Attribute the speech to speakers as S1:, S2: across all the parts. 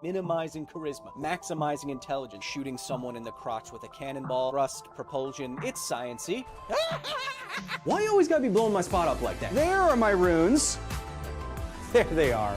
S1: minimizing charisma, maximizing intelligence, shooting someone in the crotch with a cannonball, thrust, propulsion. It's science-y.
S2: Why you always gotta be blowing my spot up like that? There are my runes. There they are.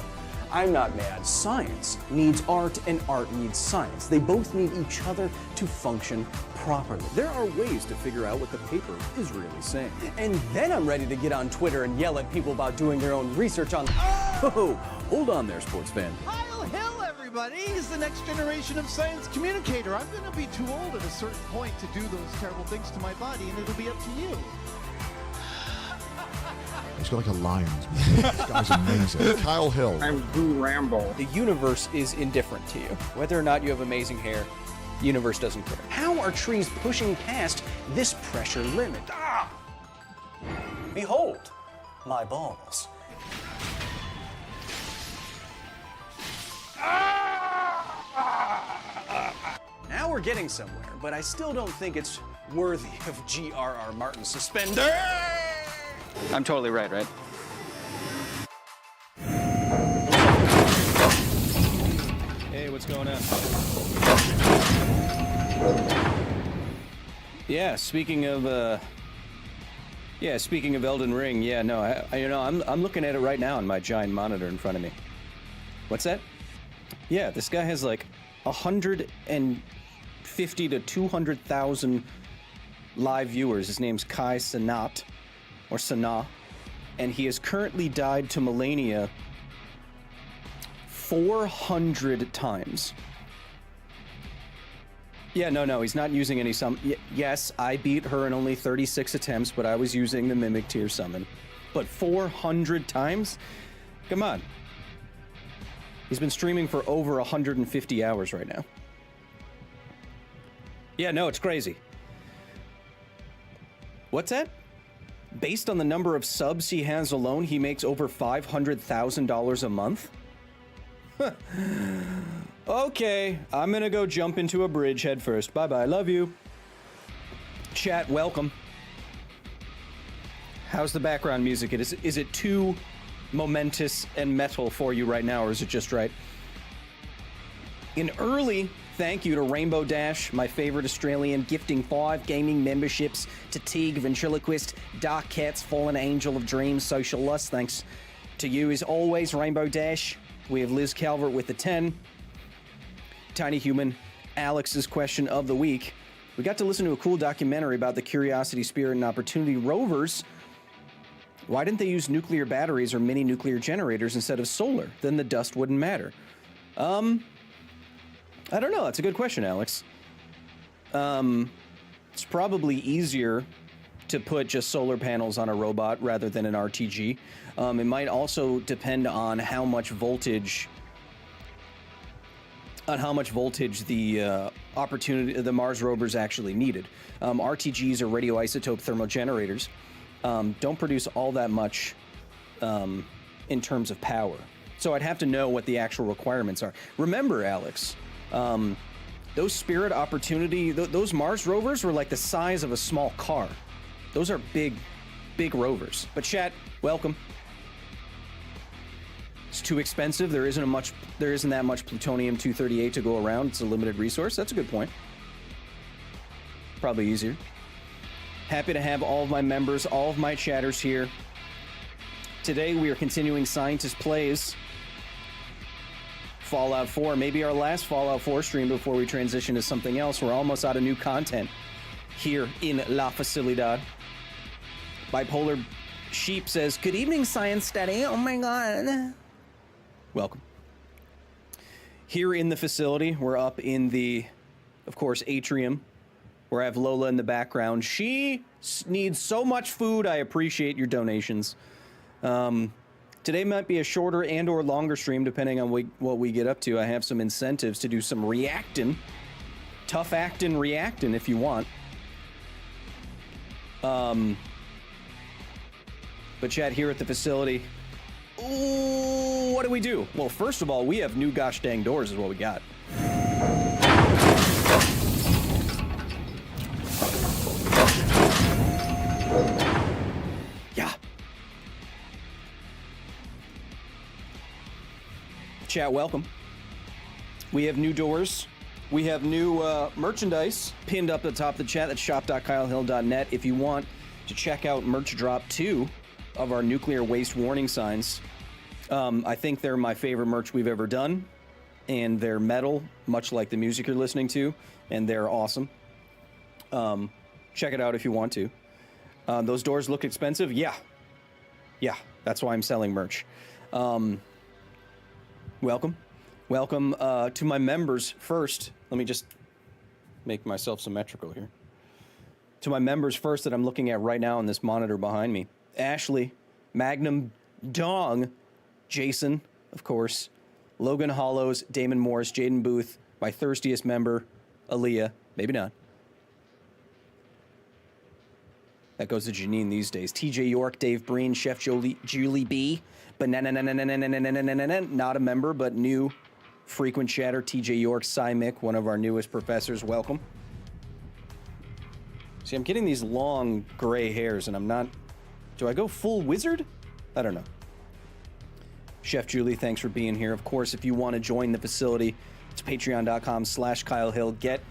S2: I'm not mad. Science needs art and art needs science. They both need each other to function properly.
S3: There are ways to figure out what the paper is really saying.
S2: And then I'm ready to get on Twitter and yell at people about doing their own research on...
S3: Oh, hold on there, sports fan.
S4: Kyle Hill, everybody! He's the next generation of science communicator. I'm gonna be too old at a certain point to do those terrible things to my body, and it'll be up to you.
S5: He's got like a lion's mane. This guy's amazing. Kyle Hill.
S6: I'm Boo Rambo.
S1: The universe is indifferent to you. Whether or not you have amazing hair, the universe doesn't care.
S2: How are trees pushing past this pressure limit? Behold, my balls. Now we're getting somewhere, but I still don't think it's worthy of G.R.R. Martin's suspender.
S1: I'm totally right? Hey, what's going on? Yeah, speaking of Elden Ring, I'm looking at it right now on my giant monitor in front of me. What's that? Yeah, this guy has like 150 to 200,000 live viewers. His name's Kai Sanat, or Sanaa, and he has currently died to Melania 400 times. Yeah, no, he's not using any yes, I beat her in only 36 attempts, but I was using the Mimic Tier Summon. But 400 times? Come on. He's been streaming for over 150 hours right now. Yeah, no, it's crazy. What's that? Based on the number of subs he has alone, he makes over $500,000 a month? Okay, I'm gonna go jump into a bridge head first. Bye-bye, love you. Chat, welcome. How's the background music? Is it too momentous and metal for you right now, or is it just right? An early thank you to Rainbow Dash, my favorite Australian, gifting 5 gaming memberships to Teague, Ventriloquist, Dark Cats, Fallen Angel of Dreams, Social Lust. Thanks to you as always, Rainbow Dash. We have Liz Calvert with the 10. Tiny Human, Alex's question of the week. We got to listen to a cool documentary about the Curiosity, Spirit, and Opportunity rovers. Why didn't they use nuclear batteries or mini nuclear generators instead of solar? Then the dust wouldn't matter. I don't know. That's a good question, Alex. It's probably easier to put just solar panels on a robot rather than an RTG. It might also depend on how much voltage the Mars rovers actually needed. RTGs, or radioisotope thermal generators, don't produce all that much in terms of power. So I'd have to know what the actual requirements are. Remember, Alex, those Spirit Opportunity, those Mars rovers were like the size of a small car. Those are big rovers. But chat, welcome. It's too expensive. There isn't that much plutonium-238 to go around. It's a limited resource. That's a good point. Probably easier. Happy to have all of my members, all of my chatters here. Today we are continuing Scientist Plays Fallout 4, maybe our last Fallout 4 stream before we transition to something else. We're almost out of new content here in La Facilidad. Bipolar Sheep says, good evening, Science Zaddy. Oh my god. Welcome. Here in the facility, we're up in the, of course, atrium, where I have Lola in the background. She needs so much food. I appreciate your donations. Today might be a shorter and or longer stream, depending on what we get up to. I have some incentives to do some reacting. Tough acting, reacting, if you want. But chat, here at the facility, ooh, what do we do? Well, first of all, we have new gosh dang doors is what we got. Yeah. Chat, welcome. We have new doors. We have new merchandise pinned up at the top of the chat at shop.kylehill.net. If you want to check out merch drop 2 of our nuclear waste warning signs, I think they're my favorite merch we've ever done. And they're metal, much like the music you're listening to, and they're awesome. Check it out if you want to. Those doors look expensive? Yeah, that's why I'm selling merch. Welcome to my members first. Let me just make myself symmetrical here. To my members first that I'm looking at right now on this monitor behind me. Ashley, Magnum Dong, Jason, of course, Logan Hollows, Damon Morris, Jaden Booth, my thirstiest member, Aaliyah, maybe not. That goes to Janine these days. TJ York, Dave Breen, Chef Julie B, not a member, but new frequent chatter, TJ York, Cy Mick, one of our newest professors. Welcome. See, I'm getting these long gray hairs, and I'm not... Do I go full wizard? I don't know. Chef Julie, thanks for being here. Of course, if you want to join the facility, it's patreon.com/Kyle Hill. Get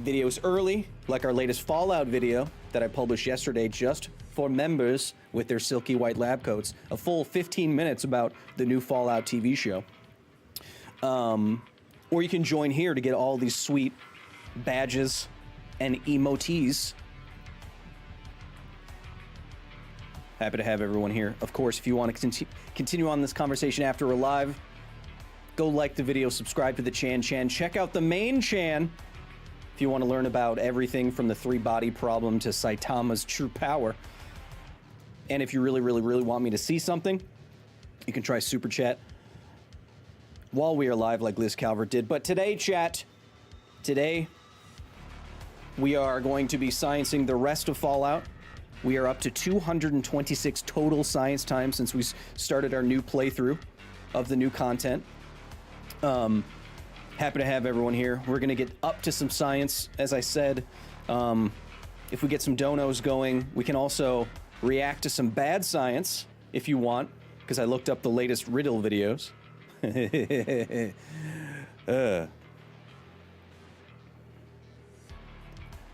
S1: videos early, like our latest Fallout video that I published yesterday just for members with their silky white lab coats. A full 15 minutes about the new Fallout TV show. Or you can join here to get all these sweet badges and emotes. Happy to have everyone here. Of course, if you want to continue on this conversation after we're live, go like the video, subscribe to the Chan. Check out the main Chan if you want to learn about everything from the 3-body problem to Saitama's true power. And if you really, really, really want me to see something, you can try Super Chat while we are live like Liz Calvert did. But today, chat, we are going to be sciencing the rest of Fallout. We are up to 226 total science time since we started our new playthrough of the new content. Happy to have everyone here. We're going to get up to some science, as I said. If we get some donos going, we can also react to some bad science, if you want, because I looked up the latest riddle videos.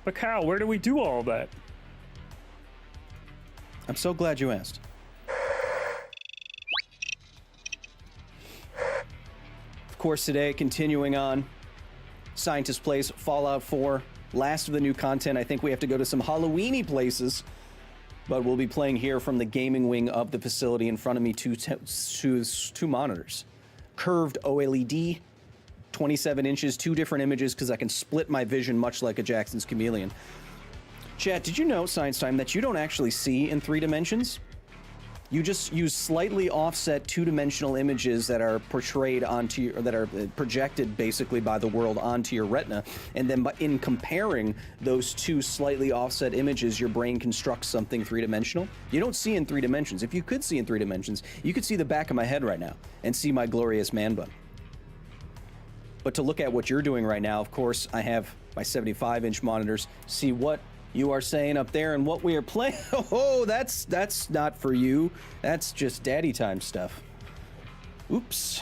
S6: But Kyle, where do we do all that?
S1: I'm so glad you asked. Of course, today, continuing on, Scientist Place, Fallout 4, last of the new content. I think we have to go to some Halloween-y places, but we'll be playing here from the gaming wing of the facility. In front of me, two monitors. Curved OLED, 27 inches, 2 different images, because I can split my vision much like a Jackson's Chameleon. Chat, did you know, Science Time, that you don't actually see in 3 dimensions? You just use slightly offset 2-dimensional images that are portrayed onto your, that are projected basically by the world onto your retina, and then in comparing those 2 slightly offset images, your brain constructs something 3-dimensional. You don't see in 3 dimensions. If you could see in 3 dimensions, you could see the back of my head right now and see my glorious man bun. But to look at what you're doing right now, of course, I have my 75-inch monitors. See what you are saying up there and what we are playing. Oh, that's not for you. That's just daddy time stuff. Oops.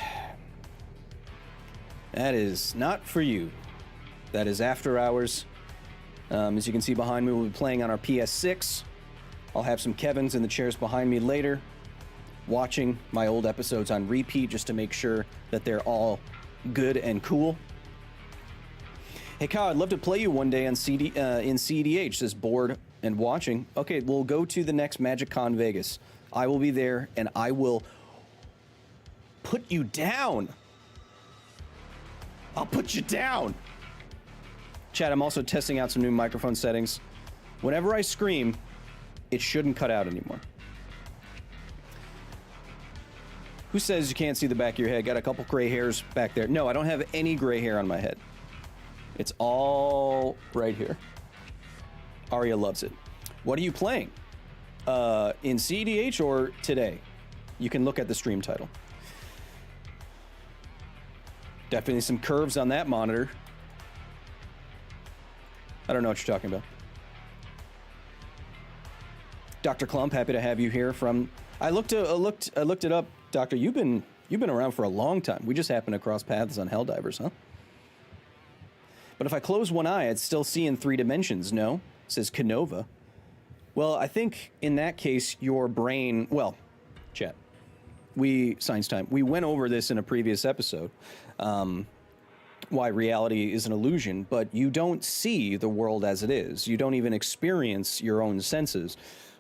S1: That is not for you. That is after hours. As you can see behind me, we'll be playing on our PS6. I'll have some Kevins in the chairs behind me later, watching my old episodes on repeat just to make sure that they're all good and cool. Hey, Kyle, I'd love to play you one day on in CEDH, says bored and watching. Okay, we'll go to the next Magic Con Vegas. I will be there, and I will put you down. I'll put you down. Chat, I'm also testing out some new microphone settings. Whenever I scream, it shouldn't cut out anymore. Who says you can't see the back of your head? Got a couple gray hairs back there. No, I don't have any gray hair on my head. It's all right here. Arya loves it. What are you playing? In CEDH or today? You can look at the stream title. Definitely some curves on that monitor. I don't know what you're talking about. Dr. Klump, happy to have you here from... I looked it up, Doctor. You've been around for a long time. We just happened to cross paths on Helldivers, huh? But if I close one eye, I'd still see in 3 dimensions, no? Says Canova. Well, I think in that case, your brain, well, chat, science time, we went over this in a previous episode, why reality is an illusion, but you don't see the world as it is. You don't even experience your own senses.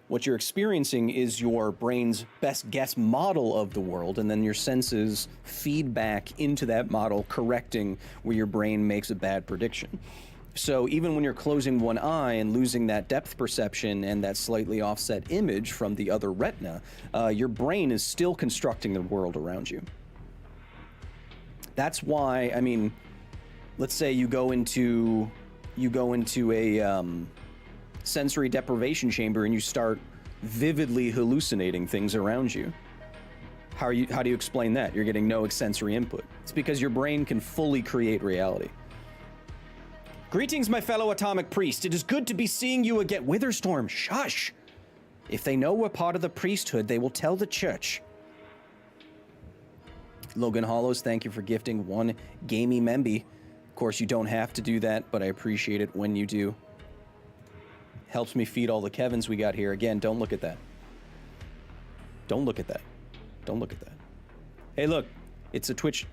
S1: What you're experiencing is your brain's best guess model of the world, and then your senses feed back into that model, correcting where your brain makes a bad prediction. So even when you're closing one eye and losing that depth perception and that slightly offset image from the other retina, your brain is still constructing the world around you. That's why, I mean, let's say you go into a sensory deprivation chamber and you start vividly hallucinating things around you. How do you explain that? You're getting no sensory input. It's because your brain can fully create reality. Greetings, my fellow atomic priest. It is good to be seeing you again. Witherstorm, shush. If they know we're part of the priesthood, they will tell the church. Logan Hollows, thank you for gifting 1 gamey memby. Of course, you don't have to do that, but I appreciate it when you do. Helps me feed all the Kevins we got here. Again, don't look at that. Don't look at that. Don't look at that. Hey, look, it's the Twitch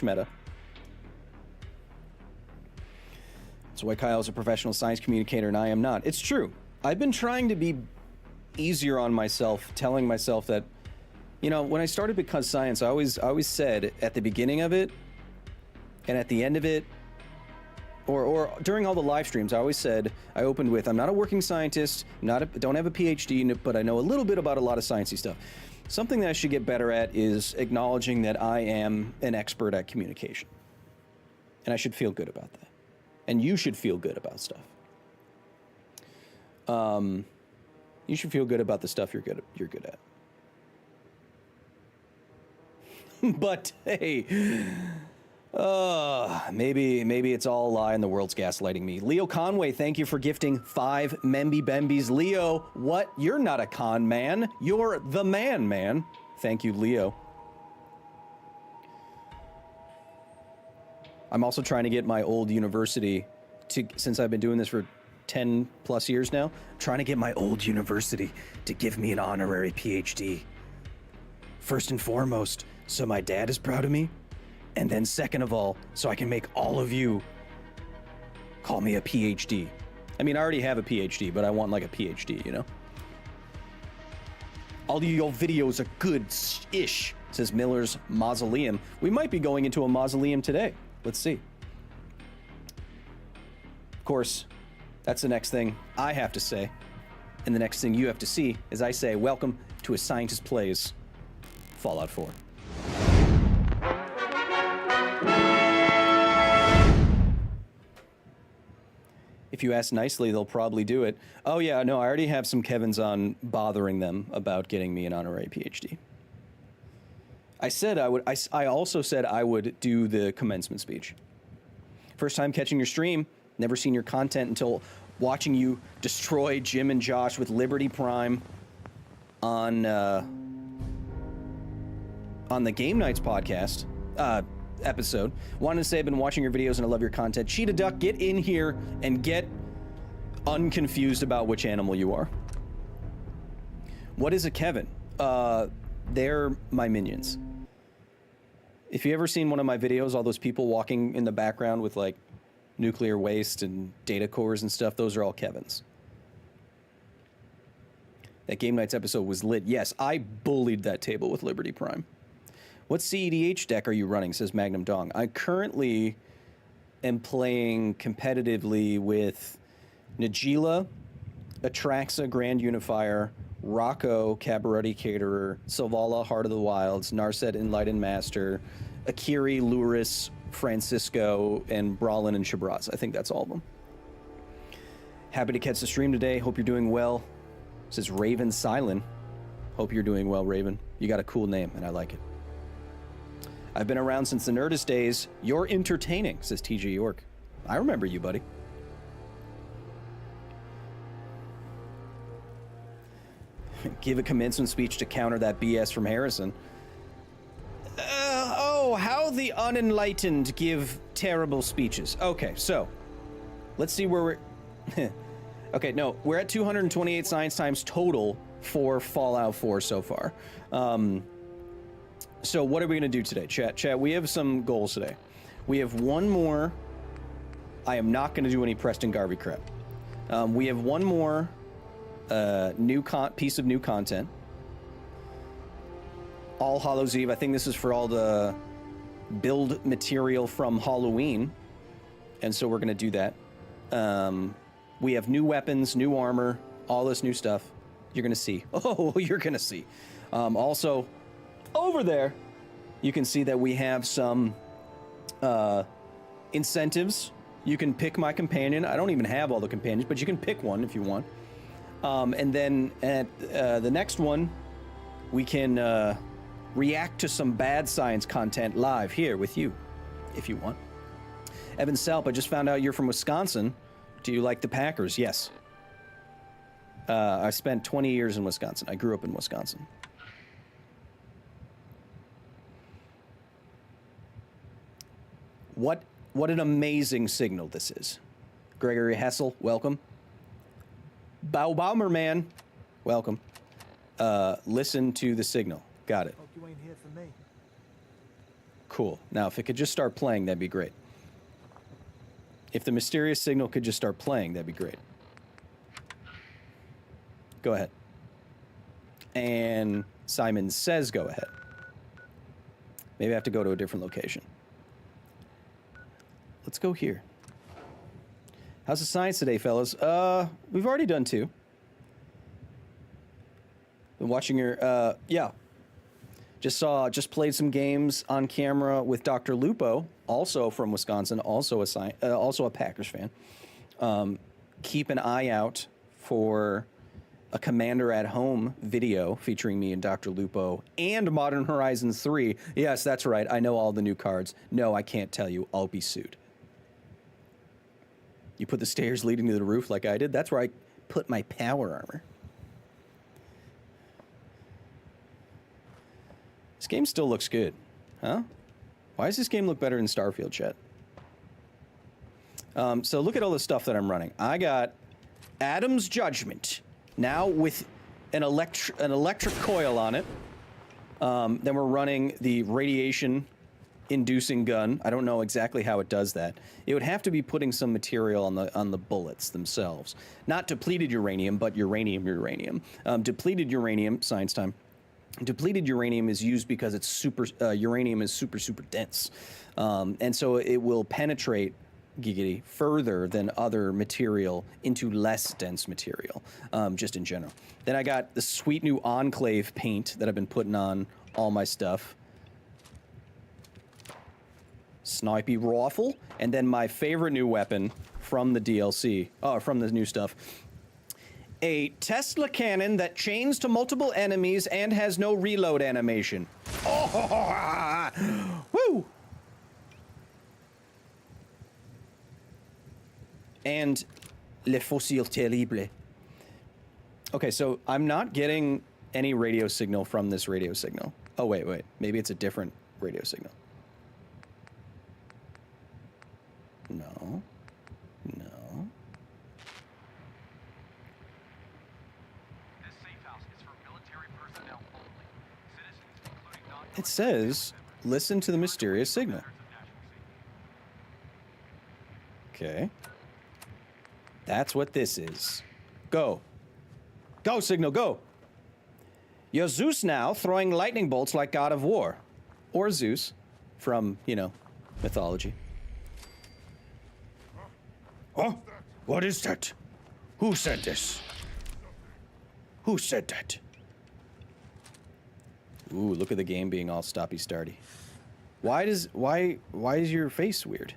S1: meta. That's why Kyle's a professional science communicator and I am not. It's true. I've been trying to be easier on myself, telling myself that, you know, when I started Because Science, I always said at the beginning of it and at the end of it, or during all the live streams, I always said, I opened with, I'm not a working scientist, don't have a PhD, but I know a little bit about a lot of sciencey stuff. Something that I should get better at is acknowledging that I am an expert at communication. And I should feel good about that. And you should feel good about stuff. You should feel good about the stuff you're good at. But hey, maybe it's all a lie and the world's gaslighting me. Leo Conway, thank you for gifting 5 Memby Bembies. Leo, what? You're not a con man. You're the man. Thank you, Leo. I'm also trying to get my old university to, since I've been doing this for 10 plus years now, trying to get my old university to give me an honorary PhD. First and foremost, so my dad is proud of me. And then second of all, so I can make all of you call me a PhD. I mean, I already have a PhD, but I want like a PhD, you know? All of your videos are good-ish, says Miller's Mausoleum. We might be going into a mausoleum today. Let's see. Of course, that's the next thing I have to say. And the next thing you have to see is I say, welcome to A Scientist Plays Fallout 4. If you ask nicely, they'll probably do it. Oh yeah, no, I already have some Kevins on bothering them about getting me an honorary PhD. I said I would. I also said I would do the commencement speech. First time catching your stream. Never seen your content until watching you destroy Jim and Josh with Liberty Prime on the Game Nights podcast episode. Wanted to say I've been watching your videos and I love your content. Cheetah Duck, get in here and get unconfused about which animal you are. What is a Kevin? They're my minions. If you ever seen one of my videos, all those people walking in the background with like nuclear waste and data cores and stuff, those are all Kevins. That Game Nights episode was lit. Yes, I bullied that table with Liberty Prime. What CEDH deck are you running, says Magnum Dong. I currently am playing competitively with Najila, Atraxa, Grand Unifier, Rocco, Cabaretti Caterer, Silvala, Heart of the Wilds, Narset, Enlightened Master, Akiri, Luris, Francisco, and Brawlin and Shabraz. I think that's all of them. Happy to catch the stream today. Hope you're doing well. Says Raven Silent. Hope you're doing well, Raven. You got a cool name, and I like it. I've been around since the Nerdist days. You're entertaining, says TJ York. I remember you, buddy. Give a commencement speech to counter that BS from Harrison. How the unenlightened give terrible speeches. Okay, so let's see where we're... Okay, no, we're at 228 science times total for Fallout 4 so far. So what are we going to do today? Chat, we have some goals today. We have one more... I am not going to do any Preston Garvey crap. We have one more piece of new content. All Hallows Eve. I think this is for all the build material from Halloween. And so we're going to do that. We have new weapons, new armor, all this new stuff. You're going to see. Oh, you're going to see. Also, over there, you can see that we have some incentives. You can pick my companion. I don't even have all the companions, but you can pick one if you want. And then at the next one, we can react to some bad science content live here with you, if you want. Evan Salp, I just found out you're from Wisconsin. Do you like the Packers? Yes. I spent 20 years in Wisconsin. I grew up in Wisconsin. What an amazing signal this is. Gregory Hessel, welcome. Bomberman, welcome. Listen to the signal. Got it.
S4: Hope you ain't here for me.
S1: Cool. Now, if it could just start playing, that'd be great. If the mysterious signal could just start playing, that'd be great. Go ahead. And Simon says go ahead. Maybe I have to go to a different location. Let's go here. How's the science today, fellas? We've already done 2. Been watching your, yeah. Just played some games on camera with Dr. Lupo, also from Wisconsin, also a Packers fan. Keep an eye out for a Commander at Home video featuring me and Dr. Lupo and Modern Horizons 3. Yes, that's right. I know all the new cards. No, I can't tell you. I'll be sued. You put the stairs leading to the roof like I did? That's where I put my power armor. This game still looks good, huh? Why does this game look better than Starfield, chat? So look at all the stuff that I'm running. I got Adam's Judgment, now with an electric coil on it. Then we're running the radiation-inducing gun. I don't know exactly how it does that. It would have to be putting some material on the bullets themselves. Not depleted uranium, but uranium. Depleted uranium, science time. Depleted uranium is used because it's uranium is super dense, and so it will penetrate giggity further than other material into less dense material, just in general. Then I got the sweet new Enclave paint that I've been putting on all my stuff. Snipey rifle, and then my favorite new weapon from the DLC, from the new stuff. A Tesla cannon that chains to multiple enemies and has no reload animation. Oh, woo! And Le Fossile Terrible. Okay, so I'm not getting any radio signal from this radio signal. Oh, wait. Maybe it's a different radio signal. No. It says, listen to the mysterious signal. Okay. That's what this is. Go. Go, signal, go. You're Zeus now, throwing lightning bolts like God of War. Or Zeus, from, mythology. Oh, what is that? Who said this? Who said that? Ooh, look at the game being all stoppy-starty. Why is your face weird?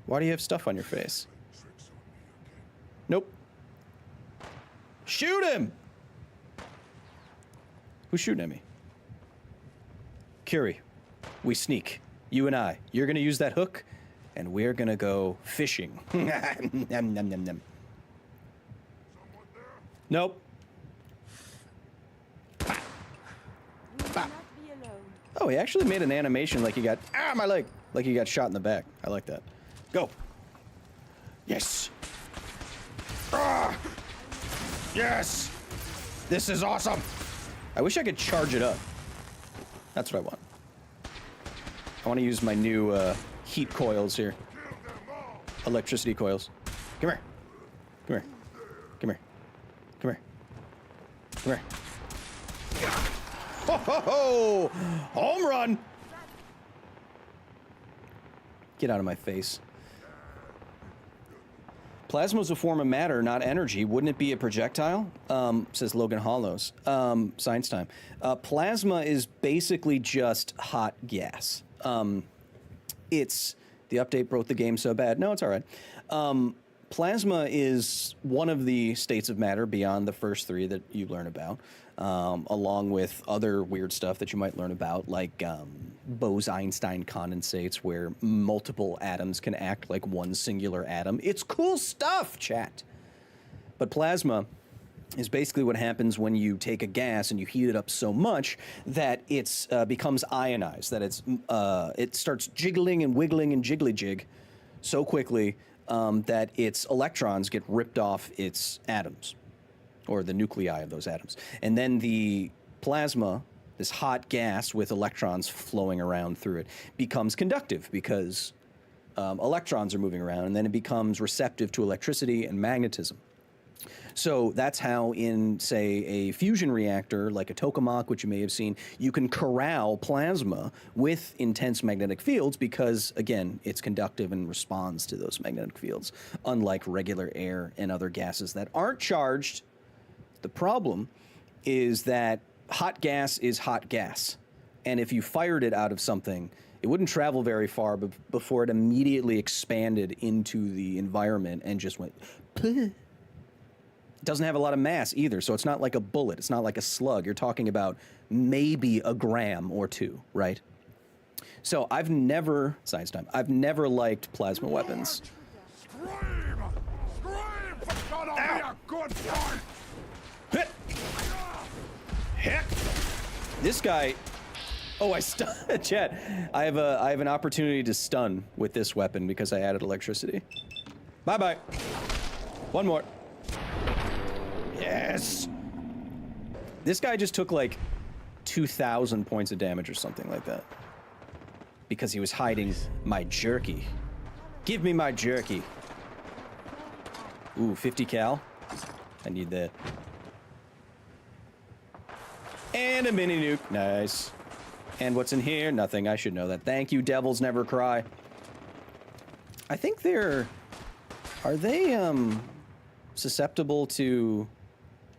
S1: Why do you have stuff on your face? Nope. Shoot him! Who's shooting at me? Curie, we sneak. You and I. You're gonna use that hook, and we're gonna go fishing. Nom, nom, nom, nom. Nope. Oh, he actually made an animation like he got... my leg! Like he got shot in the back. I like that. Go. Yes. Yes! This is awesome! I wish I could charge it up. That's what I want. I want to use my new heat coils here. Electricity coils. Come here. Come here. Come here. Come here. Come here. Ho ho ho! Home run! Get out of my face. Plasma is a form of matter, not energy. Wouldn't it be a projectile? Says Logan Hollows. Science time. Plasma is basically just hot gas. It's... The update broke the game so bad. No, it's all right. Plasma is one of the states of matter beyond the first three that you learn about, along with other weird stuff that you might learn about, like Bose-Einstein condensates, where multiple atoms can act like one singular atom. It's cool stuff, chat. But plasma is basically what happens when you take a gas and you heat it up so much that it becomes ionized, that it starts jiggling and wiggling and jiggly jig so quickly that its electrons get ripped off its atoms, or the nuclei of those atoms. And then the plasma, this hot gas with electrons flowing around through it, becomes conductive because electrons are moving around, and then it becomes receptive to electricity and magnetism. So that's how in, say, a fusion reactor, like a tokamak, which you may have seen, you can corral plasma with intense magnetic fields because, again, it's conductive and responds to those magnetic fields, unlike regular air and other gases that aren't charged. The problem is that hot gas is hot gas. And if you fired it out of something, it wouldn't travel very far before it immediately expanded into the environment and just went... It doesn't have a lot of mass either, so it's not like a bullet. It's not like a slug. You're talking about maybe a gram or two, right? So I've never, science time, I've never liked plasma weapons.
S5: Scream! Scream! For gonna be a good fight!
S1: Hit! Hit! This guy... Oh, I stun... Chat, I have an opportunity to stun with this weapon because I added electricity. Bye-bye. One more. Yes! This guy just took like 2,000 points of damage or something like that. Because he was hiding my jerky. Give me my jerky. Ooh, 50 cal. I need that. And a mini nuke. Nice. And what's in here? Nothing. I should know that. Thank you, devils never cry. I think they're... Are they, susceptible to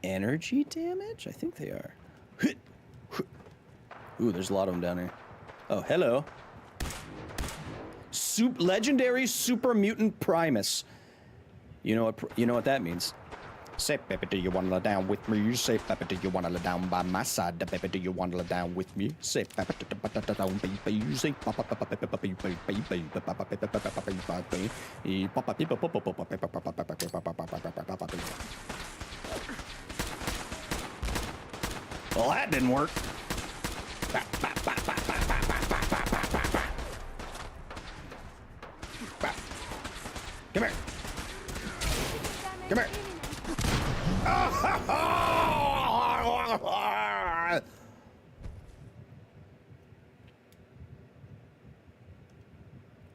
S1: energy damage? I think they are. Ooh, there's a lot of them down here. Oh, hello. Legendary Super Mutant Primus. You know what that means. Say, baby, do you want to lay down with me? Say, baby, do you want to lay down by my side? Baby, do you want to lay down with me? Say, baby, down, baby. Say, well, that didn't work. Come here. Come here.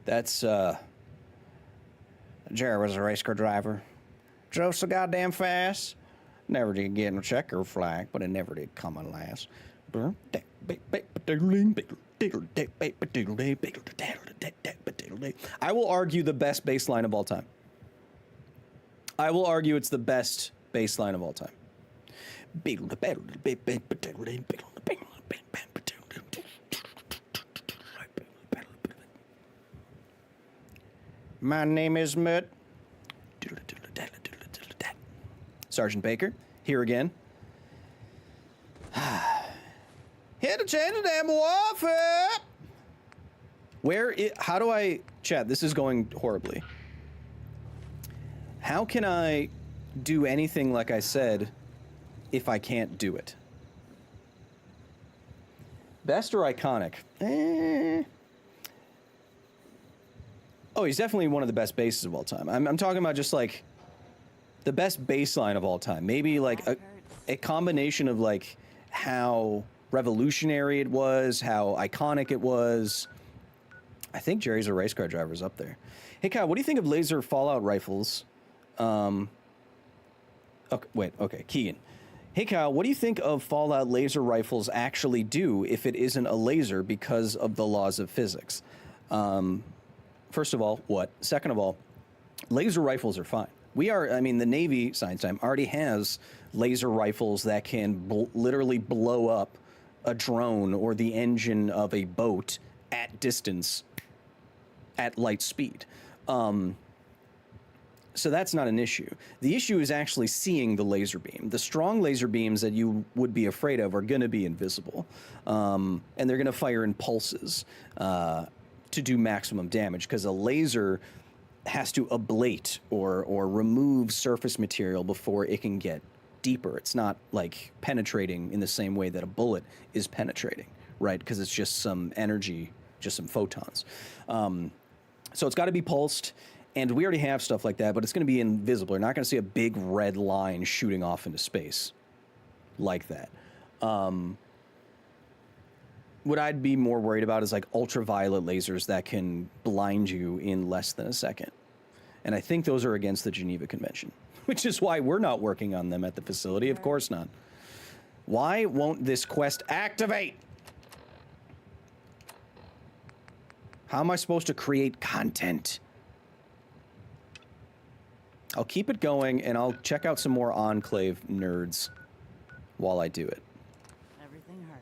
S1: That's, Jared was a race car driver. Drove so goddamn fast. Never did get a checker flag, but it never did come in last. I will argue the best bass line of all time. I will argue it's the best bass line of all time. My name is Mutt. Sergeant Baker, here again. Here to change the damn warfare. How do I, chat, this is going horribly. How can I do anything like I said if I can't do it? Best or iconic? Oh, he's definitely one of the best basses of all time. I'm talking about just like the best baseline of all time. Maybe like a combination of like how revolutionary it was, how iconic it was. I think Jerry's a race car driver's up there. Hey Kyle, what do you think of laser fallout rifles? Okay, Keegan. Hey Kyle, what do you think of fallout laser rifles actually do if it isn't a laser because of the laws of physics? First of all, what? Second of all, laser rifles are fine. The Navy, Science Time, already has laser rifles that can literally blow up a drone or the engine of a boat at distance at light speed. So that's not an issue. The issue is actually seeing the laser beam. The strong laser beams that you would be afraid of are going to be invisible. And they're going to fire in pulses to do maximum damage, because a laser has to ablate or remove surface material before it can get deeper. It's not like penetrating in the same way that a bullet is penetrating, right? Because it's just some energy, just some photons. So it's got to be pulsed. And we already have stuff like that, but it's going to be invisible. You're not going to see a big red line shooting off into space like that. What I'd be more worried about is like ultraviolet lasers that can blind you in less than a second. And I think those are against the Geneva Convention, which is why we're not working on them at the facility. Of course not. Why won't this quest activate? How am I supposed to create content? I'll keep it going, and I'll check out some more Enclave nerds while I do it.
S7: Everything hurt.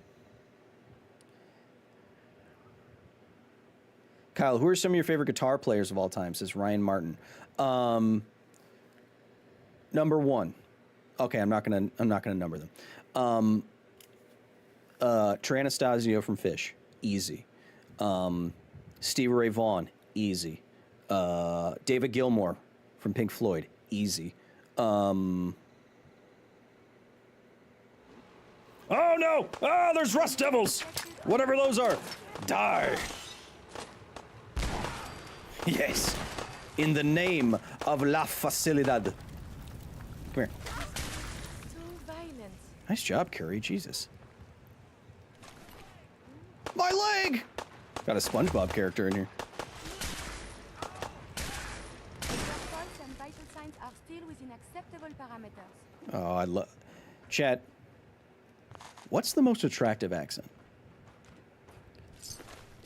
S1: Kyle, who are some of your favorite guitar players of all time? Says Ryan Martin. Number one. Okay, I'm not gonna number them. Trey Anastasio from Phish, easy. Stevie Ray Vaughan, easy. David Gilmour from Pink Floyd, easy.
S6: Oh no! Ah, there's rust devils! Whatever those are, die!
S1: Yes, in the name of La Facilidad. Come here.
S7: Too violent.
S1: Nice job, Curry. Jesus. My leg! Got a SpongeBob character in here.
S7: Your pulse and vital signs are still within acceptable parameters.
S1: Oh, I love... Chat, what's the most attractive accent?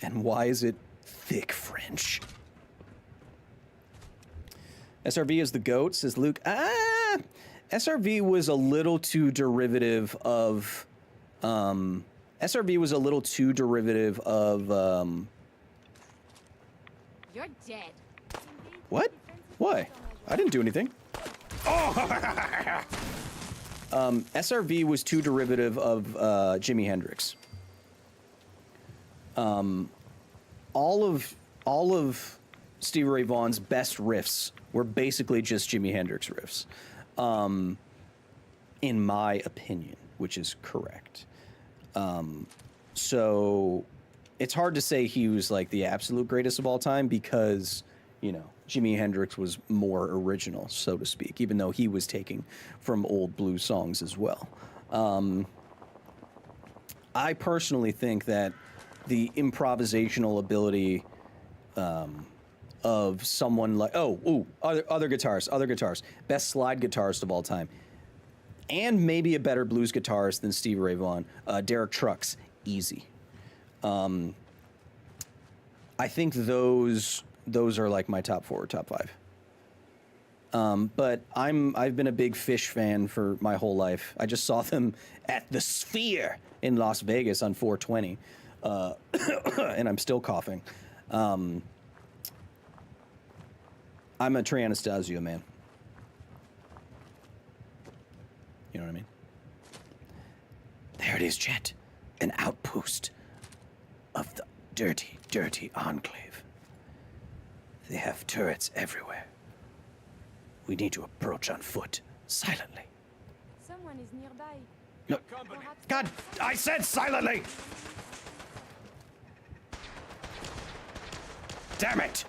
S1: And why is it thick French? SRV is the GOAT, says Luke. SRV was a little too derivative of... SRV was a little too derivative of...
S7: You're dead.
S1: What? Why? I didn't do anything. SRV was too derivative of Jimi Hendrix. All of Stevie Ray Vaughan's best riffs were basically just Jimi Hendrix riffs, in my opinion, which is correct. So it's hard to say he was like the absolute greatest of all time because, you know, Jimi Hendrix was more original, so to speak, even though he was taking from old blues songs as well. I personally think that the improvisational ability of someone like other guitars, best slide guitarist of all time, and maybe a better blues guitarist than Stevie Ray Vaughan, Derek Trucks, easy. I think those are like my top 4 or top 5. But I've been a big Phish fan for my whole life. I just saw them at the Sphere in Las Vegas on 4/20, and I'm still coughing. I'm a Trey Anastasio man. You know what I mean? There it is, Chet. An outpost of the dirty, dirty Enclave. They have turrets everywhere. We need to approach on foot, silently.
S7: Someone is nearby.
S1: No. God, I said silently! Damn it!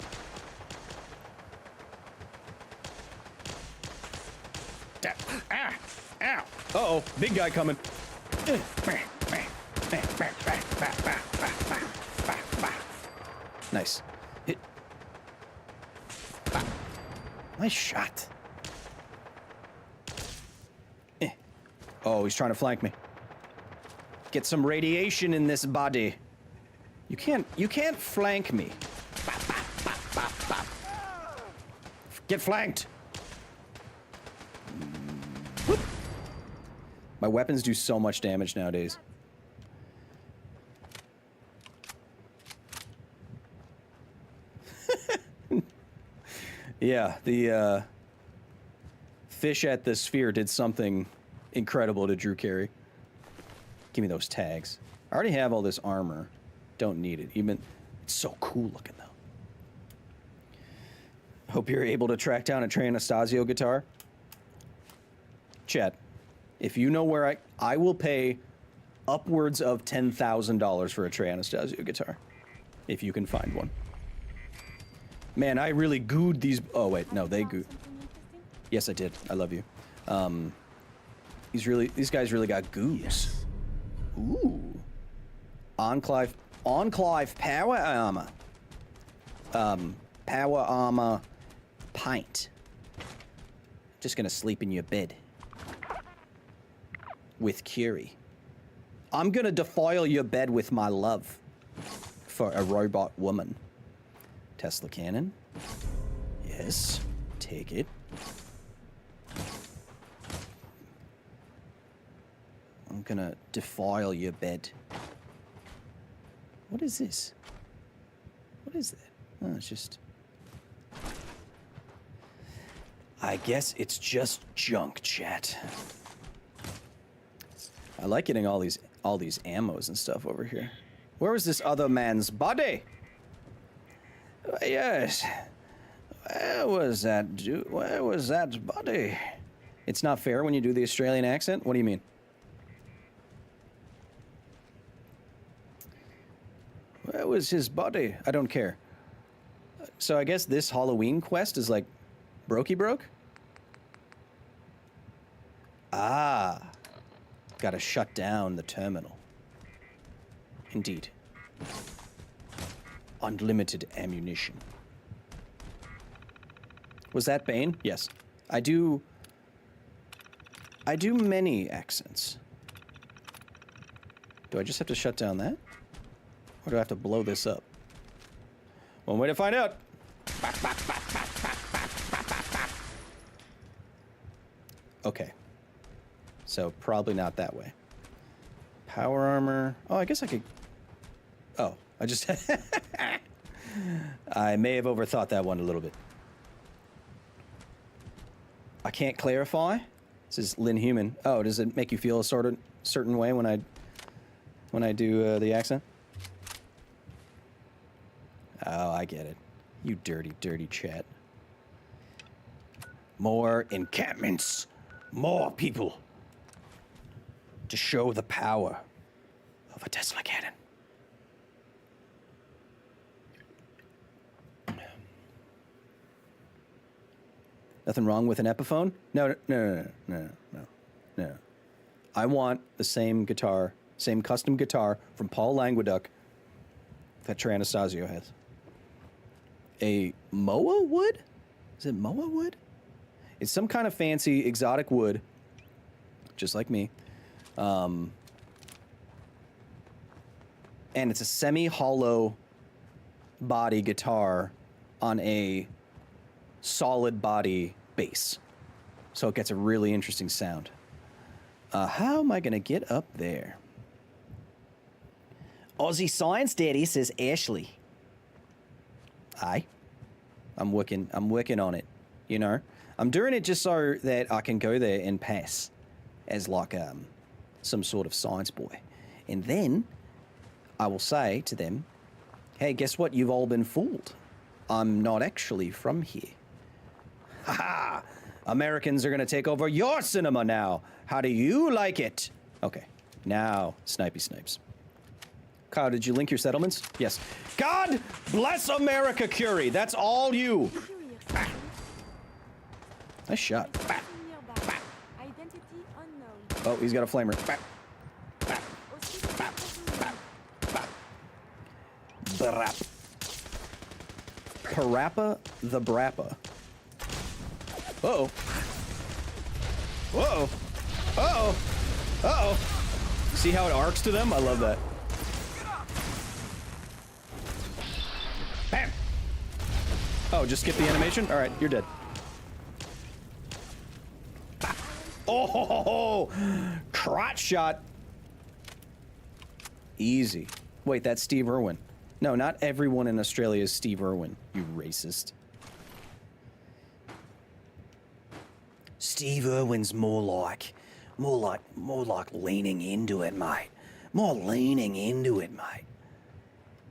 S6: Ah! Ow!
S1: Uh-oh, big guy coming. Nice. Hit. Nice shot. Oh, he's trying to flank me. Get some radiation in this body. You can't flank me. Get flanked. My weapons do so much damage nowadays. Yeah, the fish at the sphere did something incredible to Drew Carey. Give me those tags. I already have all this armor. Don't need it. Even it's so cool looking though. Hope you're able to track down a Trey Anastasio guitar. Chat, if you know where I will pay upwards of $10,000 for a Trey Anastasio guitar, if you can find one. Man, I really gooed these. Oh wait, no, they gooed. Yes, I did. I love you. These guys really got goos. Yes. Ooh. Enclave power armor. Power armor pint. Just gonna sleep in your bed. With Curie. I'm gonna defile your bed with my love. For a robot woman. Tesla cannon. Yes. Take it. I'm gonna defile your bed. What is this? What is that? Oh, it's just... I guess it's just junk, chat. I like getting all these ammos and stuff over here. Where is this other man's body? Yes. Where was that body? It's not fair when you do the Australian accent? What do you mean? Where was his body? I don't care. So I guess this Halloween quest is like Brokey Broke? Ah. Gotta shut down the terminal. Indeed. Unlimited ammunition. Was that Bane? Yes. I do many accents. Do I just have to shut down that? Or do I have to blow this up? One way to find out. Okay. So probably not that way. Power armor. Oh, I guess I could... Oh, I just... I may have overthought that one a little bit. I can't clarify. This is Lynn Human. Oh, does it make you feel a certain way when I do the accent? Oh, I get it. You dirty, dirty chat. More encampments. More people. To show the power of a Tesla cannon. Nothing wrong with an Epiphone? No. I want the same guitar, same custom guitar from Paul Languedoc that Trey Anastasio has. A Moa wood? Is it Moa wood? It's some kind of fancy exotic wood, just like me. And it's a semi-hollow body guitar on a solid body bass. So it gets a really interesting sound. How am I going to get up there? Aussie Science Daddy says Ashley. Aye. I'm working on it, you know. I'm doing it just so that I can go there and pass as like some sort of science boy. And then I will say to them, hey, guess what? You've all been fooled. I'm not actually from here. Ha! Americans are going to take over your cinema now. How do you like it? Okay. Now, Snipey Snipes. Kyle, did you link your settlements? Yes. God bless America, Curie. That's all you. Nice shot. Oh, he's got a flamer. Bap. Brap. Parappa the Brappa. Uh-oh. Uh-oh. Uh-oh. Uh-oh. See how it arcs to them? I love that. Bam! Oh, just skip the animation? Alright, you're dead. Oh, crotch shot. Easy. Wait, that's Steve Irwin. No, not everyone in Australia is Steve Irwin, you racist. Steve Irwin's more like leaning into it, mate. More leaning into it, mate.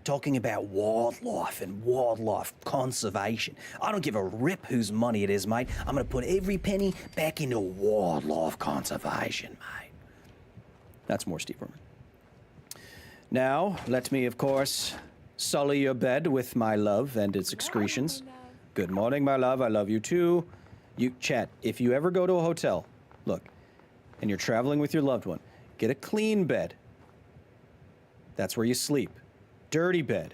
S1: Talking about wildlife and wildlife conservation. I don't give a rip whose money it is, mate. I'm gonna put every penny back into wildlife conservation, mate. That's more Steve Irwin. Now, let me, of course, sully your bed with my love and its excretions. Good morning, my love. I love you too. You, chat, if you ever go to a hotel, look, and you're traveling with your loved one, get a clean bed. That's where you sleep. Dirty bed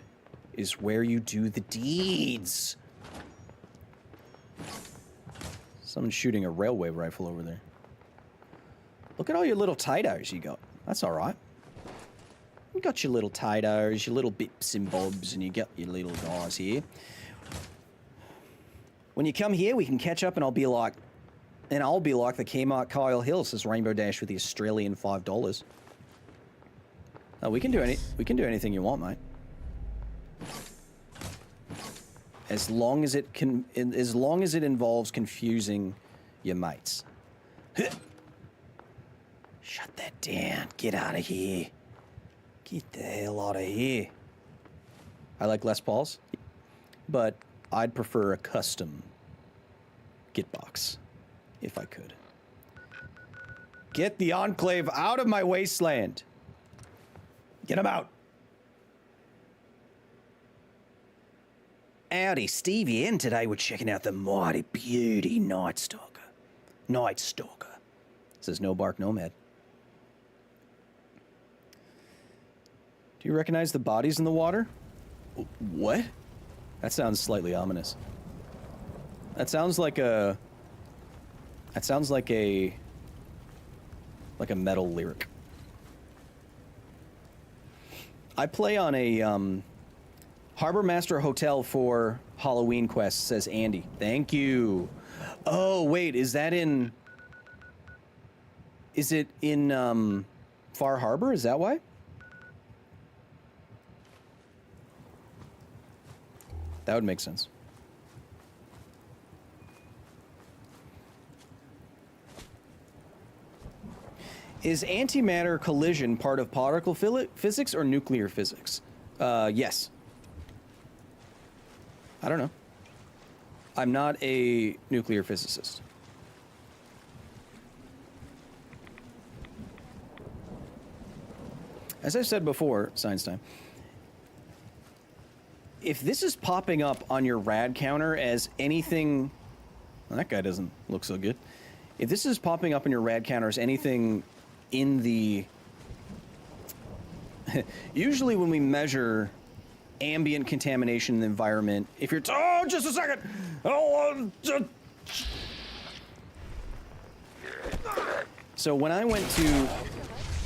S1: is where you do the deeds. Someone's shooting a railway rifle over there. Look at all your little tie-dyes you got. That's all right. You got your little tie-dyes, your little bips and bobs, and you got your little guys here. When you come here, we can catch up, and I'll be like the Kmart Kyle Hill, says Rainbow Dash with the Australian $5. Oh, we can do anything you want, mate. As long as it involves confusing your mates. Shut that down. Get out of here. Get the hell out of here. I like Les Pauls, but I'd prefer a custom Gitbox, if I could. Get the Enclave out of my wasteland. Get him out. Howdy, Stevie, and today we're checking out the mighty beauty Night Stalker. Night Stalker. Says no bark nomad. Do you recognize the bodies in the water? What? That sounds slightly ominous. That sounds like a metal lyric. I play on a Harbor Master Hotel for Halloween Quest, says Andy. Thank you. Oh, wait, is it in Far Harbor? Is that why? That would make sense. Is antimatter collision part of particle physics or nuclear physics? Yes. I don't know. I'm not a nuclear physicist. As I've said before, Science Time, if this is popping up on your rad counter as anything... Well, that guy doesn't look so good. If this is popping up in your rad counter as anything in the... Usually when we measure ambient contamination in the environment, if you're... Oh, just a second! Oh, So when I went to...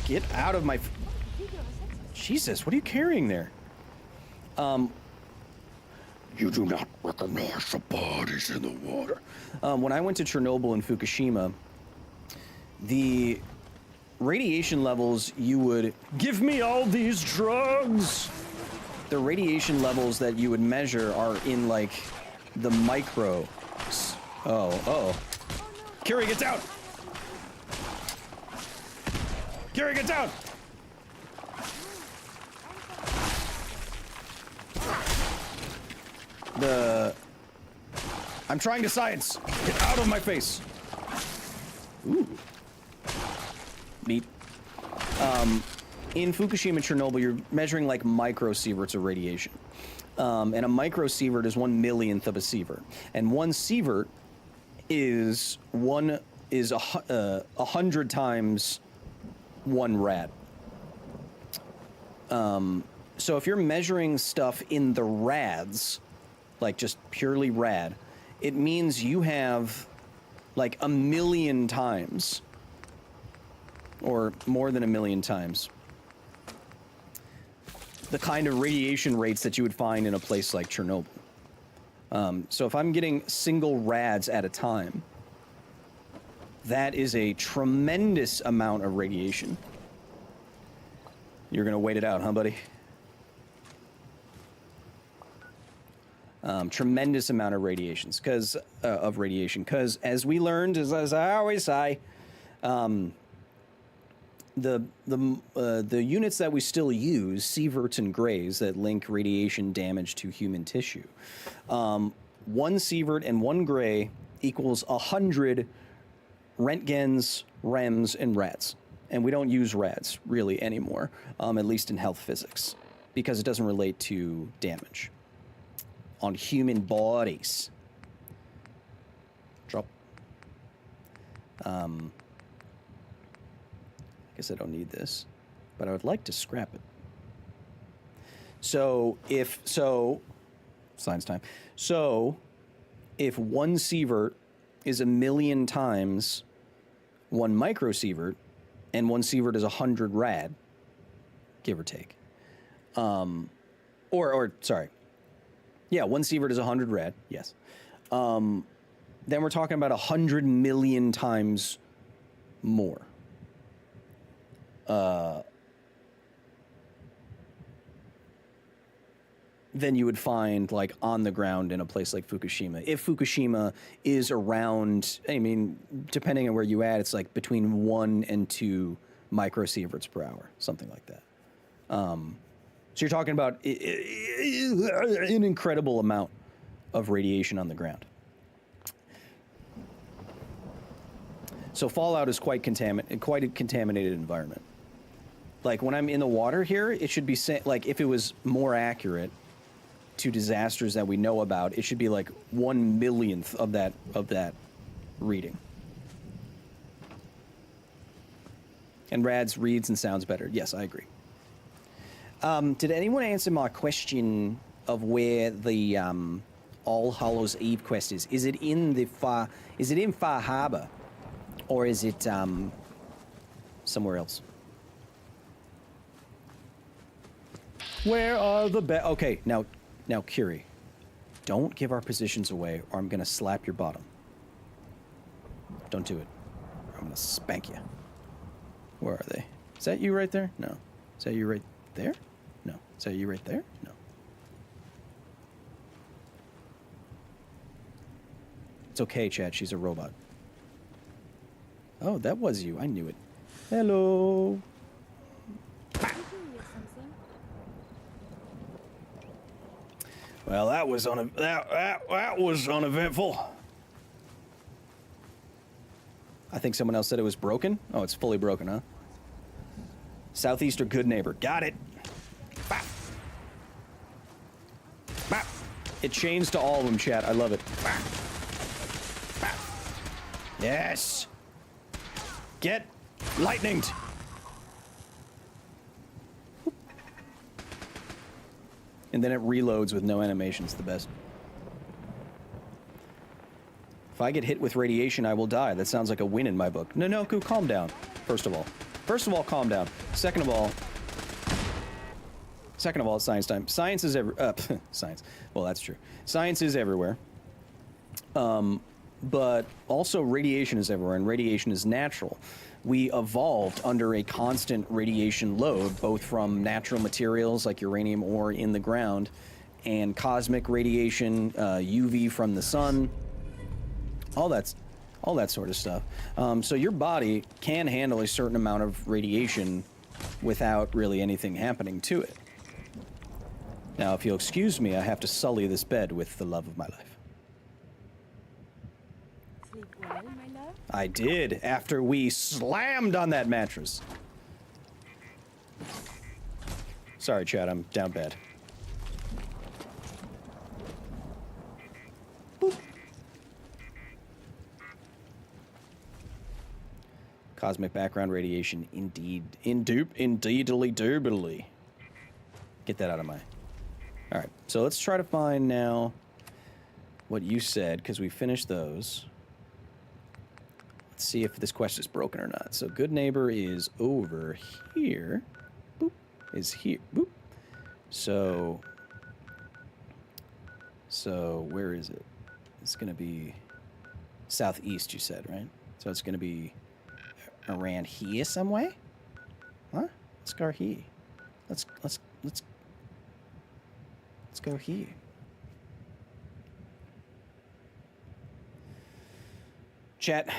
S1: Get out of my... Jesus, what are you carrying there?
S5: You do not recognize the bodies in the water.
S1: When I went to Chernobyl and Fukushima, the radiation levels you would... Give me all these drugs! The radiation levels that you would measure are in, like, the micro... Oh, uh-oh. Kiri, get down! Kiri, get down! I'm trying to science. Get out of my face. Ooh. Neat. In Fukushima and Chernobyl, you're measuring like microsieverts of radiation. And a microsievert is 1 millionth of a sievert. And 1 sievert is 1 is 100 times 1 rad. So if you're measuring stuff in the rads, like just purely rad, it means you have like 1,000,000 times, or more than 1,000,000 times, the kind of radiation rates that you would find in a place like Chernobyl. So if I'm getting single rads at a time, that is a tremendous amount of radiation. You're gonna wait it out, huh, buddy? Tremendous amount of radiations, because as we learned, as I always say, the units that we still use, sieverts and grays, that link radiation damage to human tissue. 1 sievert and 1 gray equals 100 Rentgens, REMs, and rads. And we don't use rads really anymore, at least in health physics, because it doesn't relate to damage on human bodies. Drop. I guess I don't need this, but I would like to scrap it. So science time. So if 1 sievert is 1,000,000 times 1 microsievert, and 1 sievert is 100 rad, give or take. Sorry. Yeah, 1 sievert is 100 rad, yes. Then we're talking about 100 million times more. Than you would find like on the ground in a place like Fukushima. If Fukushima is around, I mean, depending on where you at, it's like between 1 and 2 microsieverts per hour, something like that. So you're talking about an incredible amount of radiation on the ground. So Fallout is quite a contaminated environment. Like when I'm in the water here, it should be like if it was more accurate to disasters that we know about, it should be like 1/1,000,000th of that reading. And rads reads and sounds better. Yes, I agree. Did anyone answer my question of where the All Hallows Eve quest is? Is it in Far Harbor, or is it somewhere else? Where are the okay, now, Curie, don't give our positions away, or I'm gonna slap your bottom. Don't do it. Or I'm gonna spank you. Where are they? Is that you right there? No. Is that you right there? No. Is that you right there? No. It's okay, chat. She's a robot. Oh, that was you. I knew it. Hello. Well, that was uneventful. I think someone else said it was broken. Oh, it's fully broken, huh? Southeast or good neighbor. Got it. Bap. Bap. It chains to all of them, chat. I love it. Bap. Bap. Yes. Get lightninged. And then it reloads with no animation. It's the best. If I get hit with radiation, I will die. That sounds like a win in my book. No, calm down. First of all, calm down. Second of all, it's science time. Science is science. Well, that's true. Science is everywhere. But also radiation is everywhere, and radiation is natural. We evolved under a constant radiation load, both from natural materials like uranium ore in the ground, and cosmic radiation, UV from the sun, all that sort of stuff. So your body can handle a certain amount of radiation without really anything happening to it. Now, if you'll excuse me, I have to sully this bed with the love of my life.
S7: Sleep well, my love.
S1: I did, after we slammed on that mattress. Sorry, Chad, I'm down bad. Boop. Cosmic background radiation, indubitably. Get that out of my... All right, so let's try to find now what you said, because we finished those. Let's see if this quest is broken or not. So good neighbor is over here. Boop. Is here. Boop. So where is it? It's going to be southeast, you said, right? So it's going to be around here some way? Huh? Let's go here. Let's go here. Chat,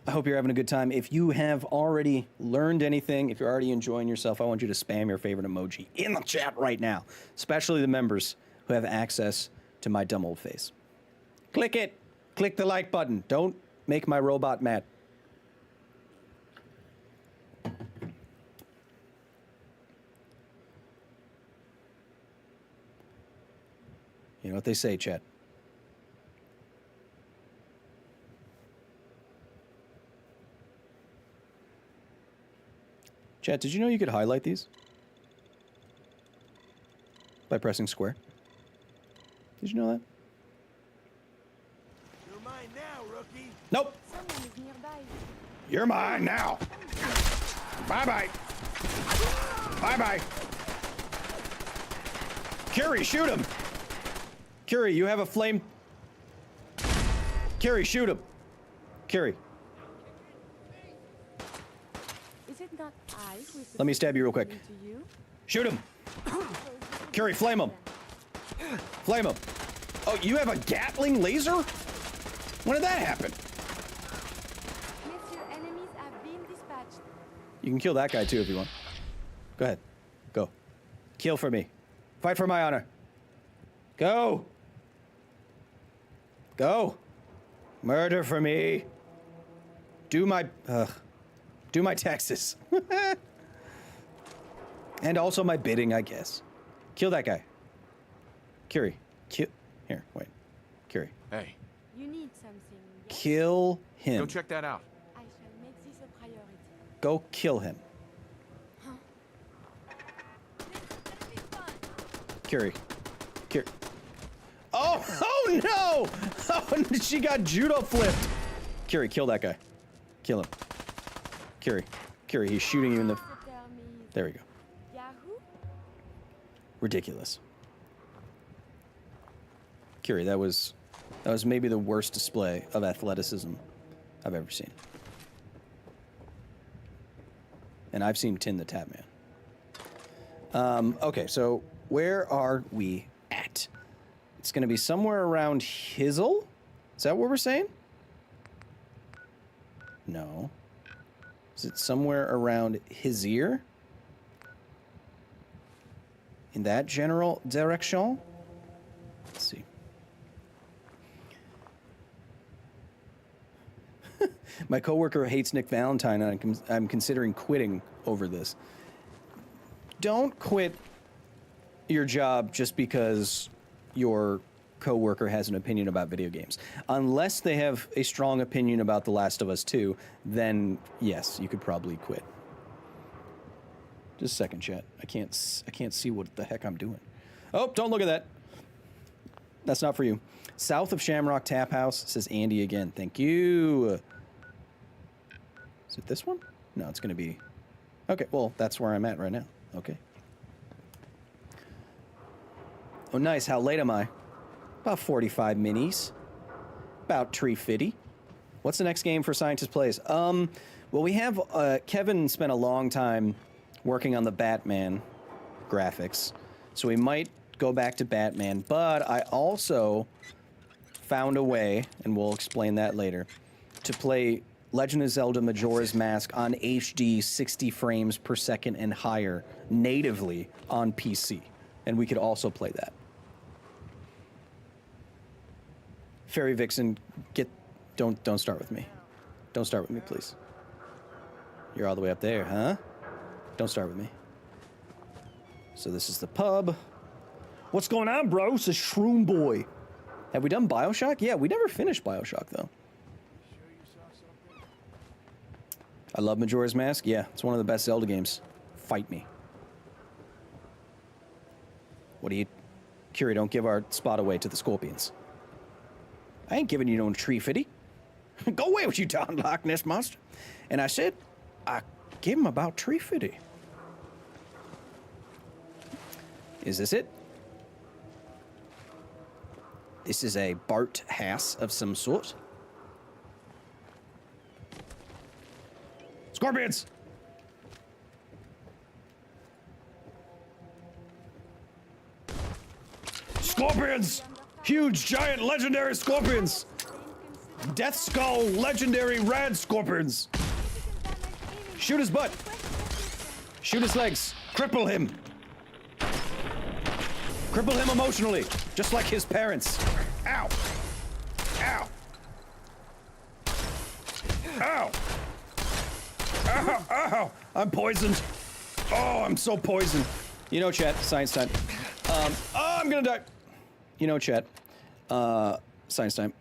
S1: I hope you're having a good time. If you have already learned anything, if you're already enjoying yourself, I want you to spam your favorite emoji in the chat right now, especially the members who have access to my dumb old face. Click it. Click the like button. Don't make my robot mad. You know what they say, chat. Chat, did you know you could highlight these? By pressing square. Did you know that?
S5: You're mine now, rookie.
S1: Nope.
S7: Someone is nearby.
S6: You're mine now. Bye-bye. Bye-bye. Curie, shoot him.
S1: Curie, you have a flame. Curie, shoot him. Curie,
S7: Is it not I who is
S1: let me stab you real quick.
S7: supposed to be to you?
S1: Shoot him. Curie, flame him. Flame him. Oh, you have a Gatling laser? When did that happen?
S7: Messieurs, enemies have been dispatched.
S1: You can kill that guy too if you want. Go ahead. Go. Kill for me. Fight for my honor. Go. Go. Murder for me. Do my taxes. And also my bidding, I guess. Kill that guy. Curie. Kill. Here, wait. Curie.
S8: Hey,
S7: You need something. Yes?
S1: Kill him.
S8: go check that out.
S7: I shall make this a priority.
S1: Go kill him. Curie. Curie. Oh, oh no! Oh, she got judo flipped. Curie, kill that guy. Kill him. Curie. Curie, he's shooting you in the... There we go.
S7: Yahoo?
S1: Ridiculous. Curie, that was maybe the worst display of athleticism I've ever seen. And I've seen Tin the Tap Man. Okay, so where are we at? It's going to be somewhere around Hizzle? Is that what we're saying? No. Is it somewhere around his ear? In that general direction? Let's see. My coworker hates Nick Valentine, and I'm considering quitting over this. Don't quit your job just because your coworker has an opinion about video games. Unless they have a strong opinion about The Last of Us 2, then yes, you could probably quit. Just a second, chat. I can't see what the heck I'm doing. Oh, don't look at that. That's not for you. South of Shamrock Tap House, says Andy again. Thank you. Is it this one? No, it's going to be... Okay, well, that's where I'm at right now. Okay. Oh, nice. How late am I? About 45 minis. About 350. What's the next game for Scientist Plays? Well, we have... Kevin spent a long time working on the Batman graphics, so we might go back to Batman, but I also found a way, and we'll explain that later, to play Legend of Zelda Majora's Mask on HD 60 frames per second and higher natively on PC, and we could also play that. Fairy Vixen, don't start with me. Don't start with me, please. You're all the way up there, huh? Don't start with me. So this is the pub. What's going on, bro? Says Shroom Boy. Have we done BioShock? Yeah, we never finished BioShock, though. I love Majora's Mask. Yeah, it's one of the best Zelda games. Fight me. What do you... Curie, don't give our spot away to the scorpions. I ain't giving you no tree fitty. Go away with you, darn Loch Ness monster. And I said, I gave him about tree fitty. Is this it? This is a Bart Hass of some sort. Scorpions! Scorpions! Huge, giant, legendary scorpions! Death Skull, legendary rad scorpions! Shoot his butt! Shoot his legs! Cripple him! Cripple him emotionally, just like his parents. Ow! Ow! Ow! Ow! Ow! I'm poisoned. Oh, I'm so poisoned. You know, chat, science time. Oh, I'm gonna die. You know, chat, science time.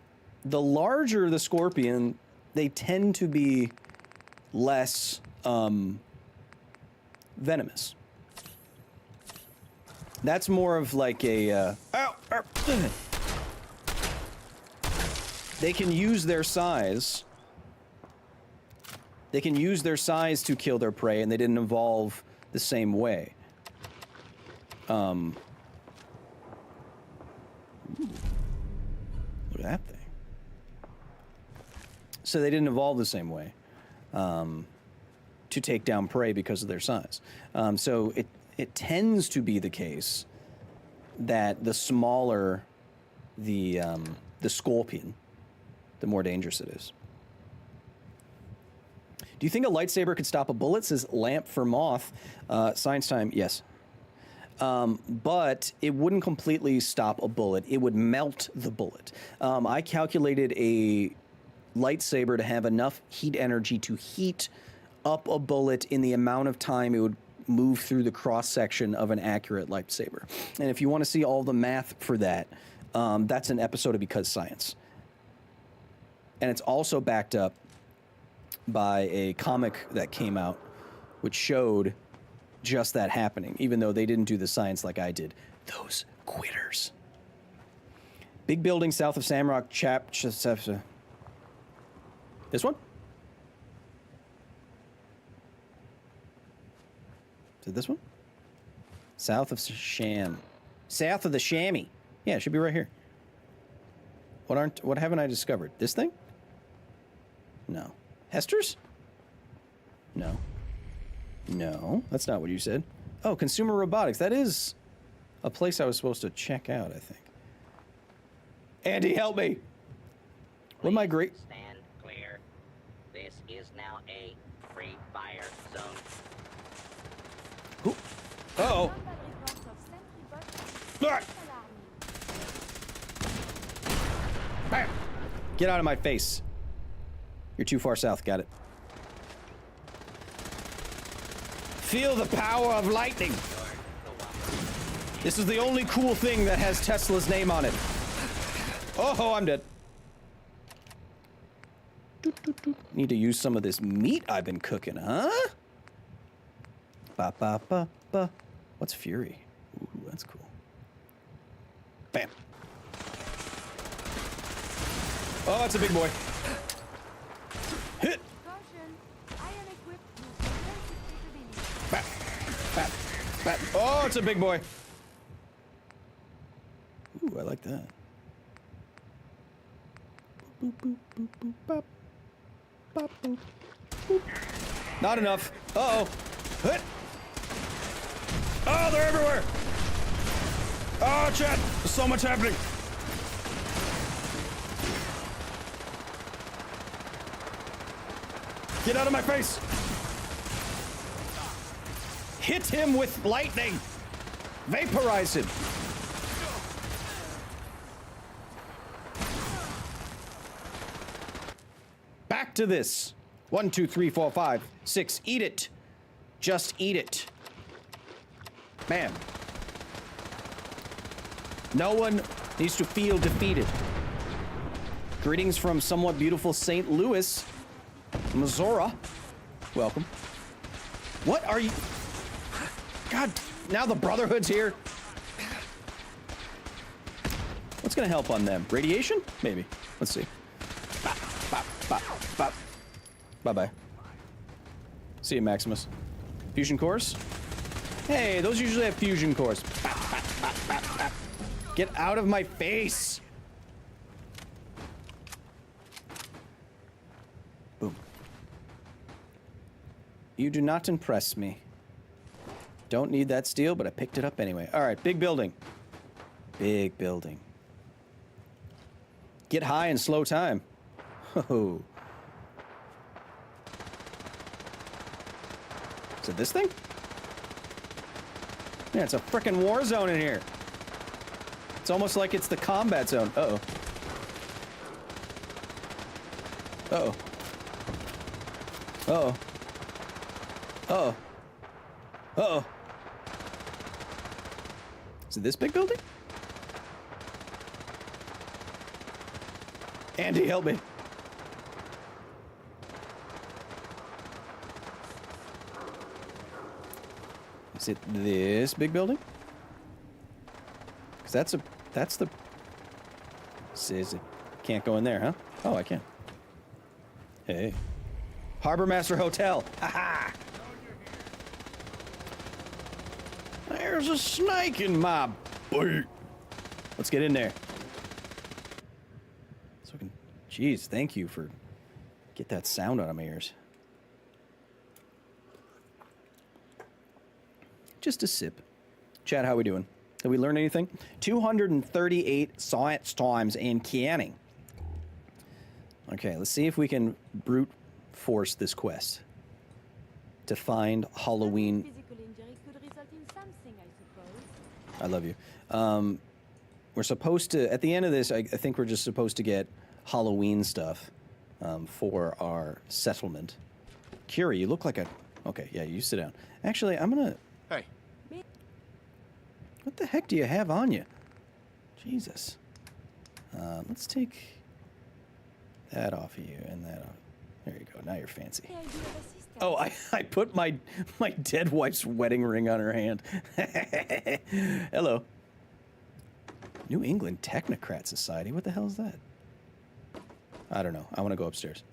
S1: The larger the scorpion, they tend to be less venomous. That's more of like a, they can use their size. They can use their size to kill their prey, and they didn't evolve the same way. Ooh. Look at that thing. So they didn't evolve the same way to take down prey because of their size. So it tends to be the case that the smaller the scorpion, the more dangerous it is. Do you think a lightsaber could stop a bullet? Says Lamp for Moth. Science time, yes. But it wouldn't completely stop a bullet. It would melt the bullet. I calculated a lightsaber to have enough heat energy to heat up a bullet in the amount of time it would move through the cross-section of an accurate lightsaber. And if you want to see all the math for that, that's an episode of Because Science. And it's also backed up by a comic that came out which showed just that happening, even though they didn't do the science like I did. Those quitters. Big building south of Samrock Chap. This one? Is it this one? South of Sham. South of the Chamois. Yeah, it should be right here. What haven't I discovered? This thing? No. Hester's? No. No, that's not what you said. Oh, Consumer Robotics. That is a place I was supposed to check out, I think. Andy, help me. What am I great?
S8: Stand clear. This is now a free fire zone.
S1: Ooh. Uh-oh. Ah. Bam. Get out of my face. You're too far south. Got it. Feel the power of lightning. This is the only cool thing that has Tesla's name on it. Oh, I'm dead. Need to use some of this meat I've been cooking, huh? Ba ba ba ba. What's Fury? Ooh, that's cool. Bam. Oh, that's a big boy. Hit. Bat, bat, bat. Oh, it's a big boy. Ooh, I like that. Boop, boop, boop, boop, bop. Bop, boop, boop. Not enough. Uh-oh. Hit. Oh, they're everywhere. Oh, chat. There's so much happening. Get out of my face. Hit him with lightning. Vaporize him. Back to this. 1, 2, 3, 4, 5, 6. Eat it. Just eat it. Bam. No one needs to feel defeated. Greetings from somewhat beautiful St. Louis, Missouri. Welcome. What are you? God, now the Brotherhood's here. What's gonna help on them? Radiation? Maybe. Let's see. Bop, bop, bop, bop. Bye-bye. See you, Maximus. Fusion cores? Hey, those usually have fusion cores. Bop, bop, bop, bop, bop. Get out of my face! Boom. You do not impress me. Don't need that steel, but I picked it up anyway. Alright, big building. Big building. Get high and slow time. Oh. Is it this thing? Yeah, it's a frickin' war zone in here. It's almost like it's the combat zone. Uh-oh. Uh-oh. Uh-oh. Uh-oh. Uh-oh. Is it this big building? Andy, help me. Is it this big building? Because that's the... Says it can't go in there, huh? Oh, I can. Hey. Harbor Master Hotel. Ha-ha! There's a snake in my boot. Let's get in there. So we can... Jeez, thank you for... Get that sound out of my ears. Just a sip. Chad, how we doing? Did we learn anything? 238 science times and counting. Okay, let's see if we can brute force this quest to find Halloween.
S7: Physical injury could result in something, I suppose.
S1: I love you. We're supposed to, at the end of this, I think we're just supposed to get Halloween stuff for our settlement. Curie, you look like a... Okay, yeah, you sit down. Actually, I'm gonna...
S5: Hey.
S1: What the heck do you have on you? Jesus. Let's take that off of you and that off. There you go. Now you're fancy.
S7: Hey, I do have assistance.
S1: Oh, I put my dead wife's wedding ring on her hand. Hello. New England Technocrat Society. What the hell is that? I don't know. I want to go upstairs.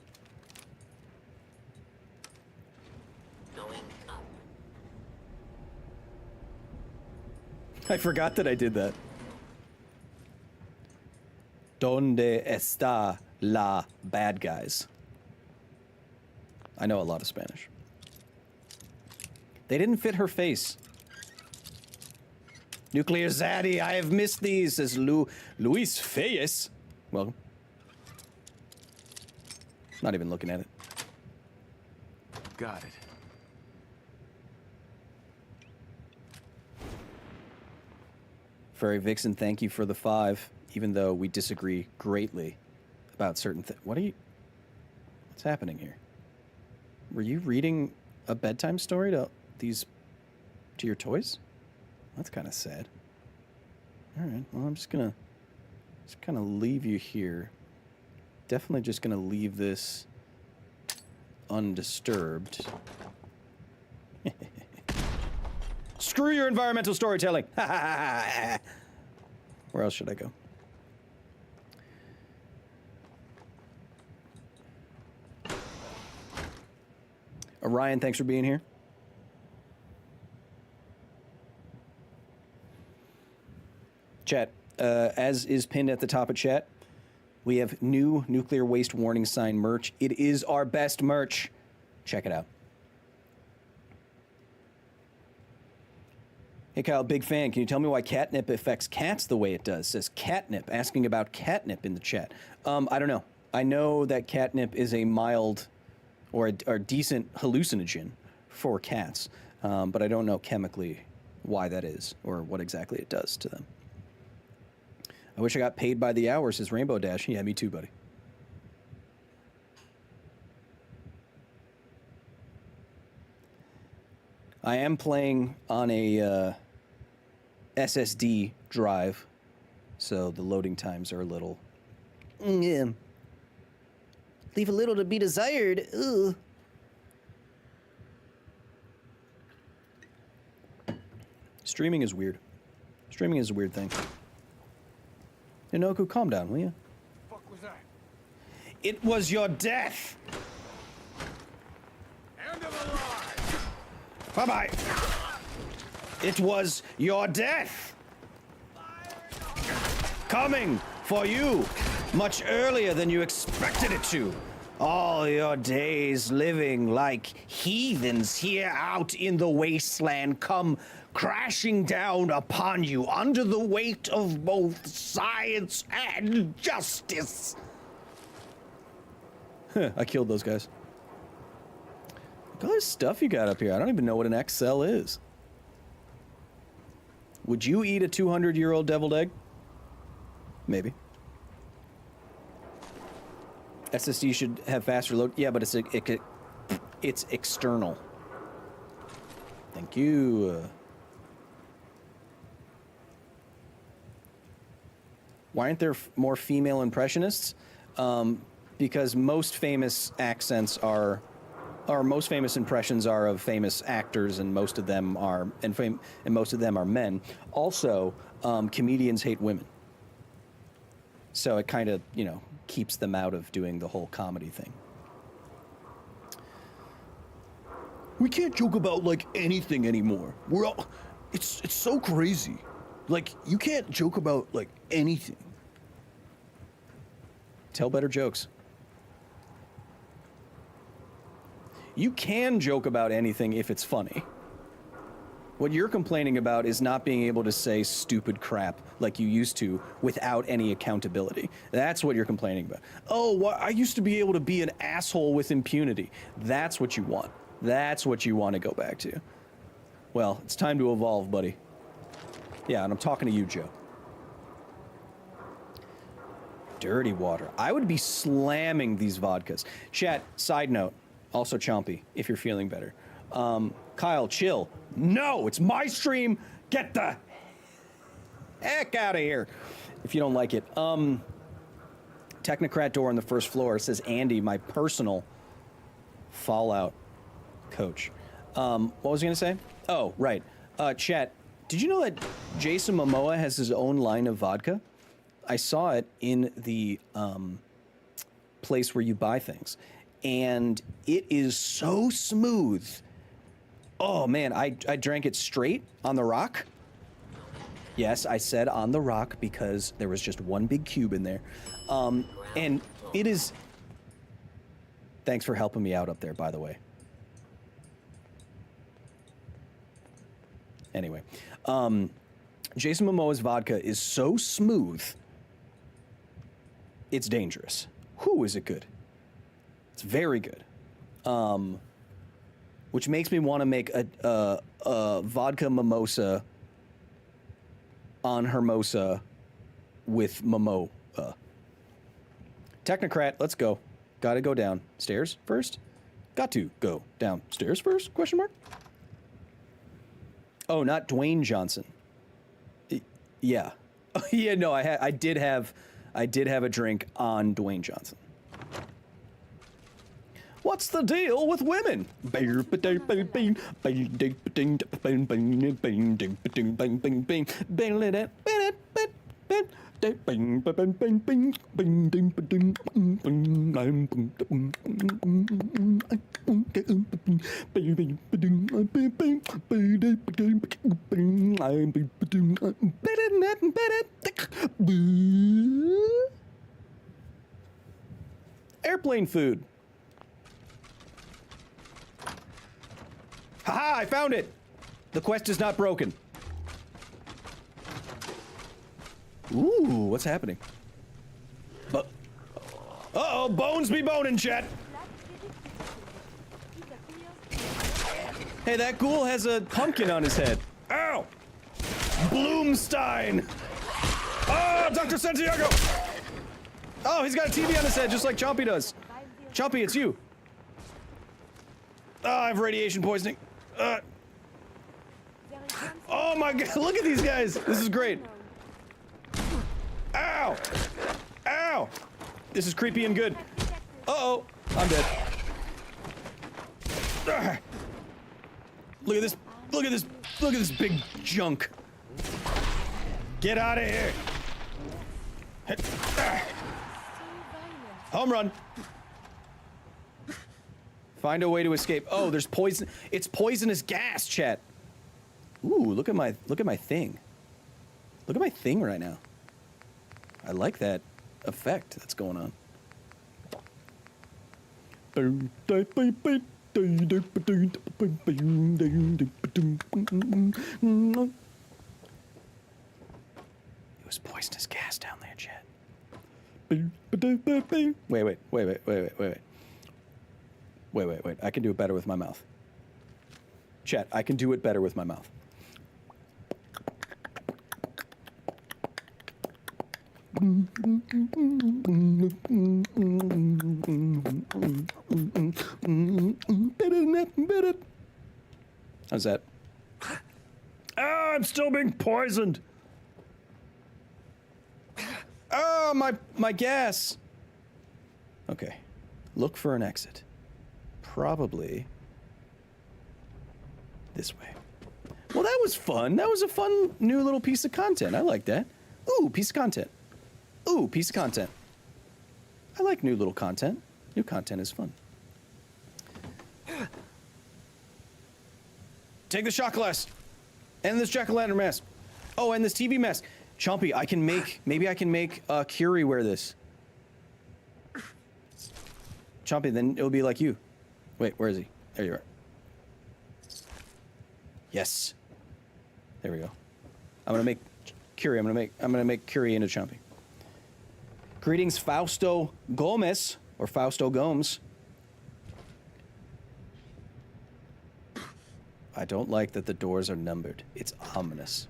S8: Going up.
S1: I forgot that I did that. Donde está la bad guys? I know a lot of Spanish. They didn't fit her face. Nuclear Zaddy, I have missed these, says Luis Fayes. Welcome. Not even looking at it.
S3: Got it.
S1: Furry Vixen, thank you for the 5, even though we disagree greatly about certain things. What are you... What's happening here? Were you reading a bedtime story to your toys? That's kind of sad. All right, well, I'm just gonna kind of leave you here. Definitely just gonna leave this undisturbed. Screw your environmental storytelling. Where else should I go? Orion, thanks for being here. Chat, as is pinned at the top of chat, we have new nuclear waste warning sign merch. It is our best merch. Check it out. Hey Kyle, big fan. Can you tell me why catnip affects cats the way it does? Says catnip, asking about catnip in the chat. I don't know. I know that catnip is a mild or a decent hallucinogen for cats, but I don't know chemically why that is or what exactly it does to them. I wish I got paid by the hour, says Rainbow Dash. Yeah, me too, buddy. I am playing on a SSD drive, so the loading times are a little... Yeah. Leave a little to be desired. Ugh. Streaming is weird. Streaming is a weird thing. Inoku, calm down, will you?
S5: Fuck was that?
S1: It was your death!
S5: End of the line!
S1: Bye-bye! It was your death! Coming for you much earlier than you expected it to. All your days living like heathens here out in the wasteland come crashing down upon you under the weight of both science and justice. I killed those guys. Look at all this stuff you got up here. I don't even know what an XL is. Would you eat a 200-year-old deviled egg? Maybe. SSD should have faster load. Yeah, but it's external. Thank you. Why aren't there more female impressionists? Because most famous accents are, or most famous impressions are of famous actors, and most of them are, and most of them are men. Also, comedians hate women. So it kind of, you know, keeps them out of doing the whole comedy thing. We can't joke about, like, anything anymore. We're all... It's so crazy. Like, you can't joke about, like, anything. Tell better jokes. You can joke about anything if it's funny. What you're complaining about is not being able to say stupid crap like you used to without any accountability. That's what you're complaining about. Oh, well, I used to be able to be an asshole with impunity. That's what you want. That's what you want to go back to. Well, it's time to evolve, buddy. Yeah, and I'm talking to you, Joe. Dirty water. I would be slamming these vodkas. Chat, side note, also chompy, if you're feeling better. Kyle, chill. No, it's my stream. Get the heck out of here if you don't like it. Technocrat door on the first floor. It says Andy, my personal Fallout coach. What was I going to say? Oh, right. Chat, did you know that Jason Momoa has his own line of vodka? I saw it in the place where you buy things. And it is so smooth. Oh, man, I drank it straight on the rock. Yes, I said on the rock because there was just one big cube in there. And it is... Thanks for helping me out up there, by the way. Anyway, Jason Momoa's vodka is so smooth, it's dangerous. Whew, is it good? It's very good. Which makes me want to make a vodka mimosa on Hermosa with Momo. Technocrat, let's go. Gotta go downstairs first. Got to go downstairs first? Question mark. Oh, not Dwayne Johnson. Yeah. Yeah, no, I did have a drink on Dwayne Johnson. What's the deal with women? Airplane food. Haha, I found it! The quest is not broken. Ooh, what's happening? But uh-oh, bones be boning, chat. Hey, that ghoul has a pumpkin on his head. Ow! Bloomstein! Oh, Dr. Santiago! Oh, he's got a TV on his head, just like Chompy does. Chompy, it's you. Oh, I have radiation poisoning. Oh my god, look at these guys. This is great. Ow! Ow! This is creepy and good. Uh-oh, I'm dead. Look at this. Look at this Look at this big junk. Get out of here. Home run. Find a way to escape. Oh, there's poison. It's poisonous gas, chat. Ooh, look at my thing. Look at my thing right now. I like that effect that's going on. It was poisonous gas down there, chat. Wait. I can do it better with my mouth. Chat, I can do it better with my mouth. How's that?
S6: Ah, I'm still being poisoned.
S1: Oh, my gas. Okay. Look for an exit. Probably this way. Well, that was fun. That was a fun new little piece of content. I like that. Ooh, piece of content. Ooh, piece of content. I like new little content. New content is fun. Take the shot glass. And this jack-o'-lantern mask. Oh, and this TV mask. Chompy, maybe I can make Curie wear this. Chompy, then it'll be like you. Wait, where is he? There you are. Yes. There we go. I'm gonna make Curie. I'm gonna make Curie into Chompy. Greetings, Fausto Gomez or Fausto Gomes. I don't like that the doors are numbered. It's ominous.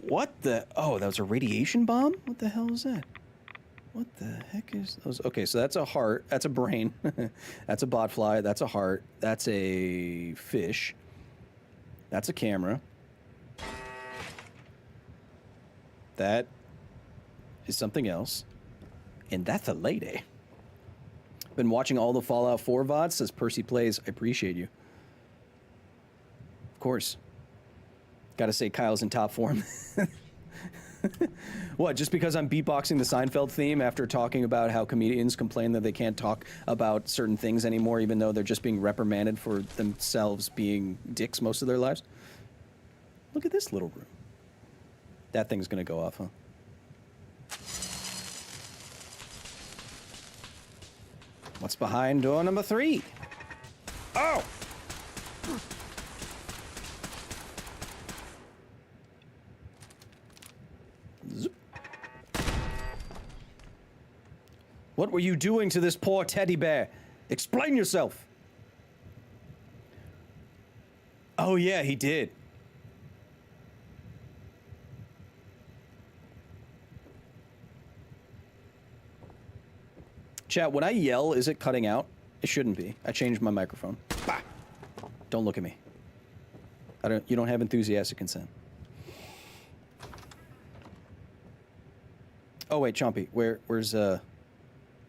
S1: What the? Oh, that was a radiation bomb? What the hell is that? What the heck is those? Okay, so that's a heart. That's a brain. That's a botfly. That's a heart. That's a fish. That's a camera. That is something else. And that's a lady. Been watching all the Fallout 4 VODs, says Percy Plays. I appreciate you. Of course. Gotta say Kyle's in top form. What, just because I'm beatboxing the Seinfeld theme after talking about how comedians complain that they can't talk about certain things anymore even though they're just being reprimanded for themselves being dicks most of their lives? Look at this little room. That thing's gonna go off, huh? What's behind door number 3? Oh! Zoop. What were you doing to this poor teddy bear? Explain yourself. Oh yeah, he did. Chat, when I yell, is it cutting out? It shouldn't be. I changed my microphone. Bah! Don't look at me. You don't have enthusiastic consent. Oh wait, Chompy, where's yeah,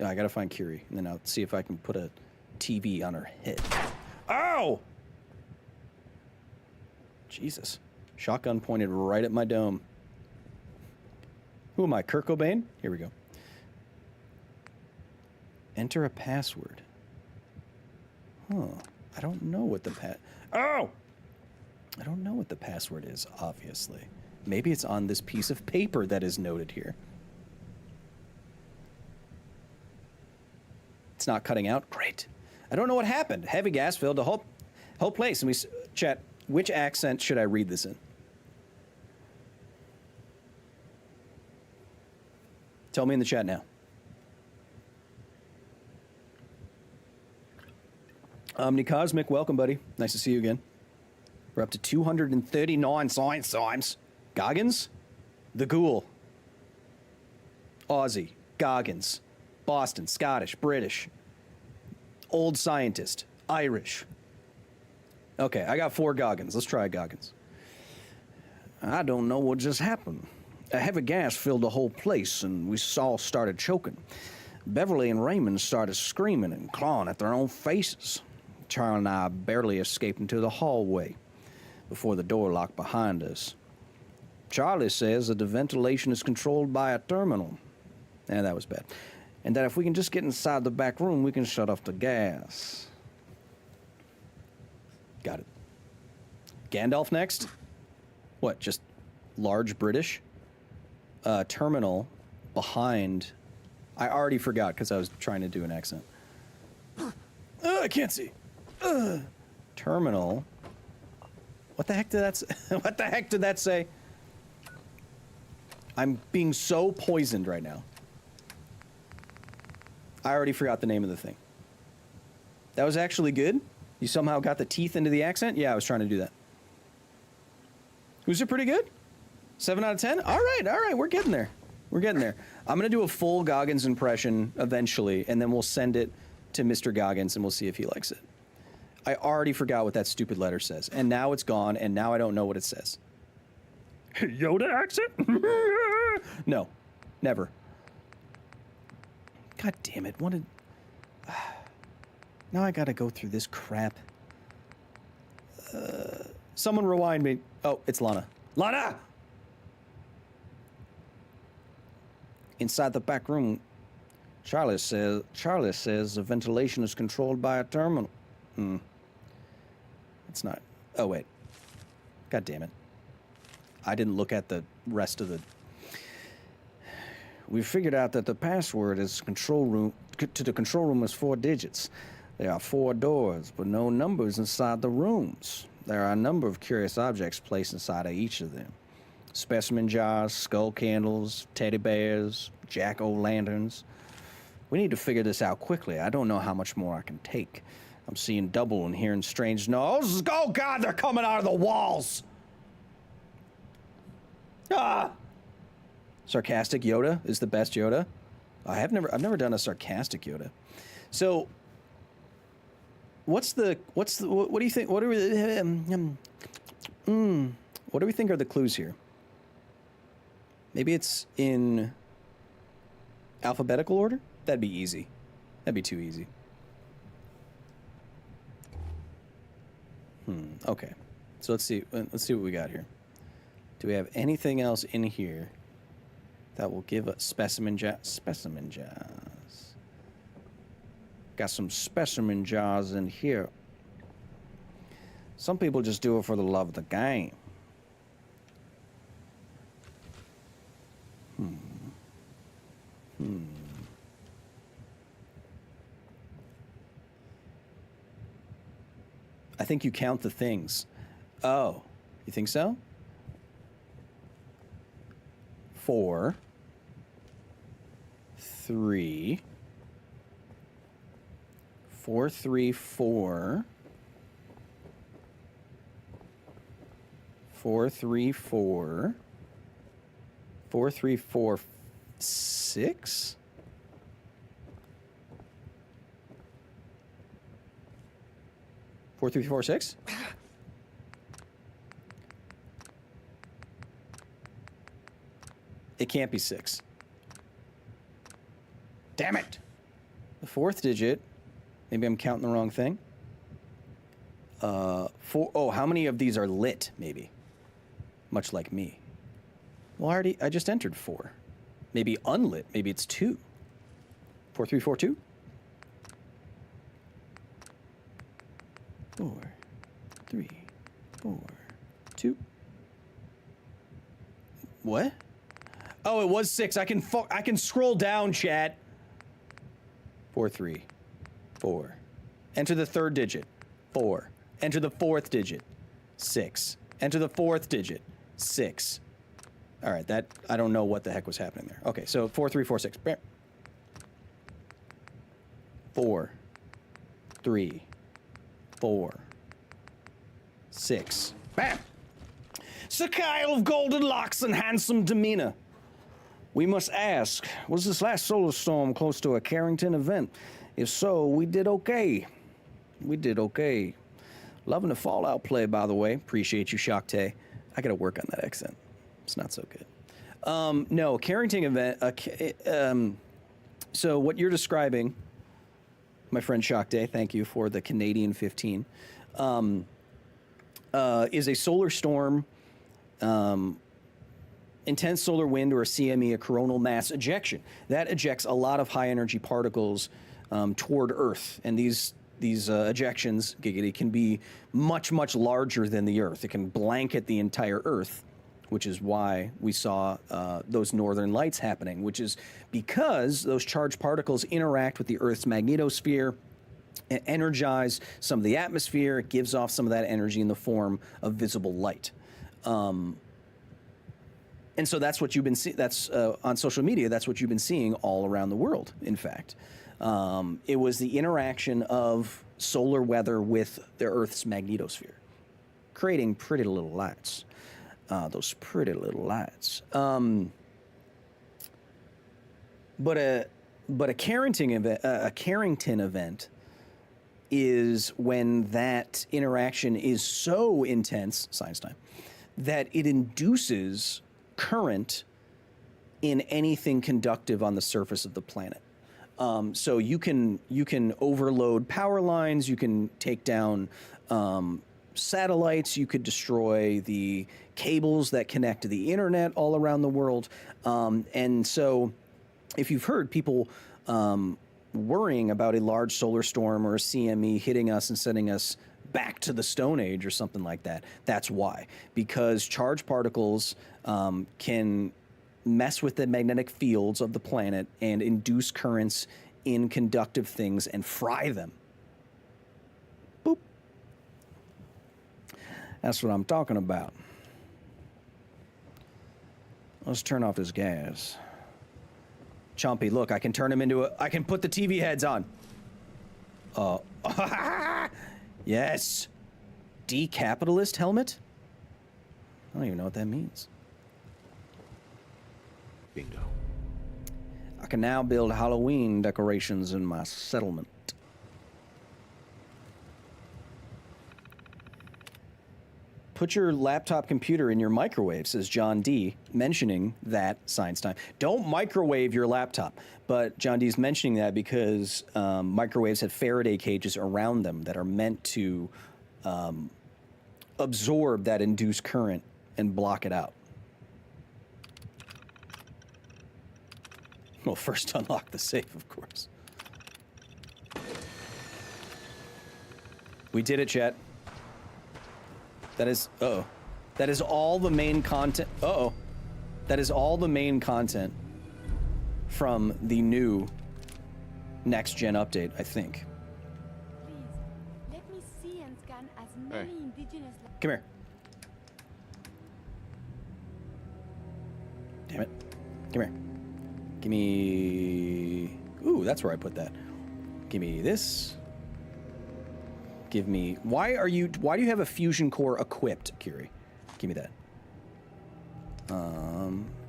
S1: I gotta find Curie, and then I'll see if I can put a TV on her head. Ow! Jesus. Shotgun pointed right at my dome. Who am I, Kurt Cobain? Here we go. Enter a password. Huh. I don't know what the Oh! I don't know what the password is, obviously. Maybe it's on this piece of paper that is noted here. It's not cutting out? Great. I don't know what happened. Heavy gas filled the whole place. And chat, which accent should I read this in? Tell me in the chat now. Omnicosmic, welcome, buddy. Nice to see you again. We're up to 239 science times. Goggins? The Ghoul. Aussie. Goggins. Boston. Scottish. British. Old scientist. Irish. Okay, I got 4 Goggins. Let's try Goggins. I don't know what just happened. A heavy gas filled the whole place, and we all started choking. Beverly and Raymond started screaming and clawing at their own faces. Charlie and I barely escaped into the hallway before the door locked behind us. Charlie says that the ventilation is controlled by a terminal. That was bad. And that if we can just get inside the back room, we can shut off the gas. Got it. Gandalf next? What, just large British? Terminal behind... I already forgot because I was trying to do an accent. I can't see. Terminal. What the heck did that say? What the heck did that say? I'm being so poisoned right now. I already forgot the name of the thing. That was actually good? You somehow got the teeth into the accent? Yeah, I was trying to do that. Was it pretty good? 7 out of 10? All right, we're getting there. We're getting there. I'm going to do a full Goggins impression eventually, and then we'll send it to Mr. Goggins, and we'll see if he likes it. I already forgot what that stupid letter says, and now it's gone, and now I don't know what it says.
S6: Yoda accent?
S1: No, never. God damn it, now I gotta go through this crap. Someone rewind me. Oh, it's Lana. Lana! Inside the back room, Charlie says the ventilation is controlled by a terminal. It's not. Oh, wait. God damn it. I didn't look at the rest of the... We figured out that the password is control room to the control room is 4 digits. There are 4 doors, but no numbers inside the rooms. There are a number of curious objects placed inside of each of them. Specimen jars, skull candles, teddy bears, jack-o'-lanterns. We need to figure this out quickly. I don't know how much more I can take. I'm seeing double and hearing strange noises. Oh, God, they're coming out of the walls! Ah! Sarcastic Yoda is the best Yoda. I've never done a sarcastic Yoda. So, what do you think? What do we think are the clues here? Maybe it's in alphabetical order? That'd be easy. That'd be too easy. Okay. So let's see what we got here. Do we have anything else in here that will give us specimen jars? Got some specimen jars in here. Some people just do it for the love of the game. I think you count the things. Oh, you think so? 4, 3, 4, 3, 4, 4, 3, 4, 4, 3, 4, 6. 4, 3, 4, 6. It can't be 6. Damn it! The 4th digit. Maybe I'm counting the wrong thing. 4. Oh, how many of these are lit? Maybe. Much like me. Well, I just entered 4. Maybe unlit. Maybe it's 2. 4, 3, 4, 2. 4, 3, 4, 2. What? Oh, it was 6. I can scroll down, chat. 4, 3, 4. Enter the 3rd digit. 4. Enter the 4th digit. 6. Enter the 4th digit. 6. All right, that I don't know what the heck was happening there. Okay, so 4, 3, 4, 6. 4, 3, 4, 6. Bam! Sir Kyle of golden locks and handsome demeanor. We must ask, was this last solar storm close to a Carrington event? If so, we did okay. We did okay. Loving the Fallout play, by the way. Appreciate you, Shattuck. I gotta work on that accent. It's not so good. No, Carrington event. So what you're describing, my friend Shock Day, thank you for the Canadian 15, is a solar storm, intense solar wind, or a CME, a coronal mass ejection. That ejects a lot of high energy particles toward Earth. And these ejections, giggity, can be much, much larger than the Earth. It can blanket the entire Earth, which is why we saw those northern lights happening, which is because those charged particles interact with the Earth's magnetosphere and energize some of the atmosphere. It gives off some of that energy in the form of visible light. And so that's what you've been seeing. That's on social media. That's what you've been seeing all around the world, in fact. It was the interaction of solar weather with the Earth's magnetosphere, creating pretty little lights. Those pretty little lights. But a Carrington event is when that interaction is so intense, science time, that it induces current in anything conductive on the surface of the planet. So you can overload power lines, you can take down satellites, you could destroy the cables that connect to the internet all around the world. And so if you've heard people worrying about a large solar storm or a CME hitting us and sending us back to the Stone Age or something like that, that's why. Because charged particles can mess with the magnetic fields of the planet and induce currents in conductive things and fry them. Boop. That's what I'm talking about. Let's turn off this gas. Chompy, look, I can turn him into I can put the TV heads on. Yes. Decapitalist helmet? I don't even know what that means.
S5: Bingo.
S1: I can now build Halloween decorations in my settlement. Put your laptop computer in your microwave, says John D, mentioning that science time. Don't microwave your laptop. But John D's mentioning that because microwaves have Faraday cages around them that are meant to absorb that induced current and block it out. Well, first unlock the safe, of course. We did it, chat. That is, that is all the main content. That is all the main content from the new next gen update, I think.
S7: Please, let me see and scan as many indigenous...
S1: Come here. Damn it. Come here. Give me... Ooh, that's where I put that. Give me this. Give me... Why do you have a fusion core equipped, Curie? Give me that.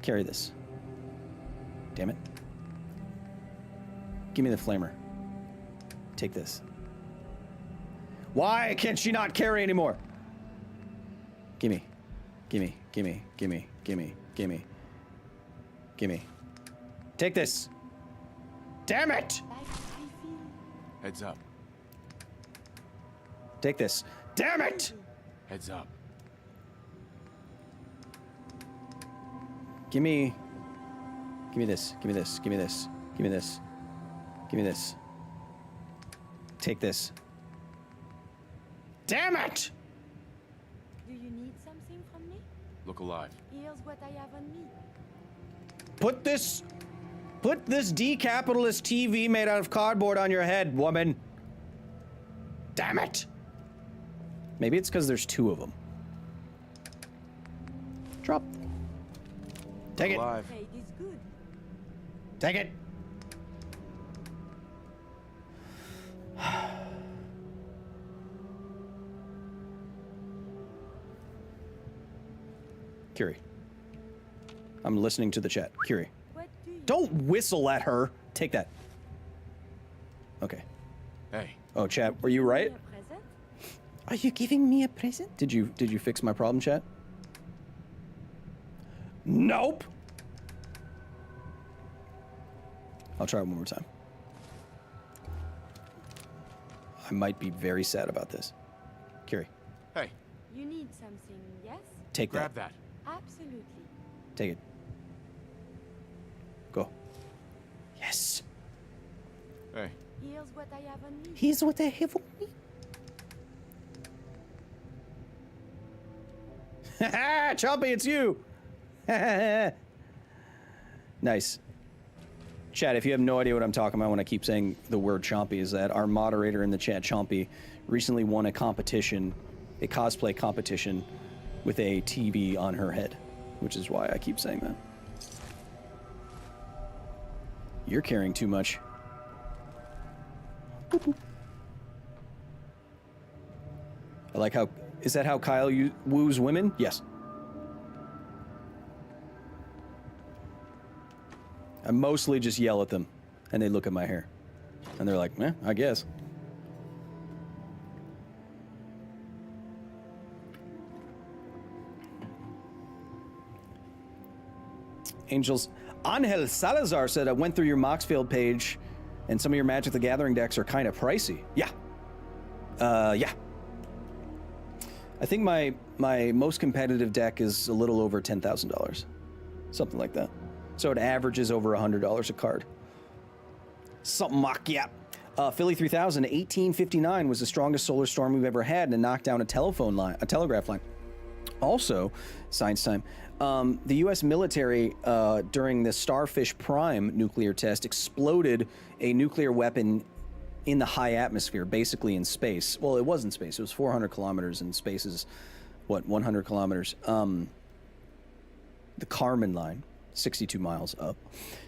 S1: Carry this. Damn it. Give me the flamer. Take this. Why can she not carry anymore? Gimme. Gimme. Gimme. Gimme. Gimme. Gimme. Gimme. Take this. Damn it!
S5: Heads up.
S1: Take this. Damn it!
S5: Heads up.
S1: Give me this. Give me this. Give me this. Give me this. Give me this. Take this. Damn it!
S7: Do you need something from me?
S5: Look alive.
S7: Here's what I have on me.
S1: Put this decapitalist TV made out of cardboard on your head, woman. Damn it! Maybe it's because there's two of them. Drop. Take it.
S5: Alive.
S7: Hey, it is good.
S1: Take it. Curie. I'm listening to the chat. Curie.
S7: What do you...
S1: Don't whistle at her. Take that. Okay.
S5: Hey.
S1: Oh, chat, were you right?
S7: A present?
S1: Are you giving me a present? Did you fix my problem, chat? Nope. I'll try it one more time. I might be very sad about this. Kiri,
S5: Hey,
S7: You need something, yes?
S1: take
S5: grab
S1: that.
S5: that.
S7: Absolutely.
S1: Take it. Go. Yes.
S5: Hey,
S7: Here's what I have on me.
S1: Here's what I have on me. Ha Chompy, it's you! Nice. Chat, if you have no idea what I'm talking about when I keep saying the word Chompy, is that our moderator in the chat, Chompy, recently won a competition, a cosplay competition, with a TV on her head, which is why I keep saying that. You're carrying too much. Boop, boop. I like how... Is that how Kyle woos women? Yes. I mostly just yell at them, and they look at my hair. And they're like, I guess. Angels. Angel Salazar said, I went through your Moxfield page, and some of your Magic the Gathering decks are kind of pricey. Yeah. Yeah. I think my most competitive deck is a little over $10,000. Something like that. So it averages over $100 a card. Something like, yeah. Philly 3000, 1859 was the strongest solar storm we've ever had, and it knocked down a telegraph line. Also, science time. The U.S. military, during the Starfish Prime nuclear test, exploded a nuclear weapon in the high atmosphere, basically in space. Well, it was in space. It was 400 kilometers, and space is, what, 100 kilometers? The Kármán line, 62 up.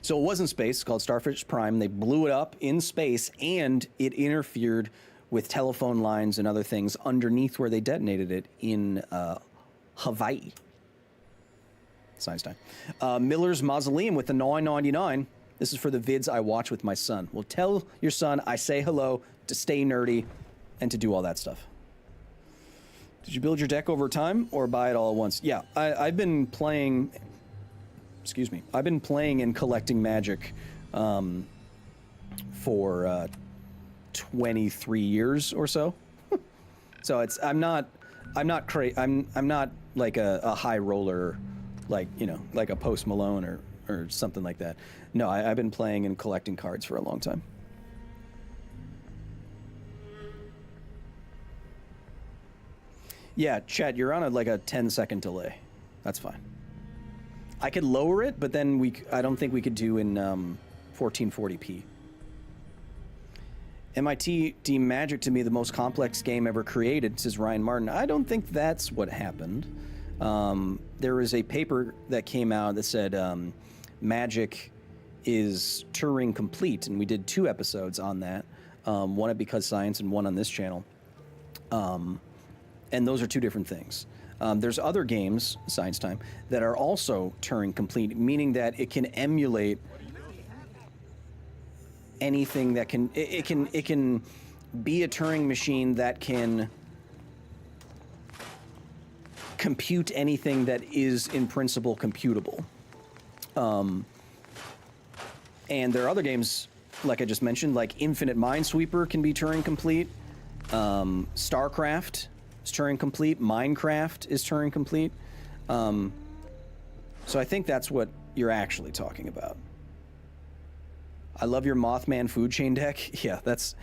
S1: So it was in space. It's called Starfish Prime. They blew it up in space, and it interfered with telephone lines and other things underneath where they detonated it in Hawaii. Science time. Miller's Mausoleum with the 999. This is for the vids I watch with my son. Well, tell your son I say hello, to stay nerdy, and to do all that stuff. Did you build your deck over time or buy it all at once? Yeah, I've been playing... Excuse me. I've been playing and collecting Magic for 23 years or so. So it's I'm not like a high roller, like, you know, like a Post Malone or something like that. No, I've been playing and collecting cards for a long time. Yeah, chat, you're on like a 10-second delay. That's fine. I could lower it, but then I don't think we could do in 1440p. MIT deemed Magic to be the most complex game ever created, says Ryan Martin. I don't think that's what happened. There was a paper that came out that said Magic is Turing complete, and we did 2 episodes on that. One at Because Science and one on this channel. And those are 2 different things. There's other games, Science Time, that are also Turing complete, meaning that it can emulate anything that can... It can be a Turing machine that can compute anything that is in principle computable. And there are other games, like I just mentioned, like Infinite Minesweeper can be Turing complete. StarCraft is Turing complete. Minecraft is Turing complete. So I think that's what you're actually talking about. I love your Mothman food chain deck. Yeah, that's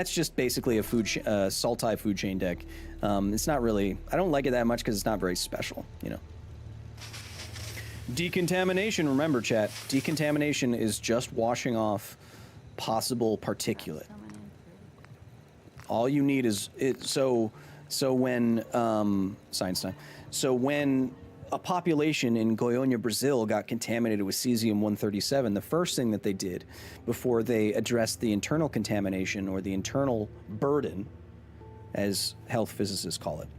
S1: just basically a Sultai food chain deck. It's not really... I don't like it that much because it's not very special, you know. Decontamination, remember, chat. Decontamination is just washing off possible particulate. All you need is... So when... science time. So when a population in Goiânia, Brazil got contaminated with cesium-137, the first thing that they did before they addressed the internal contamination or the internal burden, as health physicists call it,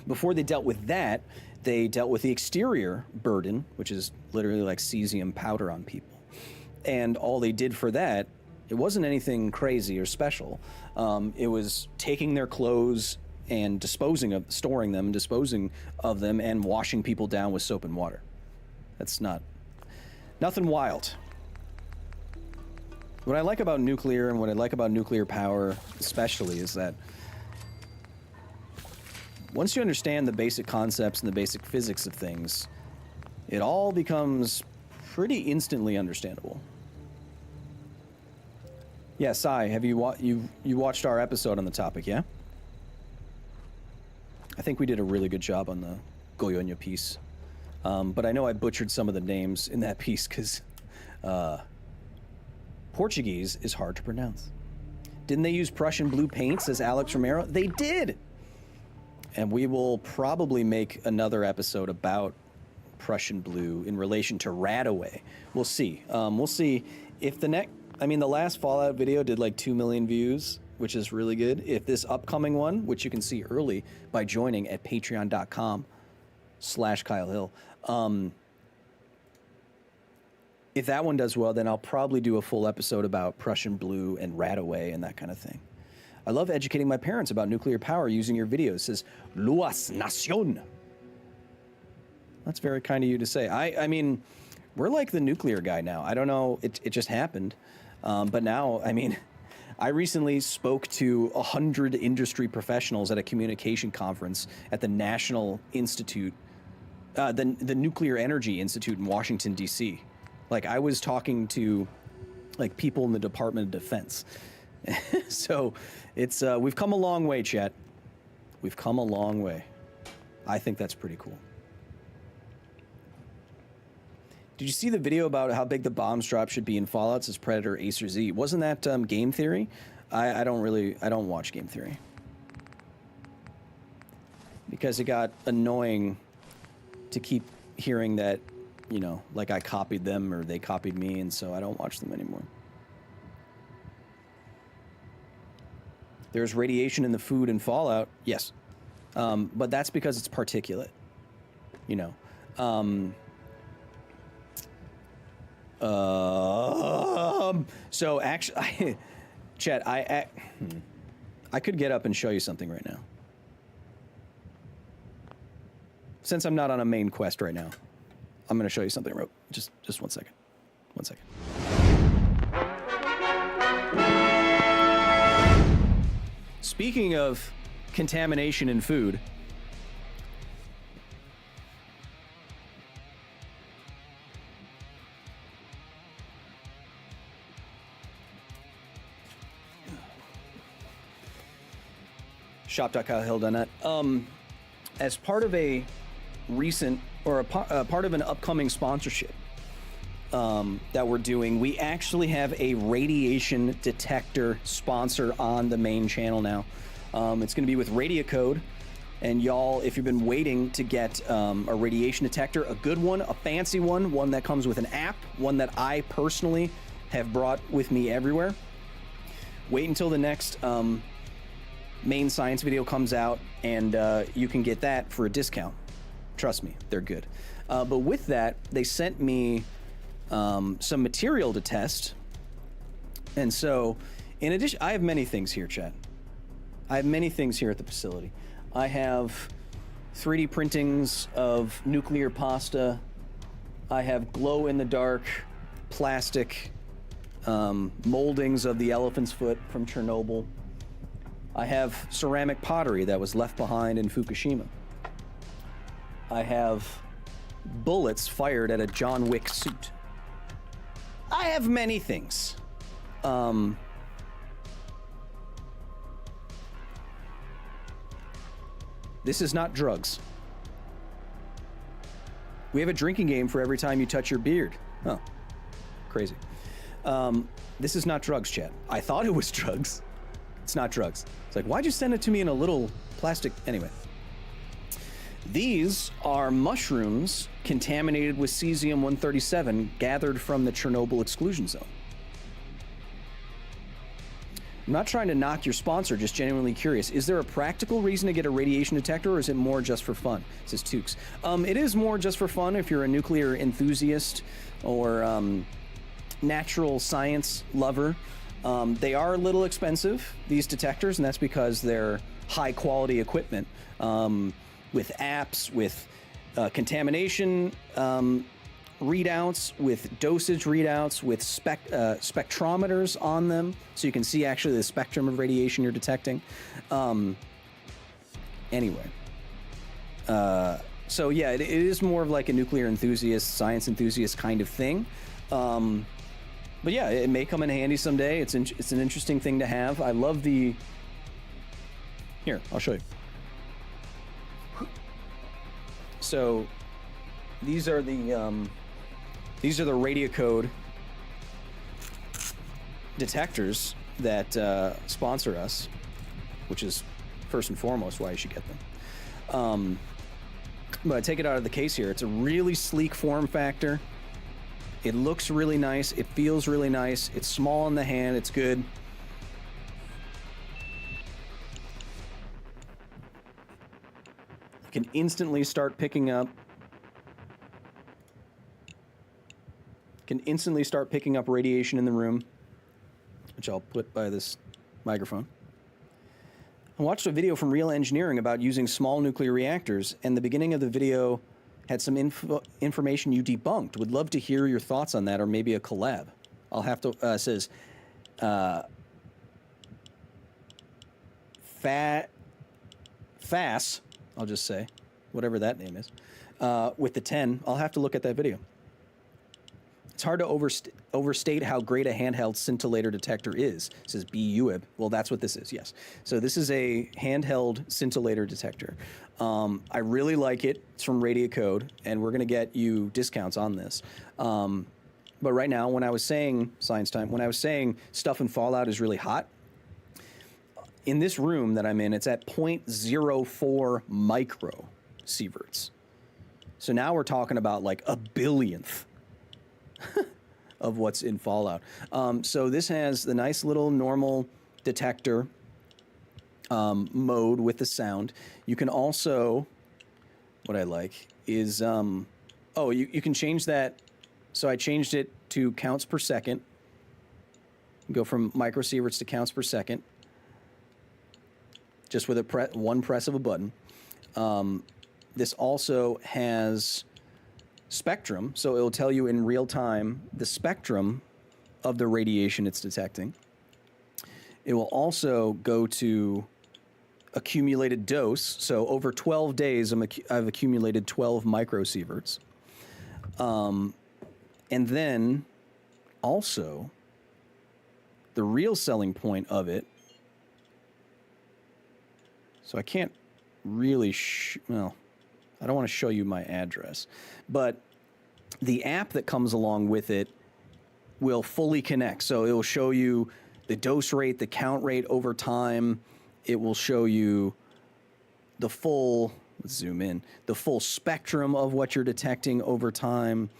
S1: before they dealt with that, they dealt with the exterior burden, which is literally like cesium powder on people. And all they did for that, it wasn't anything crazy or special. It was taking their clothes and disposing of them and washing people down with soap and water. That's nothing wild. What I like about nuclear and what I like about nuclear power especially is that once you understand the basic concepts and the basic physics of things, it all becomes pretty instantly understandable. Yeah, Sai, have you watched our episode on the topic, yeah? I think we did a really good job on the Goiônia piece. But I know I butchered some of the names in that piece because Portuguese is hard to pronounce. Didn't they use Prussian blue paints, as Alex Romero? They did! And we will probably make another episode about Prussian blue in relation to Radaway. We'll see. We'll see if the the last Fallout video did like 2 million views, which is really good. If this upcoming one, which you can see early by joining at patreon.com/Kyle Hill, if that one does well, then I'll probably do a full episode about Prussian blue and Radaway and that kind of thing. I love educating my parents about nuclear power using your videos, says Luas Nacion. That's very kind of you to say. I mean, we're like the nuclear guy now. I don't know, it just happened. But now, I mean, I recently spoke to 100 industry professionals at a communication conference at the National Institute, the Nuclear Energy Institute in Washington, D.C. Like, I was talking to, like, people in the Department of Defense. So, it's, we've come a long way, chat. We've come a long way. I think that's pretty cool. Did you see the video about how big the bombs drop should be in Fallout? Says Predator Acer Z. Wasn't that Game Theory? I don't watch Game Theory. Because it got annoying to keep hearing that, you know, like I copied them or they copied me, and so I don't watch them anymore. There's radiation in the food in Fallout, yes. But that's because it's particulate, you know. So actually, Chet, I could get up and show you something right now. Since I'm not on a main quest right now, I'm going to show you something. Just 1 second. 1 second. Speaking of contamination in food, shop.kylehill.net. As part of a recent, or a part of an upcoming sponsorship that we're doing, we actually have a radiation detector sponsor on the main channel now. It's going to be with Radiocode. And y'all, if you've been waiting to get a radiation detector, a good one, a fancy one that comes with an app, one that I personally have brought with me everywhere, wait until the next main science video comes out, and you can get that for a discount. Trust me, they're good. But with that, they sent me some material to test. And so, in addition, I have many things here, chat. I have many things here at the facility. I have 3D printings of nuclear pasta. I have glow-in-the-dark plastic moldings of the elephant's foot from Chernobyl. I have ceramic pottery that was left behind in Fukushima. I have bullets fired at a John Wick suit. I have many things. This is not drugs. We have a drinking game for every time you touch your beard. Oh, crazy. This is not drugs, chat. I thought it was drugs. It's not drugs. It's like, why'd you send it to me in a little plastic? Anyway. These are mushrooms contaminated with cesium-137 gathered from the Chernobyl exclusion zone. I'm not trying to knock your sponsor, just genuinely curious. Is there a practical reason to get a radiation detector, or is it more just for fun? Says Tukes. It is more just for fun if you're a nuclear enthusiast or natural science lover. They are a little expensive, these detectors, and that's because they're high-quality equipment with apps, with contamination readouts, with dosage readouts, with spectrometers on them, so you can see actually the spectrum of radiation you're detecting. Anyway, so yeah, it is more of like a nuclear enthusiast, science enthusiast kind of thing. But yeah, it may come in handy someday. It's an interesting thing to have. I love the... Here, I'll show you. So these are the radio code detectors that sponsor us, which is first and foremost why you should get them. But I take it out of the case here. It's a really sleek form factor. It looks really nice. It feels really nice. It's small in the hand. It's good. You can instantly start picking up. Radiation in the room, which I'll put by this microphone. I watched a video from Real Engineering about using small nuclear reactors, and the beginning of the video had some information you debunked. Would love to hear your thoughts on that, or maybe a collab. I'll have to, says, Fass, I'll just say, whatever that name is, with the 10. I'll have to look at that video. It's hard to overstate how great a handheld scintillator detector is, says B. Uib. Well, that's what this is, yes. So this is a handheld scintillator detector. I really like it. It's from Radiocode, and we're going to get you discounts on this. But right now, when I was saying, Science Time, when I was saying stuff in Fallout is really hot, in this room that I'm in, it's at 0.04 micro sieverts. So now we're talking about like a billionth of what's in Fallout. So this has the nice little normal detector mode with the sound. You can also, what I like is, you can change that. So I changed it to counts per second. Go from microsieverts to counts per second, just with one press of a button. This also has spectrum, so it'll tell you in real time the spectrum of the radiation it's detecting. It will also go to accumulated dose, so over 12 days I've accumulated 12 microsieverts. And then also the real selling point of it, so I can't really, I don't want to show you my address, but the app that comes along with it will fully connect. So it will show you the dose rate, the count rate over time. It will show you the full, let's zoom in, the full spectrum of what you're detecting over time.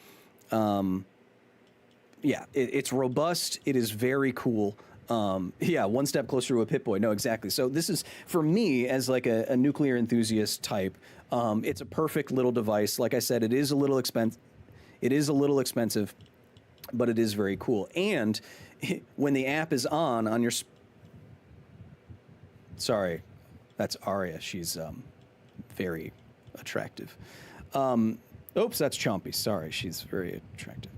S1: It's robust. It is very cool. One step closer to a Pip-Boy. No, exactly. So this is, for me, as like a nuclear enthusiast type, it's a perfect little device. Like I said, it is a little expensive. But it is very cool. And when the app is on your... Sorry, that's Aria. She's very attractive. Oops, that's Chompy. Sorry, she's very attractive.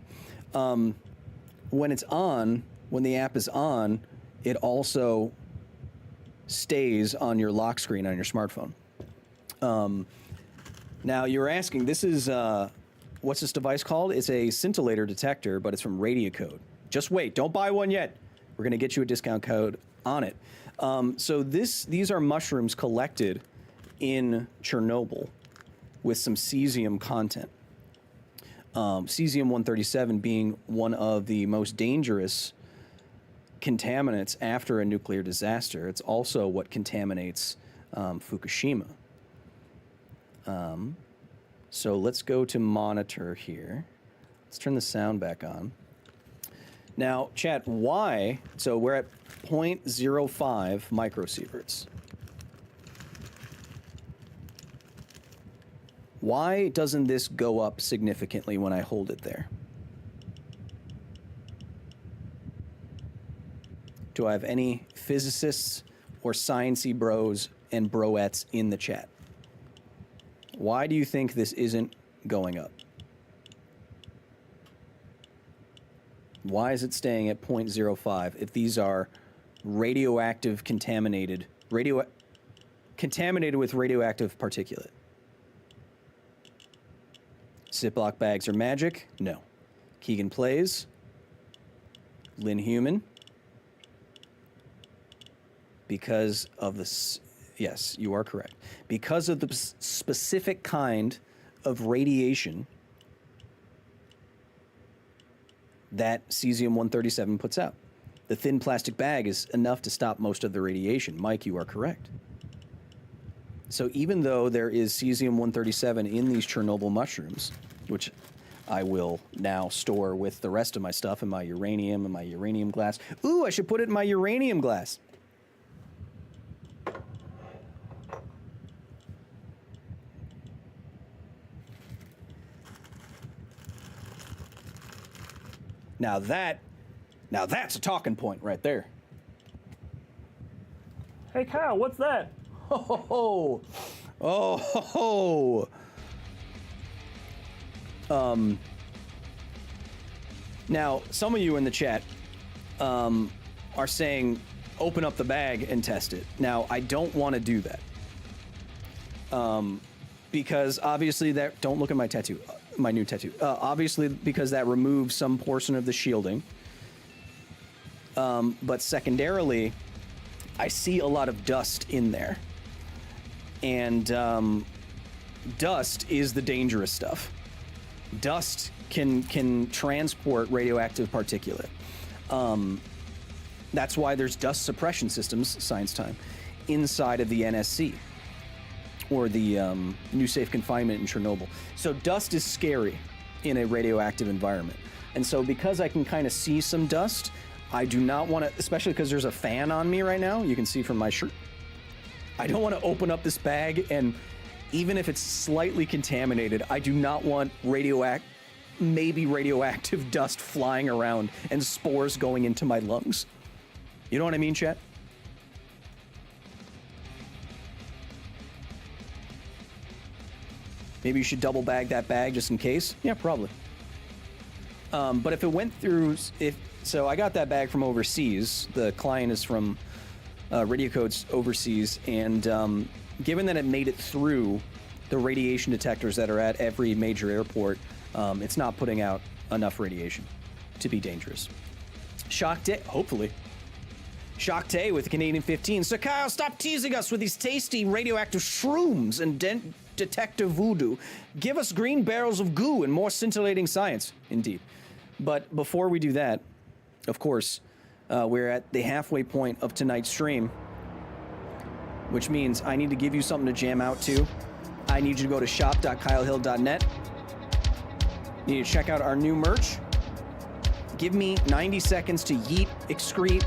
S1: When the app is on, it also stays on your lock screen on your smartphone. Now, you're asking, this is, what's this device called? It's a scintillator detector, but it's from Radiocode. Just wait, don't buy one yet. We're going to get you a discount code on it. So these are mushrooms collected in Chernobyl with some cesium content. Cesium-137 being one of the most dangerous contaminants after a nuclear disaster. It's also what contaminates Fukushima. So let's go to monitor here. Let's turn the sound back on. Now, chat, why? So we're at 0.05 microsieverts. Why doesn't this go up significantly when I hold it there? Do I have any physicists or sciencey bros and broettes in the chat? Why do you think this isn't going up? Why is it staying at 0.05 if these are radioactive contaminated with radioactive particulate? Ziploc bags are magic? No. Keegan plays. Lynn Human. Because of the... Yes, you are correct. Because of the specific kind of radiation that cesium-137 puts out. The thin plastic bag is enough to stop most of the radiation. Mike, you are correct. So even though there is cesium-137 in these Chernobyl mushrooms, which I will now store with the rest of my stuff in my uranium glass. Ooh, I should put it in my uranium glass. Now that's a talking point right there.
S6: Hey, Kyle, what's that?
S1: Oh, oh, ho, ho. Now, some of you in the chat are saying, open up the bag and test it. Now, I don't want to do that. Because obviously that, don't look at my tattoo, my new tattoo. Obviously because that removes some portion of the shielding. But secondarily, I see a lot of dust in there. And dust is the dangerous stuff. Dust can transport radioactive particulate. That's why there's dust suppression systems, science time, inside of the NSC, or the new safe confinement in Chernobyl. So dust is scary in a radioactive environment. And so because I can kind of see some dust, I do not want to, especially because there's a fan on me right now, you can see from my shirt, I don't want to open up this bag, and even if it's slightly contaminated, I do not want radioactive dust flying around and spores going into my lungs. You know what I mean, chat? Maybe you should double bag that bag just in case. Yeah, probably. But if it went through, so I got that bag from overseas. The client is from Radio Codes overseas, and given that it made it through the radiation detectors that are at every major airport, it's not putting out enough radiation to be dangerous. Shock Day, hopefully. Shock Day with the Canadian 15. So Kyle, stop teasing us with these tasty radioactive shrooms and detective voodoo. Give us green barrels of goo and more scintillating science. Indeed. But before we do that, of course, we're at the halfway point of tonight's stream, which means I need to give you something to jam out to. I need you to go to shop.kylehill.net. You need to check out our new merch. Give me 90 seconds to yeet, excrete,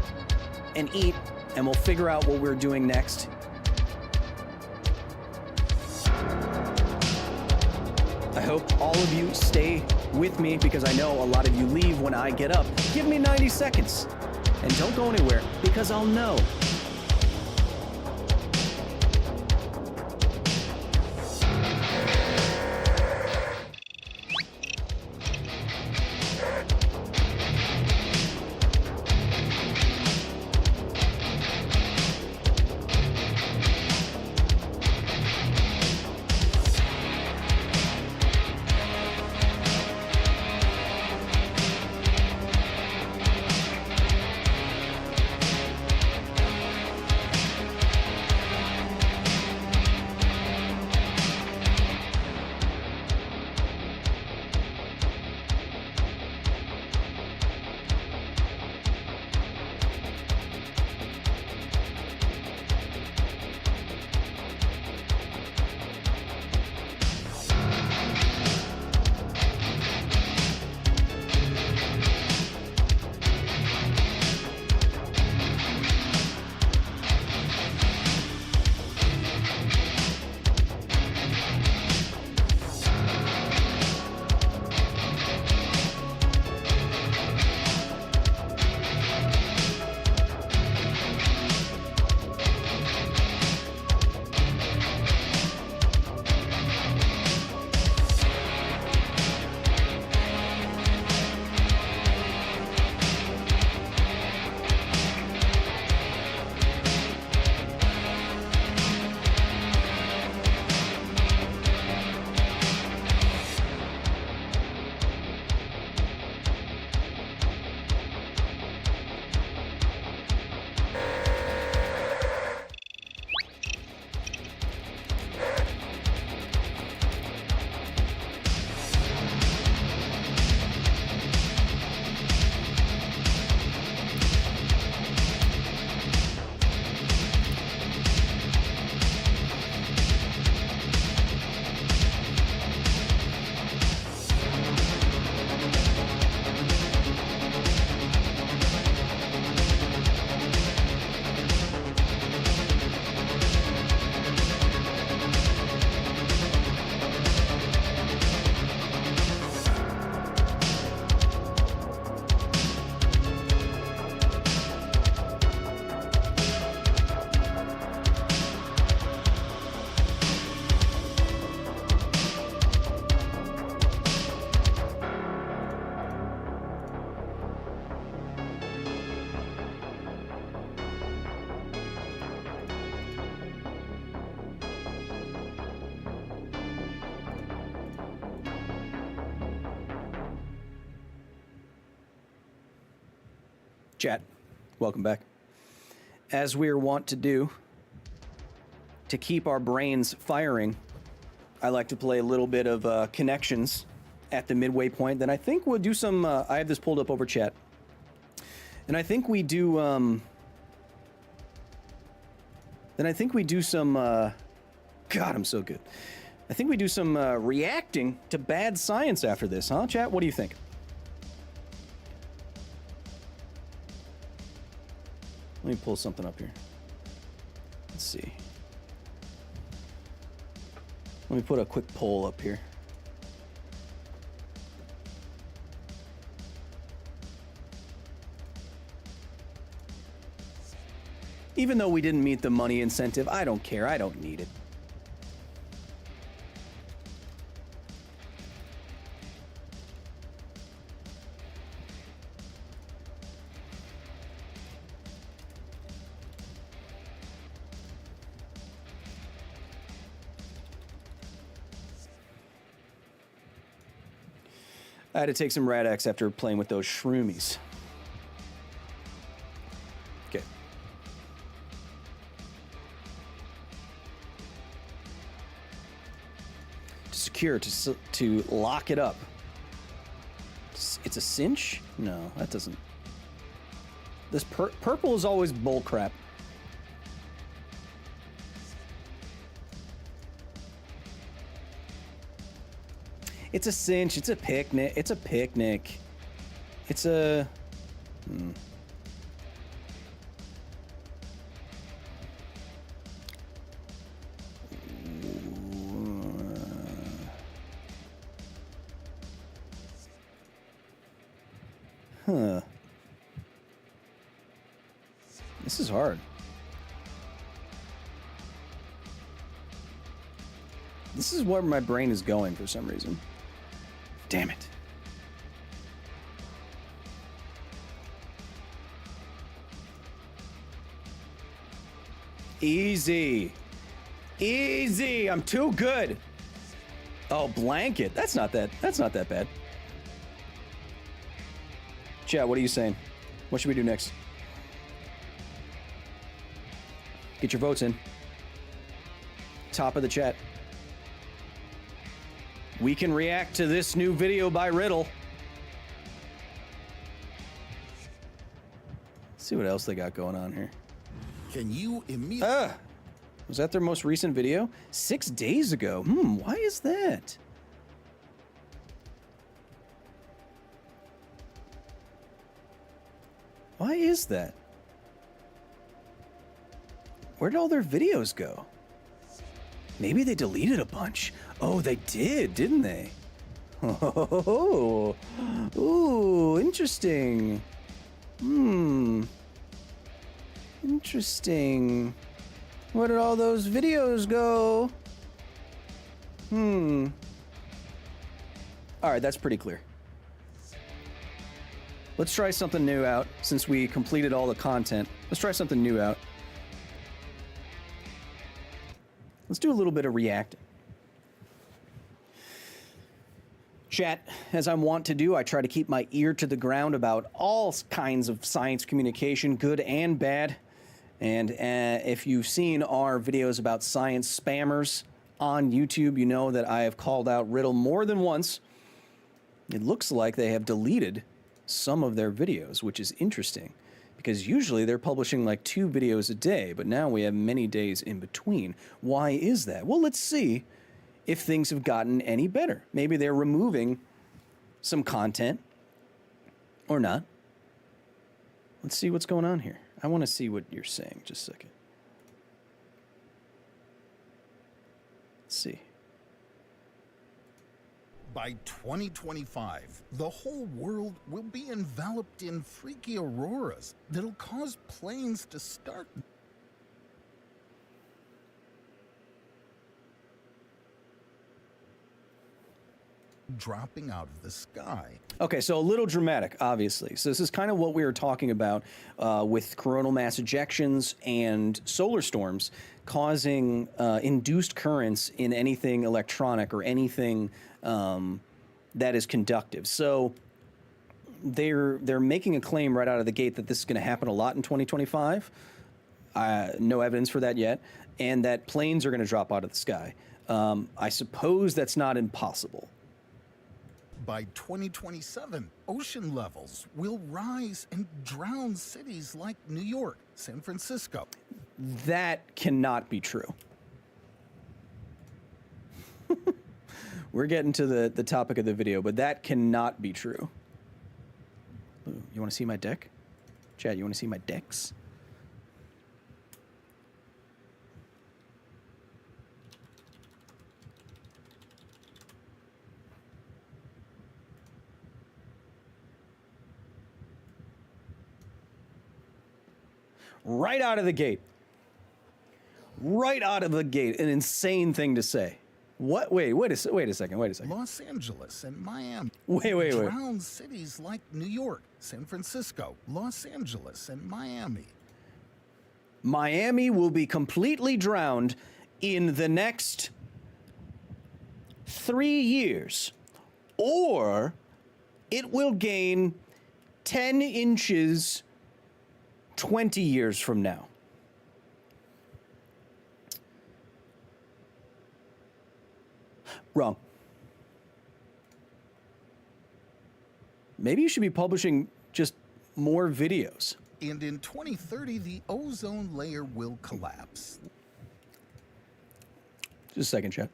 S1: and eat, and we'll figure out what we're doing next. I hope all of you stay with me, because I know a lot of you leave when I get up. Give me 90 seconds, and don't go anywhere, because I'll know. Chat, welcome back. As we're wont to do, to keep our brains firing, I like to play a little bit of connections at the midway point. Then I think we'll do some, I have this pulled up over chat. And I think we do, God, I'm so good. I think we do some reacting to bad science after this, huh, chat? What do you think? Let me pull something up here. Let's see. Let me put a quick poll up here. Even though we didn't meet the money incentive, I don't care. I don't need it. I had to take some Rad-X after playing with those shroomies. Okay. To secure, to lock it up. It's a cinch? No, that doesn't. This purple is always bullcrap. It's a cinch. It's a picnic. It's a picnic. It's a... Huh. This is hard. This is where my brain is going for some reason. Damn it. Easy. Easy. I'm too good. Oh, blanket. That's not that bad. Chat, what are you saying? What should we do next? Get your votes in. Top of the chat. We can react to this new video by Riddle. Let's see what else they got going on here.
S5: Can you immediately...
S1: Was that their most recent video? 6 days ago. Why is that? Why is that? Where did all their videos go? Maybe they deleted a bunch. Oh, they did, didn't they? Oh, ooh, interesting. Interesting. Where did all those videos go? All right, that's pretty clear. Let's try something new out since we completed all the content. Let's try something new out. Let's do a little bit of reacting. Chat, as I'm wont to do, I try to keep my ear to the ground about all kinds of science communication, good and bad. And if you've seen our videos about science spammers on YouTube, you know that I have called out Riddle more than once. It looks like they have deleted some of their videos, which is interesting. Because usually they're publishing like 2 videos a day, but now we have many days in between. Why is that? Well, let's see if things have gotten any better. Maybe they're removing some content or not. Let's see what's going on here. I want to see what you're saying. Just a second. Let's see.
S5: By 2025, the whole world will be enveloped in freaky auroras that'll cause planes to start dropping out of the sky.
S1: Okay, so a little dramatic, obviously. So this is kind of what we were talking about with coronal mass ejections and solar storms causing induced currents in anything electronic or anything that is conductive. So they're making a claim right out of the gate that this is going to happen a lot in 2025. No evidence for that yet, and that planes are going to drop out of the sky. I suppose that's not impossible.
S5: By 2027, ocean levels will rise and drown cities like New York, San Francisco.
S1: That cannot be true. We're getting to the topic of the video, but that cannot be true. Ooh, you want to see my deck? Chad, you want to see my decks? Right out of the gate. Right out of the gate. An insane thing to say. What? Wait a second.
S5: Los Angeles and Miami.
S1: Wait.
S5: Drown cities like New York, San Francisco, Los Angeles, and Miami.
S1: Miami will be completely drowned in the next 3 years, or it will gain 10 inches 20 years from now. Wrong. Maybe you should be publishing just more videos.
S5: And in 2030, the ozone layer will collapse.
S1: Just a second, chat.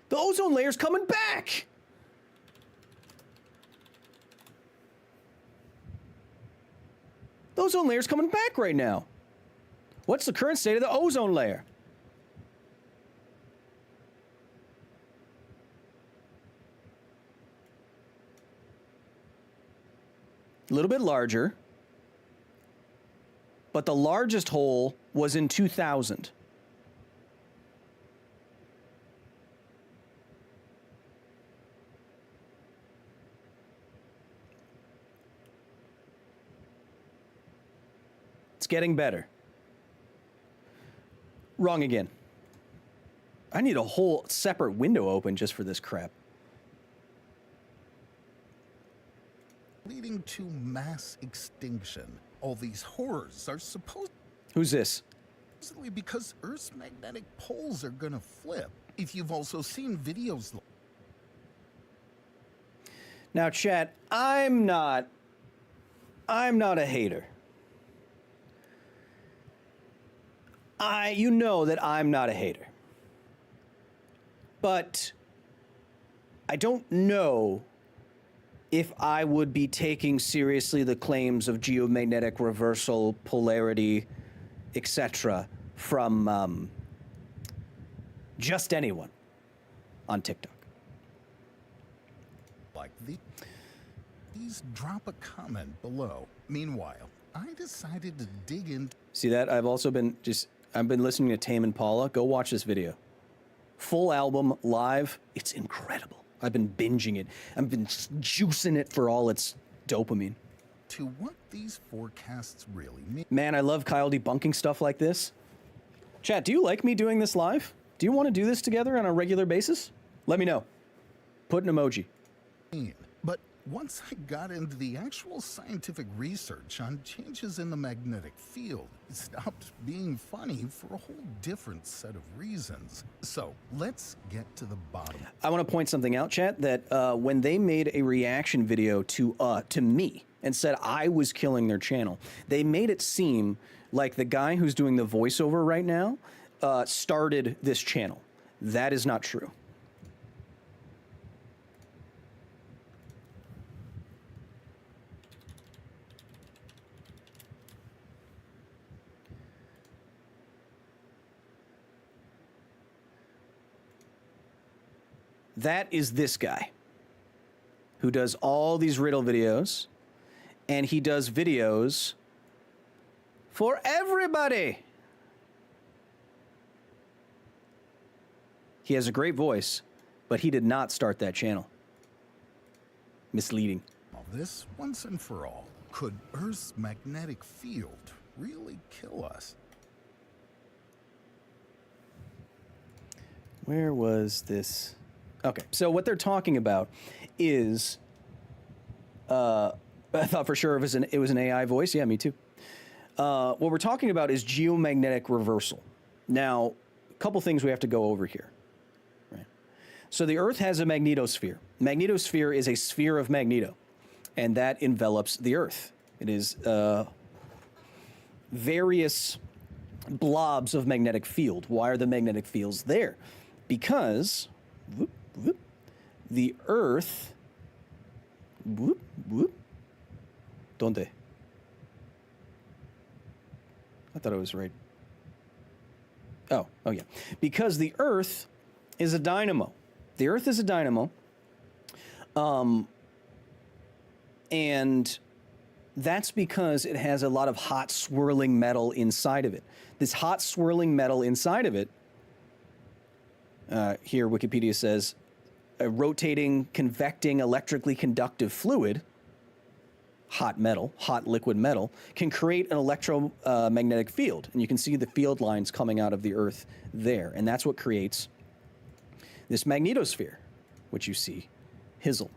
S1: The ozone layer's coming back! The ozone layer's coming back right now. What's the current state of the ozone layer? A little bit larger, but the largest hole was in 2000. It's getting better. Wrong again. I need a whole separate window open just for this crap.
S5: Leading to mass extinction. All these horrors are
S1: Who's this?
S5: supposedly because Earth's magnetic poles are gonna flip. If you've also seen videos.
S1: Now, chat, I'm not a hater. You know that I'm not a hater. But I don't know if I would be taking seriously the claims of geomagnetic reversal, polarity, etc. from just anyone on TikTok.
S5: Like these, drop a comment below. Meanwhile, I decided to dig into.
S1: See that? I've been listening to Tame Impala. Go watch this video. Full album, live. It's incredible. I've been binging it. I've been juicing it for all its dopamine.
S5: To what these forecasts really mean.
S1: Man, I love Kyle debunking stuff like this. Chat, do you like me doing this live? Do you want to do this together on a regular basis? Let me know. Put an emoji.
S5: But once I got into the actual scientific research on changes in the magnetic field, it stopped being funny for a whole different set of reasons. So let's get to the bottom.
S1: I want to point something out, chat, that when they made a reaction video to me and said I was killing their channel, they made it seem like the guy who's doing the voiceover right now started this channel. That is not true. That is this guy who does all these riddle videos, and he does videos for everybody. He has a great voice, but he did not start that channel. Misleading.
S5: All this once and for all. Could Earth's magnetic field really kill us?
S1: Where was this? Okay, so what they're talking about is, I thought for sure it was an AI voice. Yeah, me too. What we're talking about is geomagnetic reversal. Now, a couple things we have to go over here. Right. So the Earth has a magnetosphere. Magnetosphere is a sphere of magneto, and that envelops the Earth. It is various blobs of magnetic field. Why are the magnetic fields there? Because the Earth, ¿Dónde? I thought it was right. Oh yeah. Because the Earth is a dynamo. The Earth is a dynamo. And that's because it has a lot of hot swirling metal inside of it. This hot swirling metal inside of it, here Wikipedia says, a rotating, convecting, electrically conductive fluid, hot metal, hot liquid metal, can create an electromagnetic field. And you can see the field lines coming out of the Earth there. And that's what creates this magnetosphere, which you see, hizzle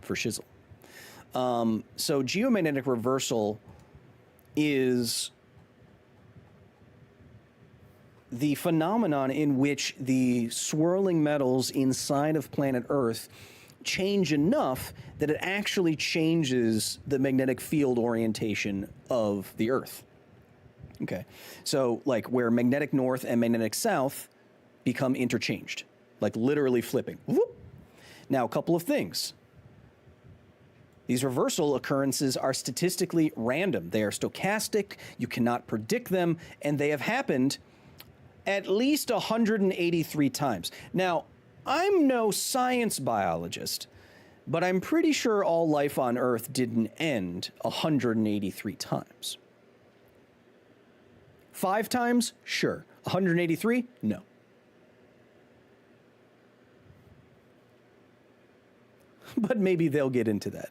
S1: for shizzle. So geomagnetic reversal is the phenomenon in which the swirling metals inside of planet Earth change enough that it actually changes the magnetic field orientation of the Earth. Okay, so like where magnetic north and magnetic south become interchanged, like literally flipping. Whoop. Now, a couple of things. These reversal occurrences are statistically random. They are stochastic, you cannot predict them, and they have happened at least 183 times. Now, I'm no science biologist, but I'm pretty sure all life on Earth didn't end 183 times. 5 times? Sure. 183? No. But maybe they'll get into that.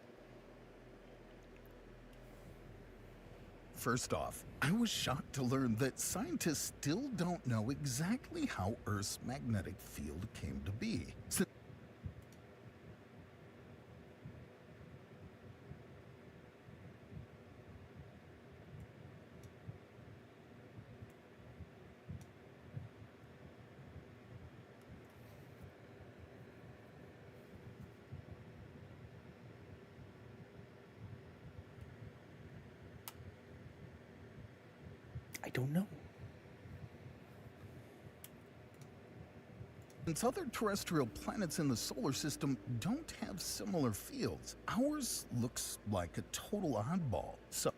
S5: First off, I was shocked to learn that scientists still don't know exactly how Earth's magnetic field came to be.
S1: I don't know.
S5: Since other terrestrial planets in the solar system don't have similar fields, ours looks like a total oddball. So,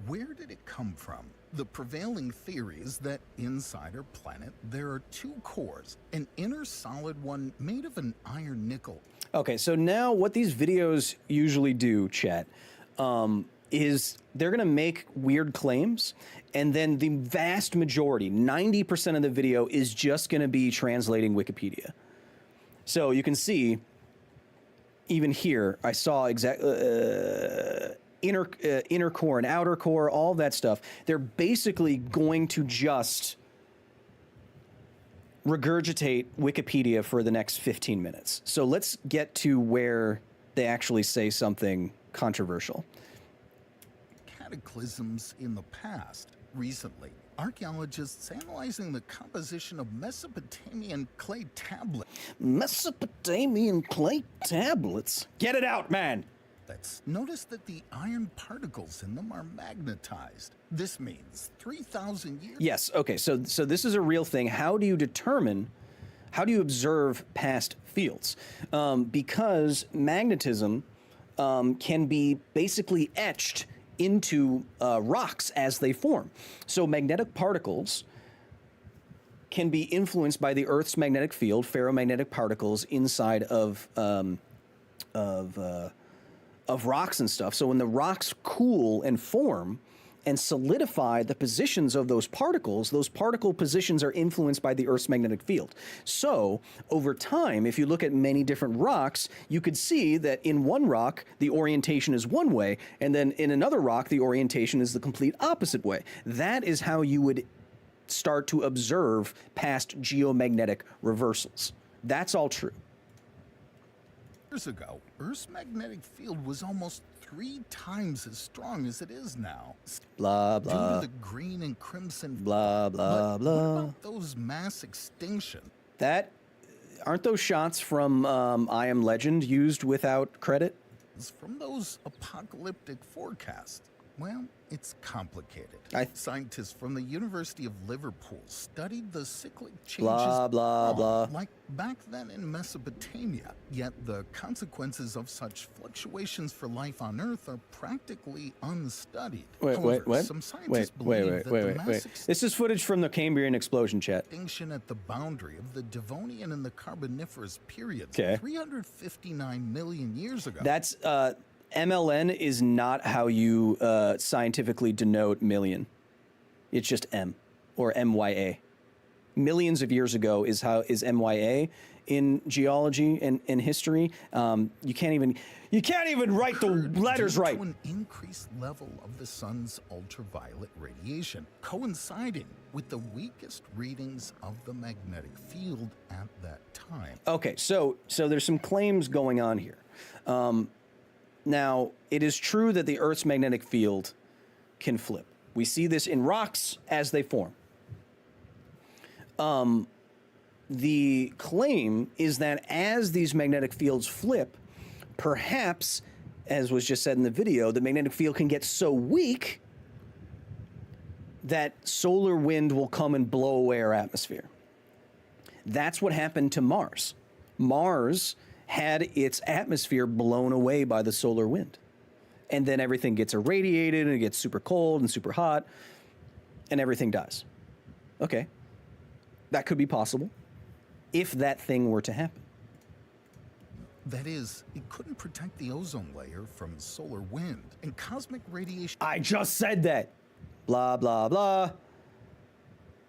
S5: where did it come from? The prevailing theory is that inside our planet there are 2 cores, an inner solid one made of an iron nickel.
S1: Okay, so now what these videos usually do, chat, is they're going to make weird claims, and then the vast majority, 90% of the video, is just going to be translating Wikipedia. So you can see, even here, I saw inner core and outer core, all that stuff. They're basically going to just regurgitate Wikipedia for the next 15 minutes. So let's get to where they actually say something controversial.
S5: Cataclysms in the past. Recently, archaeologists analyzing the composition of Mesopotamian clay tablets.
S1: Mesopotamian clay tablets? Get it out, man!
S5: Notice that the iron particles in them are magnetized. This means 3,000 years.
S1: Yes, okay, so this is a real thing. How do you observe past fields? Because magnetism can be basically etched into rocks as they form. So magnetic particles can be influenced by the Earth's magnetic field, ferromagnetic particles inside of rocks and stuff. So when the rocks cool and form and solidify the positions of those particle positions are influenced by the Earth's magnetic field. So over time, if you look at many different rocks, you could see that in one rock, the orientation is one way, and then in another rock, the orientation is the complete opposite way. That is how you would start to observe past geomagnetic reversals. That's all true.
S5: Years ago, Earth's magnetic field was almost 3 times as strong as it is now.
S1: Blah,
S5: Due
S1: blah,
S5: to the green and crimson.
S1: blah, blah,
S5: But
S1: blah.
S5: what about those mass extinction?
S1: Aren't those shots from I Am Legend used without credit?
S5: From those apocalyptic forecasts? Well, it's complicated.
S1: I-
S5: Scientists from the University of Liverpool studied the cyclic changes
S1: Blah, blah, blah.
S5: like back then in Mesopotamia. Yet the consequences of such fluctuations for life on Earth are practically unstudied. However, some scientists believe that the mass
S1: This is footage from the Cambrian explosion, chat.
S5: extinction at the boundary of the Devonian and the Carboniferous periods,
S1: Okay.
S5: 359 million years ago.
S1: That's MLN is not how you scientifically denote million. It's just M or MYA. Millions of years ago is MYA in geology and in history. You can't even write the letters
S5: due
S1: right.
S5: to an increased level of the sun's ultraviolet radiation, coinciding with the weakest readings of the magnetic field at that time.
S1: Okay, so there's some claims going on here. Now, it is true that the Earth's magnetic field can flip. We see this in rocks as they form. The claim is that as these magnetic fields flip, perhaps, as was just said in the video, the magnetic field can get so weak that solar wind will come and blow away our atmosphere. That's what happened to Mars. Mars had its atmosphere blown away by the solar wind. And then everything gets irradiated and it gets super cold and super hot and everything dies. Okay. That could be possible if that thing were to happen.
S5: That is, it couldn't protect the ozone layer from solar wind and cosmic radiation.
S1: I just said that. Blah, blah, blah.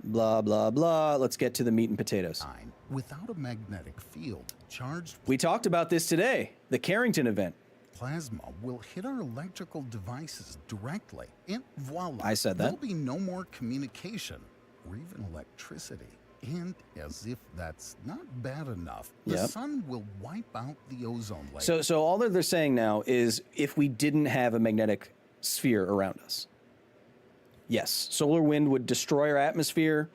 S1: Blah, blah, blah. Let's get to the meat and potatoes.
S5: Without a magnetic field charged,
S1: We talked about this today, the Carrington event.
S5: plasma will hit our electrical devices directly, and voila,
S1: I said that.
S5: there'll be no more communication or even electricity. And as if that's not bad enough, the
S1: Yep.
S5: sun will wipe out the ozone layer.
S1: So all that they're saying now is if we didn't have a magnetic sphere around us, yes, solar wind would destroy our atmosphere.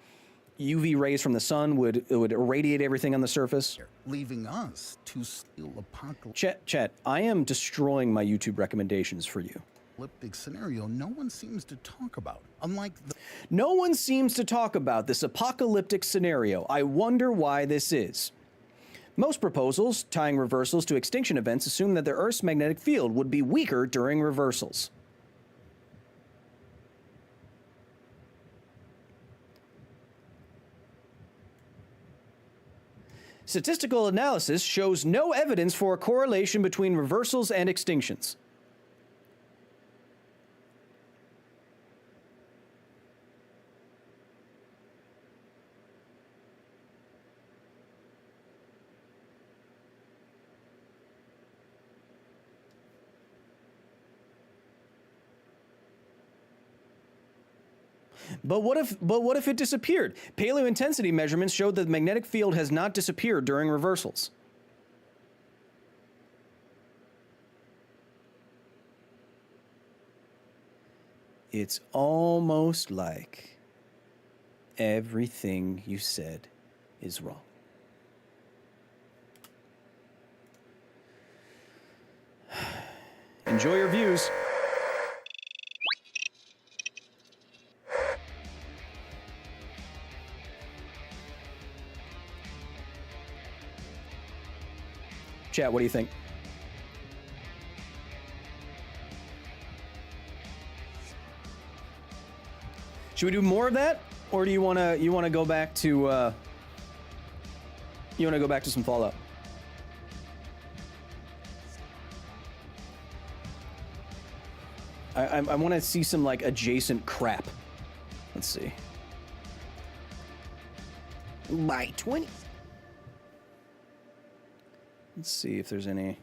S1: UV rays from the sun would irradiate everything on the surface.
S5: Leaving us to still apocalyptic
S1: Chet, I am destroying my YouTube recommendations for you.
S5: scenario no one seems to talk about. Unlike the
S1: No one seems to talk about this apocalyptic scenario. I wonder why this is. Most proposals tying reversals to extinction events assume that the Earth's magnetic field would be weaker during reversals. Statistical analysis shows no evidence for a correlation between reversals and extinctions. But what if it disappeared? Paleointensity measurements showed that the magnetic field has not disappeared during reversals. It's almost like everything you said is wrong. Enjoy your views. Chat, what do you think? Should we do more of that, or do you wanna go back to some Fallout? I want to see some like adjacent crap. Let's see. By 20. Let's see if there's any.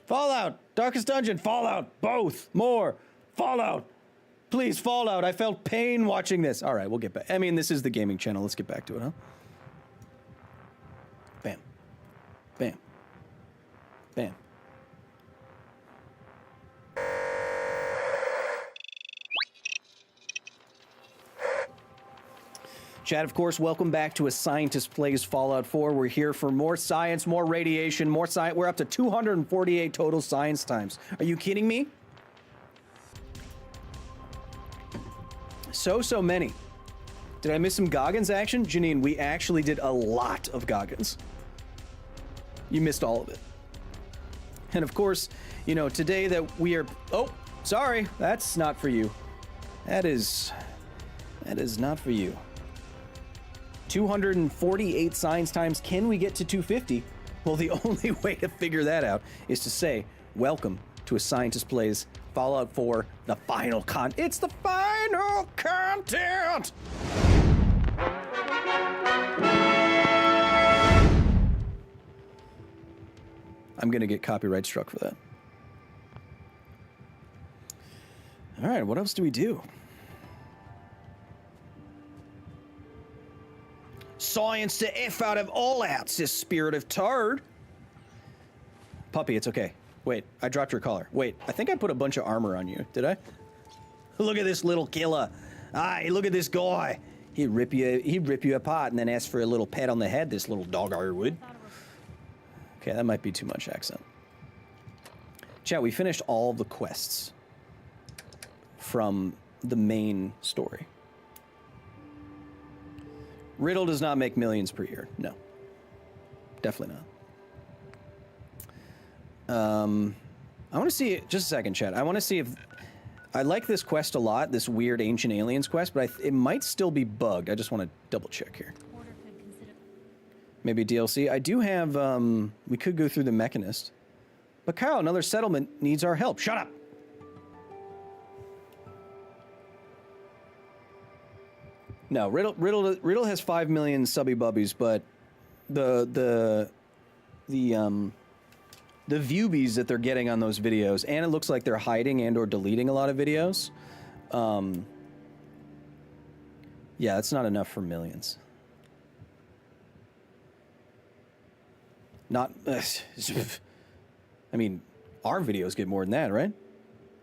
S1: Fallout. Darkest Dungeon. Fallout. Both. More. Fallout. Please, Fallout. I felt pain watching this. All right, we'll get back. I mean, this is the gaming channel. Let's get back to it, huh? Bam. Bam. Bam. Chad, of course, welcome back to A Scientist Plays Fallout 4. We're here for more science, more radiation, more science. We're up to 248 total science times. Are you kidding me? So many. Did I miss some Goggins action? Janine, we actually did a lot of Goggins. You missed all of it. And of course, you know, today that we are... Oh, sorry. That's not for you. That is not for you. 248 science times. Can we get to 250? Well, the only way to figure that out is to say, welcome to A Scientist Plays Fallout 4, the final It's the final content! I'm gonna get copyright struck for that. All right, what else do we do? Science to F out of all out, says Spirit of Turd. Puppy, it's okay. Wait, I dropped your collar. Wait, I think I put a bunch of armor on you. Did I? Look at this little killer. Aye, look at this guy. He'd rip you apart and then ask for a little pat on the head, this little doggo would. Okay, that might be too much accent. Chat, we finished all the quests from the main story. Riddle does not make millions per year. No. Definitely not. I want to see... Just a second, chat. I want to see if... I like this quest a lot, this weird Ancient Aliens quest, but it might still be bugged. I just want to double check here. Maybe DLC. I do have... we could go through the Mechanist. But Kyle, another settlement needs our help. Shut up! No, Riddle has 5 million subby bubbies, but the viewbies that they're getting on those videos, and it looks like they're hiding and or deleting a lot of videos. Yeah, that's not enough for millions. Not, I mean, our videos get more than that, right?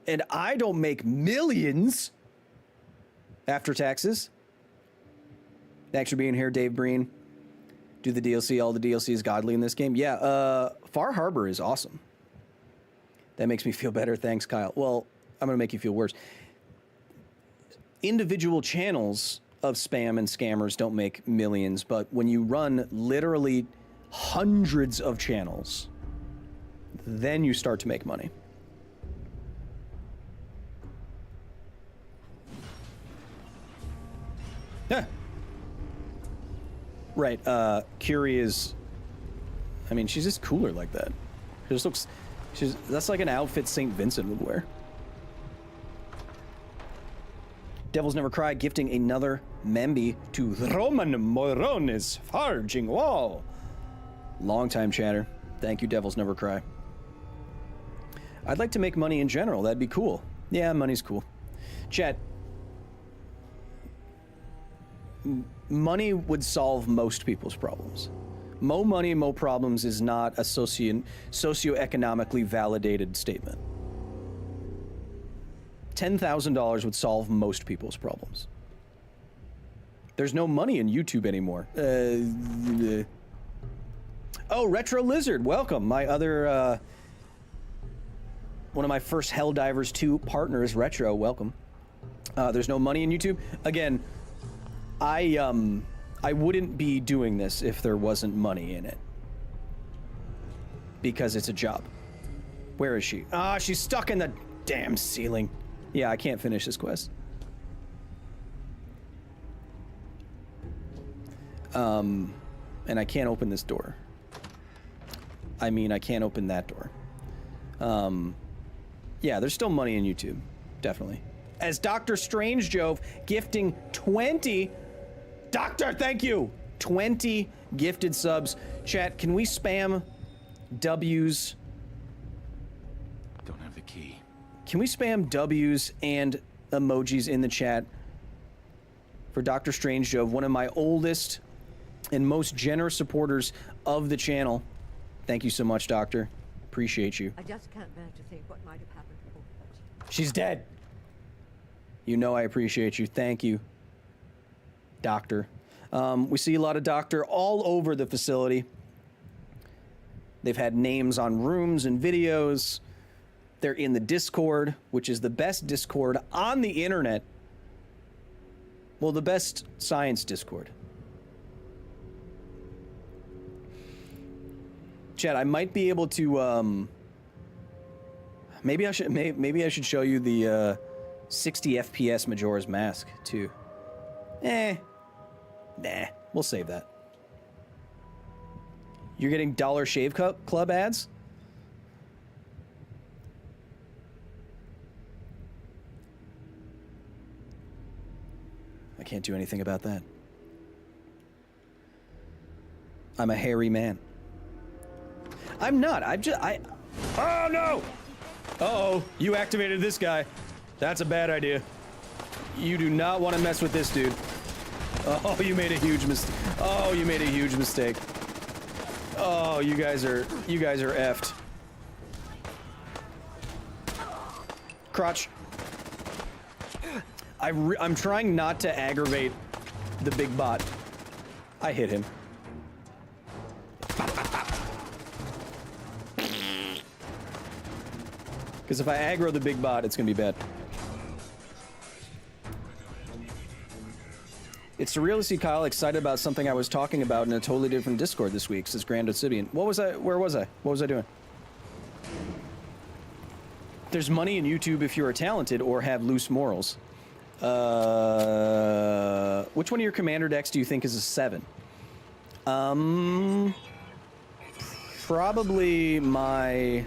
S1: And I don't make millions after taxes. Thanks for being here, Dave Breen. Do the DLC. All the DLC is godly in this game. Yeah, Far Harbor is awesome. That makes me feel better. Thanks, Kyle. Well, I'm going to make you feel worse. Individual channels of spam and scammers don't make millions, but when you run literally hundreds of channels, then you start to make money. Yeah. Right, Curie is... I mean, she's just cooler like that. She just looks... That's like an outfit St. Vincent would wear. Devils Never Cry gifting another Memby to Roman Morones Farging Wall. Long-time chatter. Thank you, Devils Never Cry. I'd like to make money in general. That'd be cool. Yeah, money's cool. Chat. Money would solve most people's problems. Mo money, mo problems is not a socioeconomically validated statement. $10,000 would solve most people's problems. There's no money in YouTube anymore. Oh, Retro Lizard, welcome. My other, one of my first Helldivers 2 partners, Retro, welcome. There's no money in YouTube. Again, I wouldn't be doing this if there wasn't money in it. Because it's a job. Where is she? Ah, she's stuck in the damn ceiling. Yeah, I can't finish this quest. And I can't open this door. I mean, I can't open that door. Yeah, there's still money in YouTube. Definitely. As Dr. Strange Jove gifting 20... Doctor, thank you! 20 gifted subs. Chat, can we spam W's
S9: key.
S1: Can we spam W's and emojis in the chat for Dr. Strange Jove, one of my oldest and most generous supporters of the channel? Thank you so much, Doctor. Appreciate you.
S10: I just can't bear to think what might have happened to Haupt.
S1: She's dead. You know I appreciate you. Thank you, Doctor. We see a lot of Doctor all over the facility. They've had names on rooms and videos. They're in the Discord, which is the best Discord on the internet. Well, the best science Discord. Chad, I might be able to, maybe I should show you the 60 FPS Majora's Mask too. Nah, we'll save that. You're getting Dollar Shave Club ads? I can't do anything about that. I'm a hairy man. I'm not. Oh no! Uh-oh, you activated this guy. That's a bad idea. You do not want to mess with this dude. Oh, you made a huge mistake. Oh, you made a huge mistake. Oh, you guys are effed. Crotch. I'm trying not to aggravate the big bot. I hit him. Because if I aggro the big bot, it's going to be bad. It's surreal to see Kyle excited about something I was talking about in a totally different Discord this week, says Grand Obsidian. What was I? Where was I? What was I doing? There's money in YouTube if you are talented or have loose morals. Which one of your commander decks do you think is a 7? Probably my...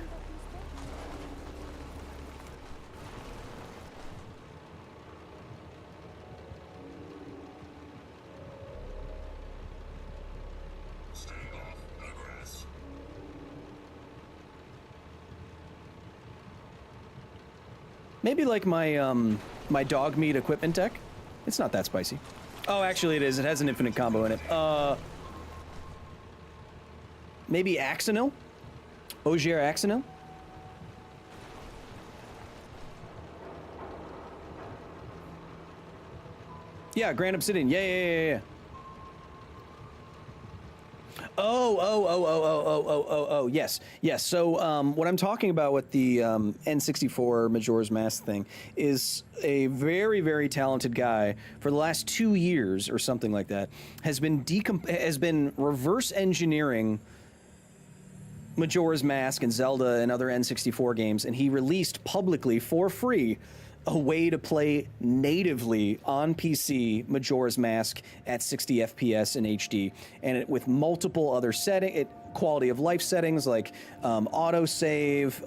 S1: Maybe like my my dog meat equipment deck. It's not that spicy. Oh, actually it is. It has an infinite combo in it. Maybe Axonil? Ogier Axonil? Yeah, Grand Obsidian. Yeah. Oh, yes. So, what I'm talking about with the N64 Majora's Mask thing is a very, very talented guy for the last 2 years or something like that has been reverse engineering Majora's Mask and Zelda and other N64 games, and he released publicly for free a way to play natively on PC Majora's Mask at 60 FPS in HD, and with multiple other quality of life settings like autosave,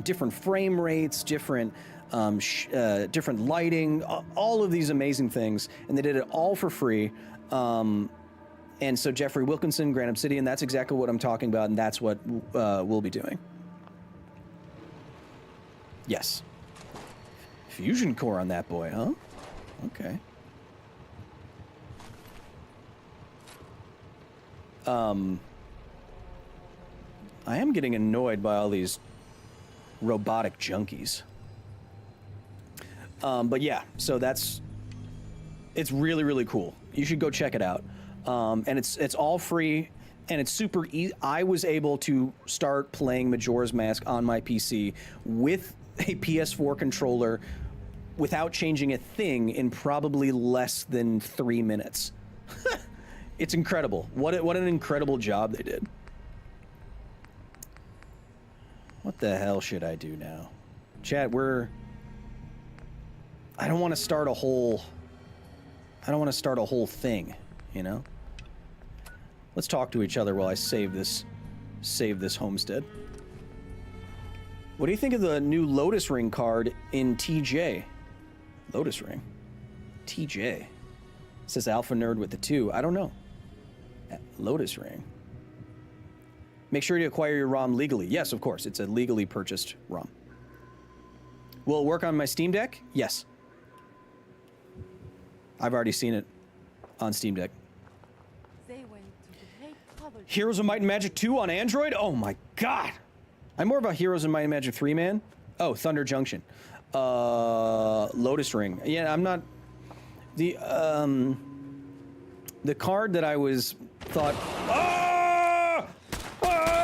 S1: different frame rates, different lighting, all of these amazing things, and they did it all for free. And so Jeffrey Wilkinson, Grand Obsidian, that's exactly what I'm talking about, and that's what we'll be doing. Yes. Fusion core on that boy, huh? Okay. I am getting annoyed by all these robotic junkies. But yeah, so it's really, really cool. You should go check it out. And it's all free, and it's super easy. I was able to start playing Majora's Mask on my PC with a PS4 controller without changing a thing in probably less than 3 minutes. It's incredible. What an incredible job they did. What the hell should I do now? Chat, I don't want to start a whole thing, you know? Let's talk to each other while I save this homestead. What do you think of the new Lotus Ring card in TJ? Lotus Ring? TJ. It says Alpha Nerd with the 2. I don't know. Lotus Ring. Make sure to acquire your ROM legally. Yes, of course. It's a legally purchased ROM. Will it work on my Steam Deck? Yes. I've already seen it on Steam Deck.
S7: They went to great trouble.
S1: Heroes of Might and Magic 2 on Android? Oh my god! I'm more of a Heroes of Might and Magic 3 man. Oh, Thunder Junction. Lotus Ring. Yeah, I'm not... The card that I was... thought... Ah! Ah!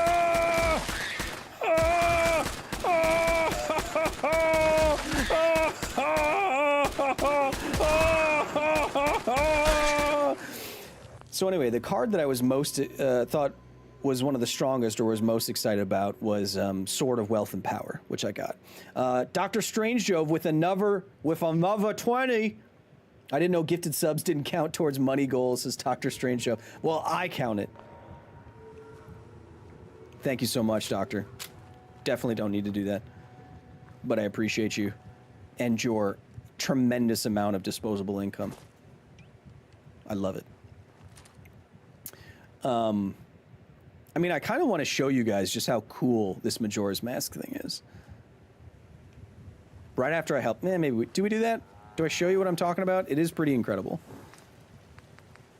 S1: Ah! So anyway, the card that I was most thought was one of the strongest or was most excited about was Sword of Wealth and Power, which I got. Dr. Strangejove with another 20. I didn't know gifted subs didn't count towards money goals, says Dr. Strangejove. Well, I count it. Thank you so much, Doctor. Definitely don't need to do that. But I appreciate you and your tremendous amount of disposable income. I love it. I mean, I kind of want to show you guys just how cool this Majora's Mask thing is. Right after I help, do we do that? Do I show you what I'm talking about? It is pretty incredible.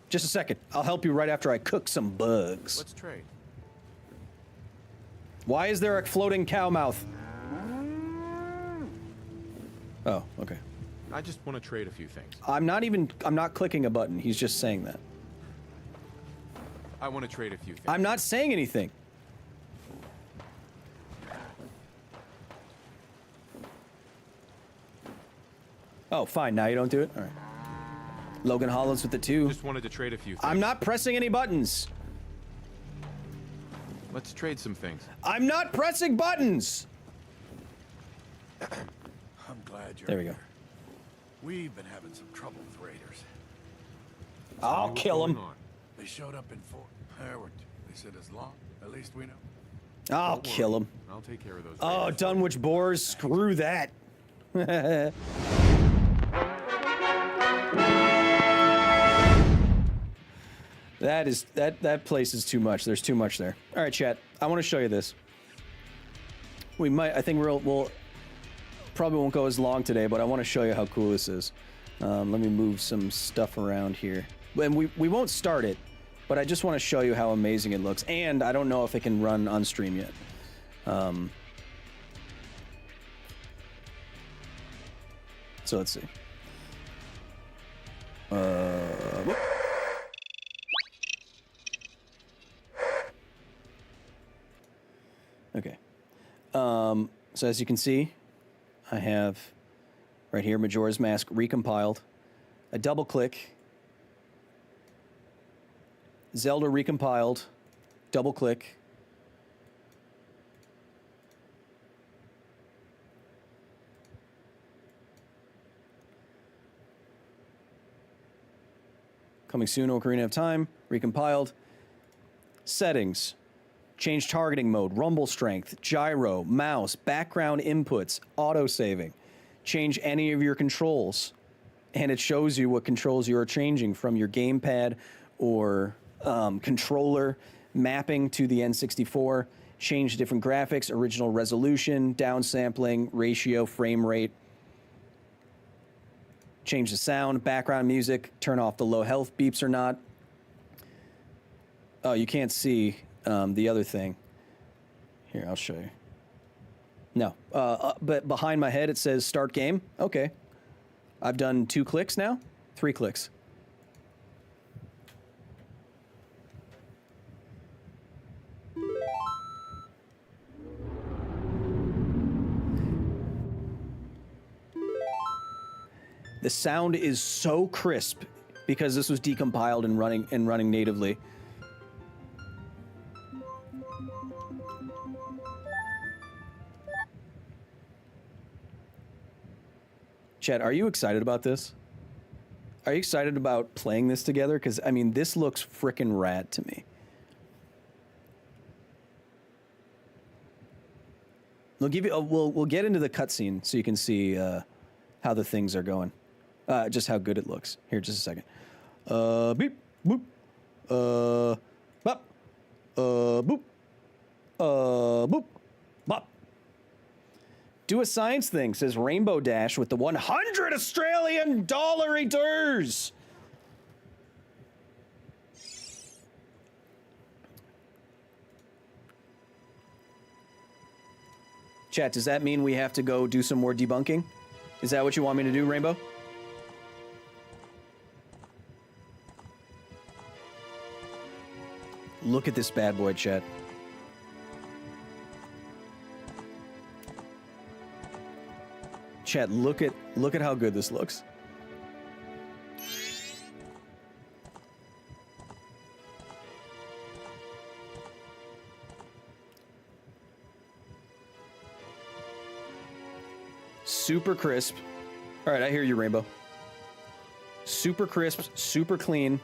S1: Just a second. I'll help you right after I cook some bugs.
S9: Let's trade.
S1: Why is there a floating cow mouth? Oh, okay.
S9: I just want to trade a few things.
S1: I'm not clicking a button. He's just saying that.
S9: I want to trade a few things.
S1: I'm not saying anything. Oh, fine. Now you don't do it? All right. Logan Hollands with the 2.
S9: Just wanted to trade a few things.
S1: I'm not pressing any buttons.
S9: Let's trade some things.
S1: I'm not pressing buttons.
S11: I'm glad you're
S1: There we go.
S11: here. We've been having some trouble with raiders.
S1: I'll kill him.
S11: They showed up in Fort Howard. They said as long, at least we know.
S1: I'll kill him.
S9: I'll take care of those.
S1: Oh, Dunwich Boars, screw that. That place is too much. There's too much there. All right, chat. I want to show you this. I think we'll probably won't go as long today, but I want to show you how cool this is. Let me move some stuff around here. And we won't start it, but I just want to show you how amazing it looks. And I don't know if it can run on stream yet. So let's see. Whoop. Okay. So as you can see, I have right here Majora's Mask recompiled. I double click. Zelda recompiled. Double click. Coming soon, Ocarina of Time. Recompiled. Settings. Change targeting mode, rumble strength, gyro, mouse, background inputs, auto-saving. Change any of your controls. And it shows you what controls you are changing from your gamepad or controller, mapping to the N64. Change different graphics, original resolution, downsampling, ratio, frame rate. Change the sound, background music, turn off the low health beeps or not. Oh, you can't see the other thing. Here, I'll show you. No, but behind my head it says start game. Okay. I've done 2 clicks now, 3 clicks. The sound is so crisp because this was decompiled and running natively. Chad, are you excited about this? Are you excited about playing this together? Because, I mean, this looks frickin' rad to me. We'll give you. We'll get into the cutscene so you can see how the things are going, just how good it looks. Here, just a second. Beep, boop, bop, boop, Boop. Bop. Do a science thing, says Rainbow Dash with the 100 Australian dollars. Chat, does that mean we have to go do some more debunking? Is that what you want me to do, Rainbow? Look at this bad boy, chat. Chat, look at how good this looks. Super crisp. All right, I hear you, Rainbow. Super crisp, super clean.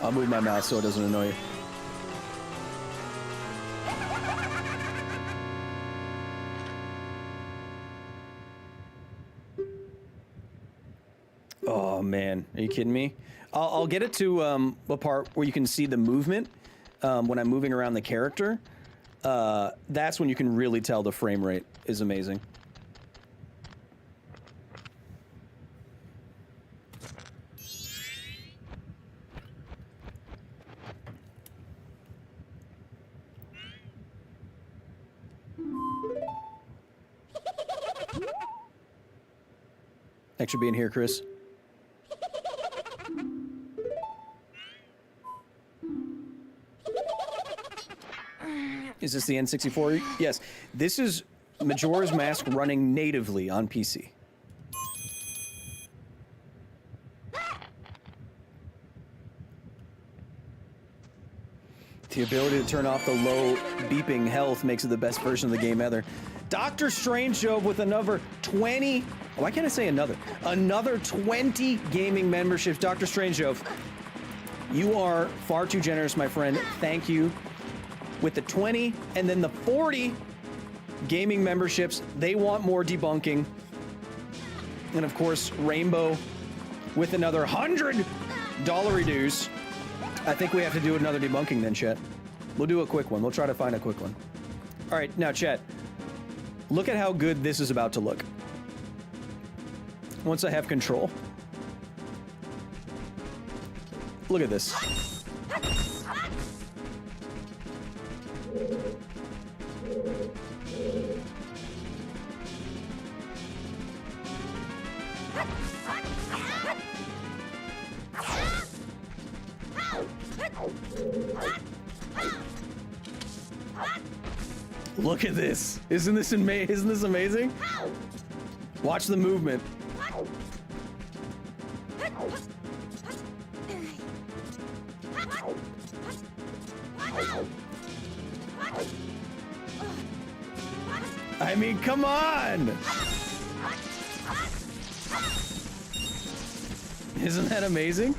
S1: I'll move my mouse so it doesn't annoy you. Oh man, are you kidding me? I'll get it to a part where you can see the movement when I'm moving around the character. That's when you can really tell the frame rate is amazing. Thanks for being here, Chris. Is this the N64? Yes. This is Majora's Mask running natively on PC. The ability to turn off the low beeping health makes it the best version of the game ever. Dr. Strangeove with another 20... Why can't I say another? Another 20 gaming memberships. Dr. Strangeove, you are far too generous, my friend. Thank you. With the 20 and then the 40 gaming memberships, they want more debunking. And of course, Rainbow with another $100 dues. I think we have to do another debunking then, chat. We'll do a quick one. We'll try to find a quick one. All right, now, chat. Look at how good this is about to look. Once I have control. Look at this. Look at this. Isn't this amazing? Watch the movement. I mean, come on! Isn't that amazing?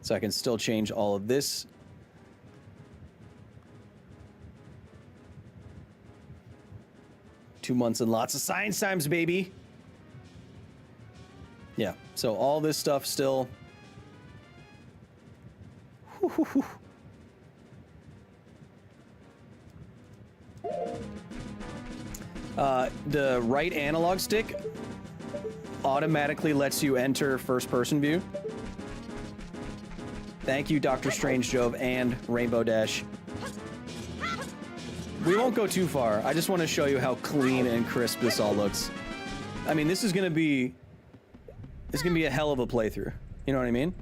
S1: So I can still change all of this. Two months and lots of science times, baby. Yeah, so all this stuff still. The right analog stick automatically lets you enter first-person view. Thank you, Dr. Strangeove and Rainbow Dash. We won't go too far. I just want to show you how clean and crisp this all looks. I mean, this is gonna be a hell of a playthrough. You know what I mean?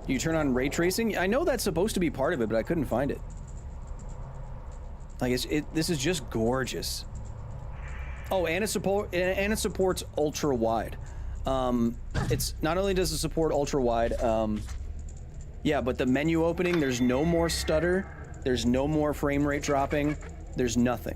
S1: You turn on ray tracing? I know that's supposed to be part of it, but I couldn't find it. Like this is just gorgeous. Oh, and it supports ultra wide. It's not only does it support ultra wide, yeah, but the menu opening, there's no more stutter, there's no more frame rate dropping, There's nothing.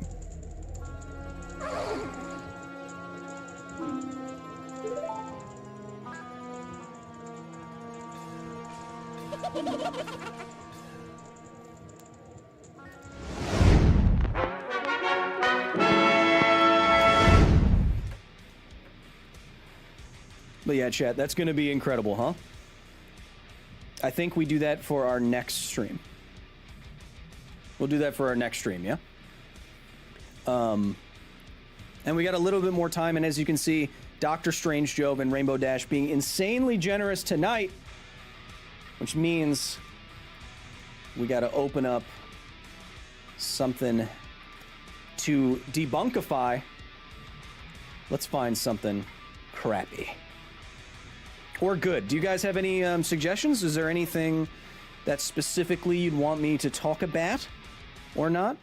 S1: But yeah, chat, that's going to be incredible, huh? I think we do that for our next stream. We'll do that for our next stream, yeah? And we got a little bit more time, and as you can see, Dr. Strange Jove and Rainbow Dash being insanely generous tonight, which means we got to open up something to debunkify. Let's find something crappy. Or good. Do you guys have any suggestions? Is there anything that specifically you'd want me to talk about or not?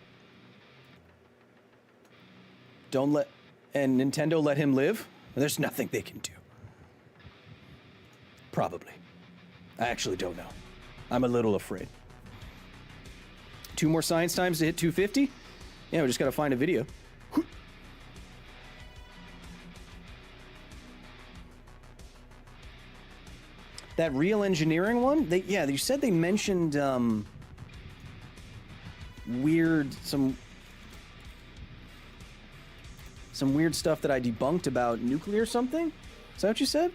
S1: Don't let... And Nintendo let him live? There's nothing they can do. Probably. I actually don't know. I'm a little afraid. 2 more science times to hit 250? Yeah, we just gotta find a video. That real engineering one? Yeah, you said they mentioned some weird stuff that I debunked about nuclear something? Is that what you said?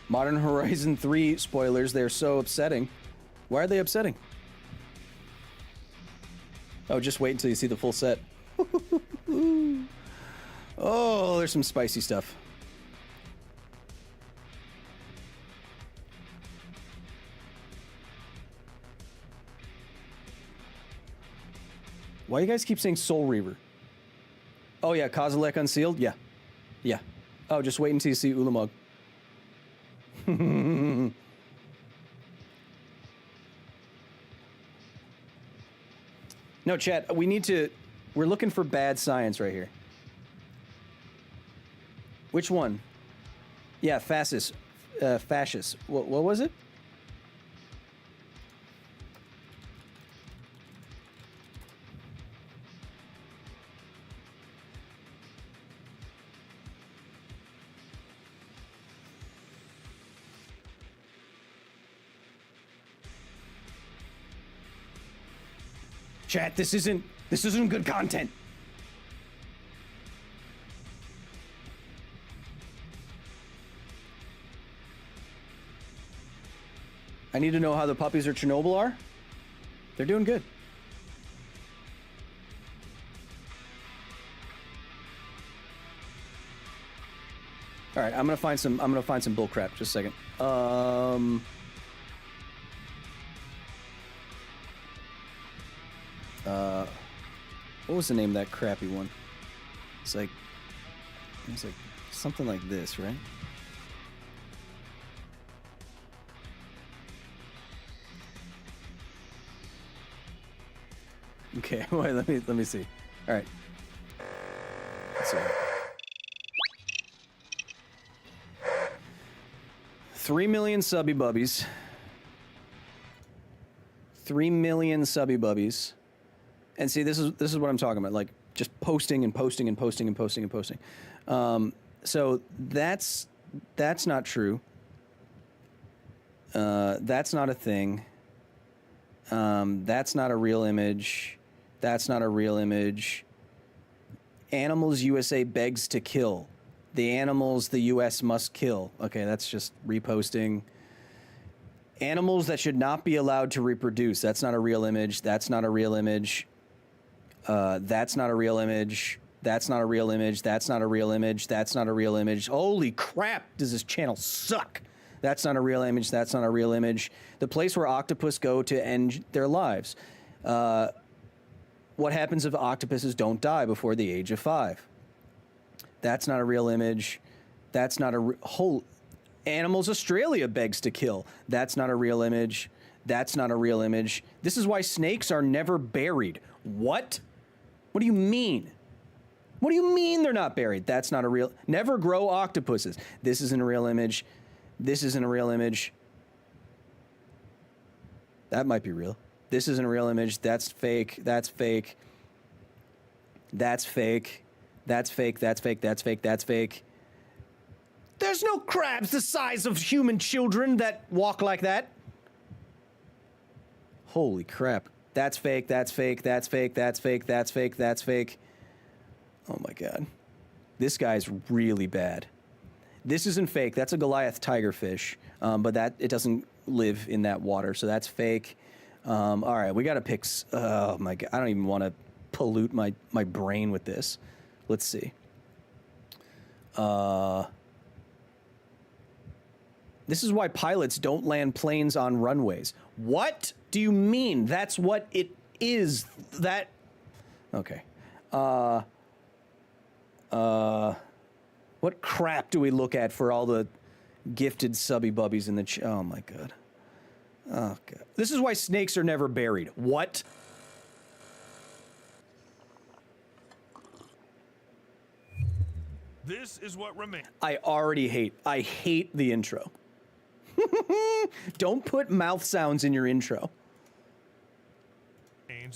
S1: Modern Horizon 3 spoilers, they're so upsetting. Why are they upsetting? Oh, just wait until you see the full set. Oh, there's some spicy stuff. Why you guys keep saying Soul Reaver? Oh yeah, Kozilek Unsealed? Yeah. Yeah. Oh, just wait until you see Ulamog. No, chat, we're looking for bad science right here. Which one? Yeah, fascist. Fascist. What was it? Chat, this isn't good content. I need to know how the puppies at Chernobyl are. They're doing good. All right, I'm gonna find some bull crap. Just a second. What was the name of that crappy one? It's like something like this, right? Okay, wait, let me see. All right. Let's see. 3 million subby bubbies. 3 million subby bubbies. And see, this is what I'm talking about. Like just posting and posting and posting and posting and posting. So that's not true. That's not a thing. That's not a real image. That's not a real image. Animals USA begs to kill. The animals the U.S. must kill. Okay, that's just reposting. Animals that should not be allowed to reproduce. That's not a real image. That's not a real image. That's not a real image. That's not a real image. That's not a real image. That's not a real image. Holy crap, does this channel suck? That's not a real image. That's not a real image. The place where octopus go to end their lives. What happens if octopuses don't die before the age of 5? That's not a real image. That's not a whole... Animals Australia begs to kill. That's not a real image. That's not a real image. This is why snakes are never buried. What? What do you mean? What do you mean they're not buried? That's not a real... Never grow octopuses. This isn't a real image. This isn't a real image. That might be real. This isn't a real image. That's fake. That's fake. That's fake. That's fake. That's fake. That's fake. That's fake. There's no crabs the size of human children that walk like that. Holy crap. That's fake. That's fake. That's fake. That's fake. That's fake. That's fake. Oh my God. This guy's really bad. This isn't fake. That's a Goliath tigerfish, but it doesn't live in that water, so that's fake. All right, we got to pick. Oh my God, I don't even want to pollute my brain with this. Let's see. This is why pilots don't land planes on runways. What do you mean? That's what it is. That. Okay. What crap do we look at for all the gifted subby bubbies in the oh my God. Oh God. This is why snakes are never buried. What?
S6: This is what remains.
S1: I hate the intro. Don't put mouth sounds in your intro.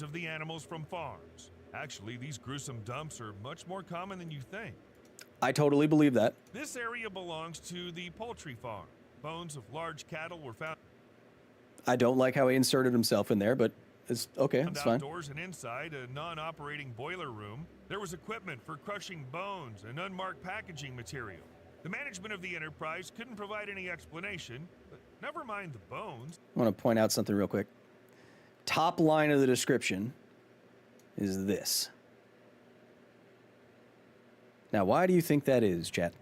S6: Of the animals from farms. Actually, these gruesome dumps are much more common than you think.
S1: I totally believe that.
S6: This area belongs to the poultry farm. Bones of large cattle were found.
S1: I don't like how he inserted himself in there, but it's okay. It's fine.
S6: Outdoors and inside a non-operating boiler room, there was equipment for crushing bones and unmarked packaging material. The management of the enterprise couldn't provide any explanation, but never mind the bones.
S1: I want to point out something real quick. Top line of the description is this. Now, why do you think that is, chat?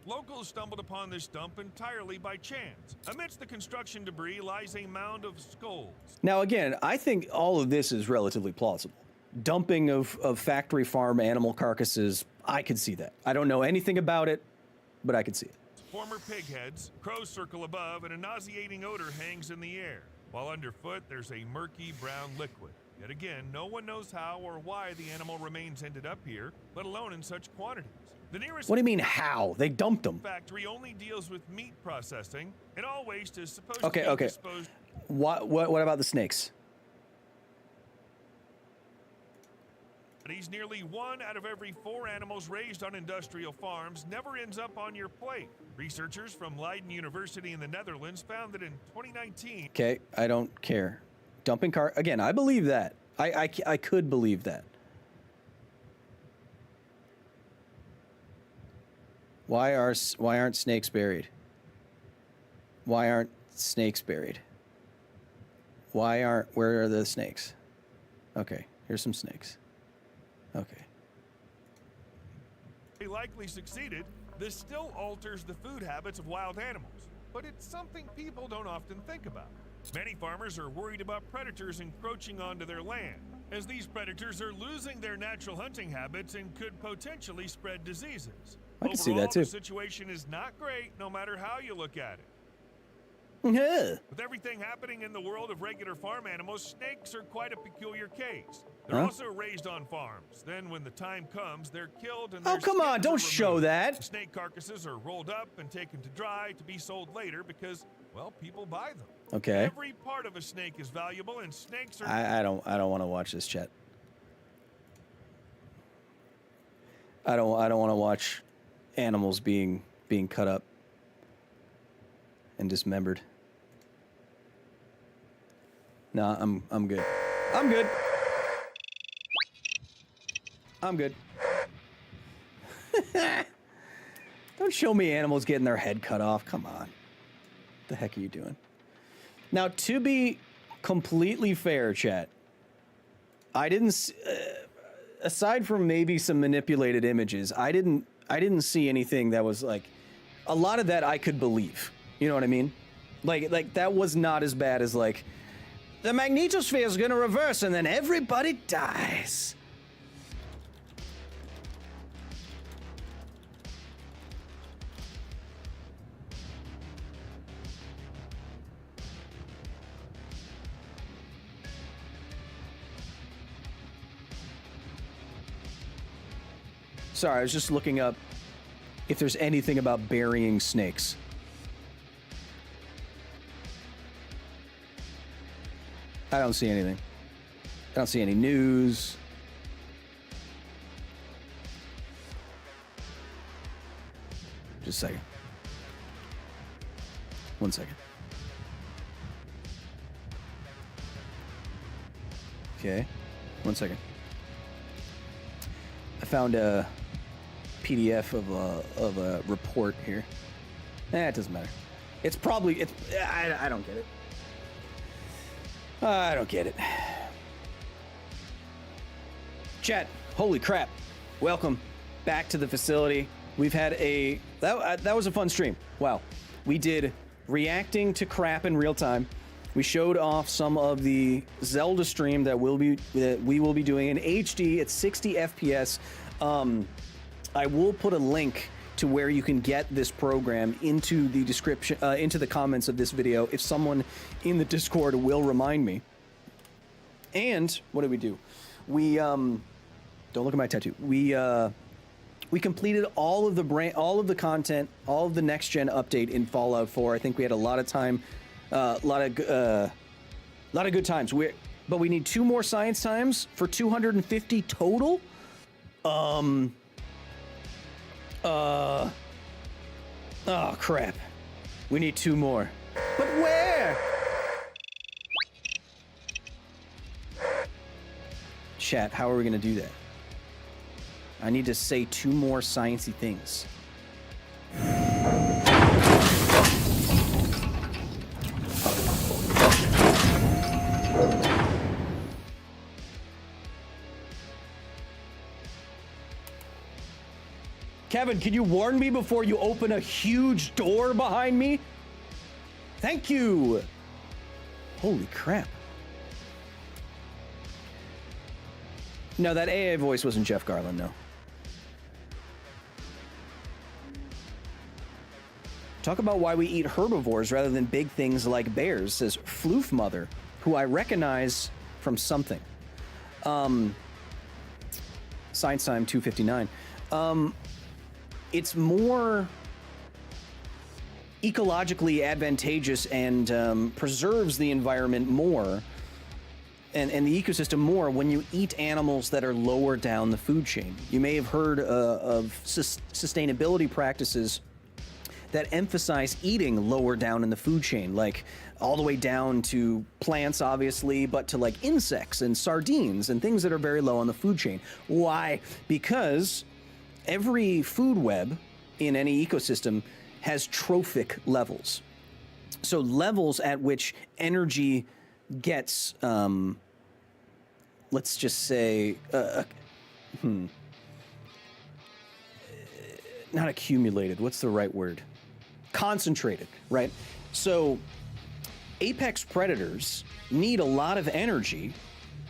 S6: Locals stumbled upon this dump entirely by chance. Amidst the construction debris lies a mound of skulls.
S1: Now, again, I think all of this is relatively plausible. Dumping of factory farm animal carcasses, I could see that. I don't know anything about it, but I could see it.
S6: Former pig heads, crows circle above, and a nauseating odor hangs in the air. While underfoot, there's a murky brown liquid. Yet again, no one knows how or why the animal remains ended up here, let alone in such quantities. The nearest...
S1: What do you mean, how? They dumped them.
S6: ...factory only deals with meat processing, and all waste is supposed
S1: to be disposed... What about the snakes?
S6: Nearly 1 out of every 4 animals raised on industrial farms never ends up on your plate. Researchers from Leiden University in the Netherlands found that in 2019...
S1: Okay, I don't care. Dumping car... Again, I believe that. I could believe that. Why aren't snakes buried? Why aren't snakes buried? Where are the snakes? Okay, here's some snakes. Okay.
S6: They likely succeeded. This still alters the food habits of wild animals, but it's something people don't often think about. Many farmers are worried about predators encroaching onto their land, as these predators are losing their natural hunting habits and could potentially spread diseases.
S1: I can see that too.
S6: The situation is not great, no matter how you look at it.
S1: Yeah.
S6: With everything happening in the world of regular farm animals, snakes are quite a peculiar case. They're also raised on farms. Then when the time comes, they're killed and
S1: oh, come on, don't show that.
S6: The snake carcasses are rolled up and taken to dry to be sold later because, well, people buy them.
S1: Okay.
S6: Every part of a snake is valuable and snakes are...
S1: I don't want to watch this, chat. I don't want to watch animals being cut up and dismembered. Nah, I'm good. I'm good. I'm good. Don't show me animals getting their head cut off. Come on. What the heck are you doing? Now, to be completely fair, chat, I didn't aside from maybe some manipulated images, I didn't see anything that was like a lot of that I could believe. You know what I mean? Like that was not as bad as like the magnetosphere is going to reverse and then everybody dies. Sorry, I was just looking up if there's anything about burying snakes. I don't see anything. I don't see any news. Just a second. One second. Okay. One second. I found a PDF of a report here. It doesn't matter. It's probably I don't get it. I don't get it. Chat, holy crap. Welcome back to the facility. We've had that was a fun stream. Wow. We did reacting to crap in real time. We showed off some of the Zelda stream that we will be doing in HD at 60 FPS. I will put a link to where you can get this program into the description, into the comments of this video, if someone in the Discord will remind me. And what did we do? We don't look at my tattoo. We completed all of the content, all of the next gen update in Fallout 4. I think we had a lot of time, a lot of good times. But we need 2 more science times for 250 total. Oh crap. We need 2 more. But where? Chat, how are we gonna do that? I need to say 2 more sciencey things. Kevin, can you warn me before you open a huge door behind me? Thank you. Holy crap. No, that AA voice wasn't Jeff Garlin, no. Talk about why we eat herbivores rather than big things like bears, says Floof Mother, who I recognize from something. Science Time 259. It's more ecologically advantageous and preserves the environment more and the ecosystem more when you eat animals that are lower down the food chain. You may have heard of sustainability practices that emphasize eating lower down in the food chain, like all the way down to plants, obviously, but to like insects and sardines and things that are very low on the food chain. Why? Because every food web in any ecosystem has trophic levels. So levels at which energy gets, let's just say, not accumulated, what's the right word? Concentrated, right? So apex predators need a lot of energy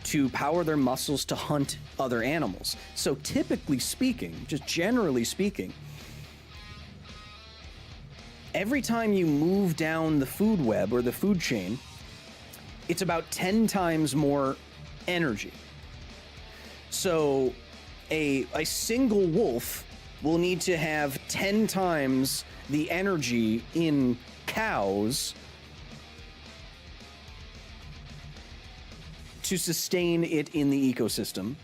S1: to power their muscles to hunt other animals. So typically speaking, just generally speaking, every time you move down the food web or the food chain, it's about 10 times more energy. So a single wolf will need to have 10 times the energy in cows to sustain it in the ecosystem.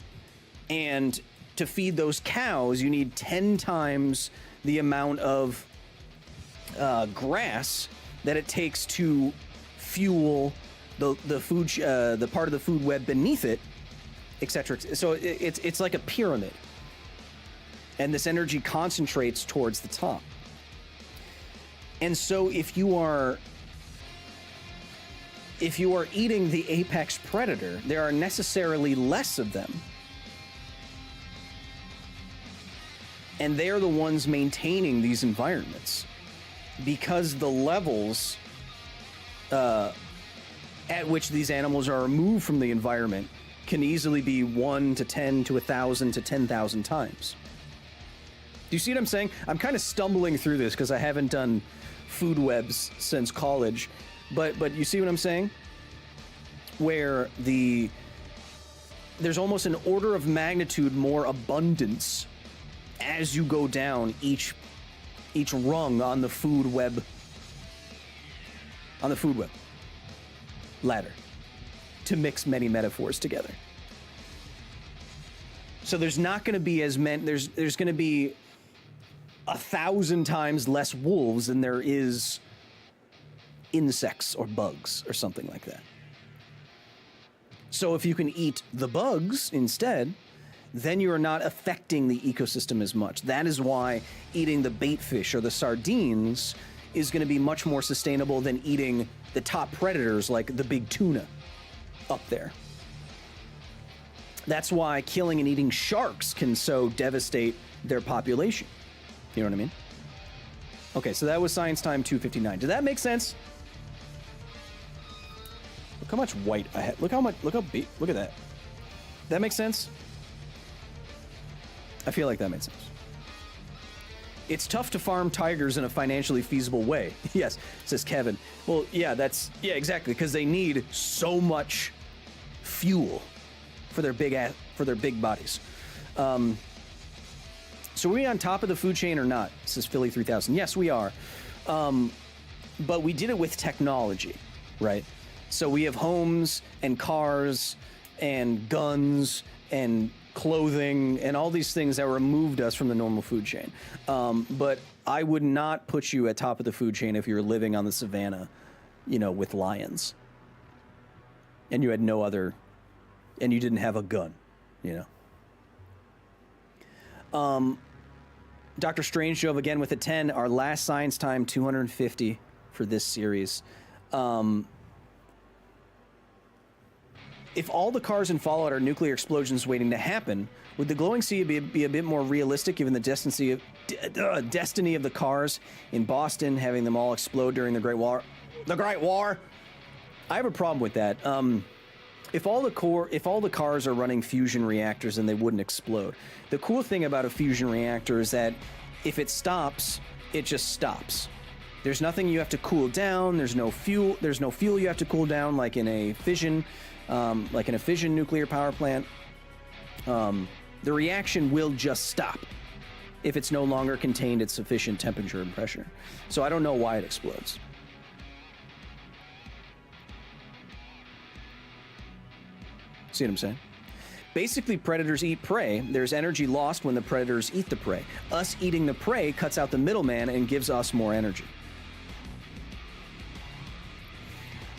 S1: And to feed those cows, you need 10 times the amount of grass that it takes to fuel the food, the part of the food web beneath it, etc. So it's like a pyramid, and this energy concentrates towards the top. And so if you are eating the apex predator, there are necessarily less of them. And they're the ones maintaining these environments, because the levels at which these animals are removed from the environment can easily be 1 to 10 to 1,000 to 10,000 times. Do you see what I'm saying? I'm kind of stumbling through this because I haven't done food webs since college, but you see what I'm saying? Where there's almost an order of magnitude more abundance as you go down each rung on the food web ladder to mix many metaphors together. So there's not going to be as many, there's going to be 1,000 times less wolves than there is insects or bugs or something like that. So if you can eat the bugs instead, then you are not affecting the ecosystem as much. That is why eating the bait fish or the sardines is going to be much more sustainable than eating the top predators like the big tuna up there. That's why killing and eating sharks can so devastate their population. You know what I mean? Okay, so that was Science Time 259. Did that make sense? Look how much white I had. Look how big. Look at that. That makes sense? I feel like that made sense. It's tough to farm tigers in a financially feasible way. Yes, says Kevin. Well, yeah, exactly, because they need so much fuel for their big bodies. So are we on top of the food chain or not? Says Philly 3000. Yes, we are. But we did it with technology, right? So we have homes and cars and guns and clothing and all these things that removed us from the normal food chain. But I would not put you at top of the food chain if you were living on the savannah, with lions. And you had no other, and you didn't have a gun, Dr. Strange Jove again with a 10, our last Science Time 250 for this series. If all the cars in Fallout are nuclear explosions waiting to happen, would the glowing sea be a bit more realistic given the destiny of the cars in Boston, having them all explode during the Great War? The Great War! I have a problem with that. If all the cars are running fusion reactors, then they wouldn't explode. The cool thing about a fusion reactor is that if it stops, it just stops. There's nothing you have to cool down. There's no fuel you have to cool down like in a fission nuclear power plant. The reaction will just stop if it's no longer contained at sufficient temperature and pressure. So I don't know why it explodes. See what I'm saying? Basically, predators eat prey. There's energy lost when the predators eat the prey. Us eating the prey cuts out the middleman and gives us more energy.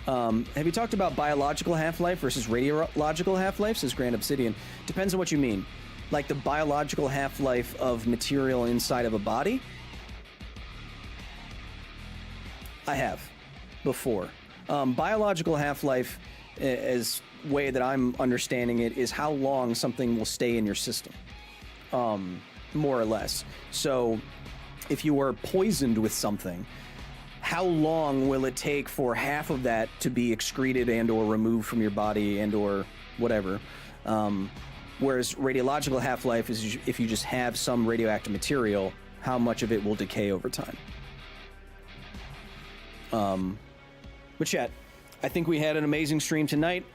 S1: Have you talked about biological half-life versus radiological half-life? Says Grand Obsidian. Depends on what you mean. Like the biological half-life of material inside of a body? I have. Before. Biological half-life, as way that I'm understanding it, is how long something will stay in your system. More or less. So, if you were poisoned with something, how long will it take for half of that to be excreted and or removed from your body and or whatever? Whereas radiological half-life is if you just have some radioactive material, how much of it will decay over time. But chat, I think we had an amazing stream tonight.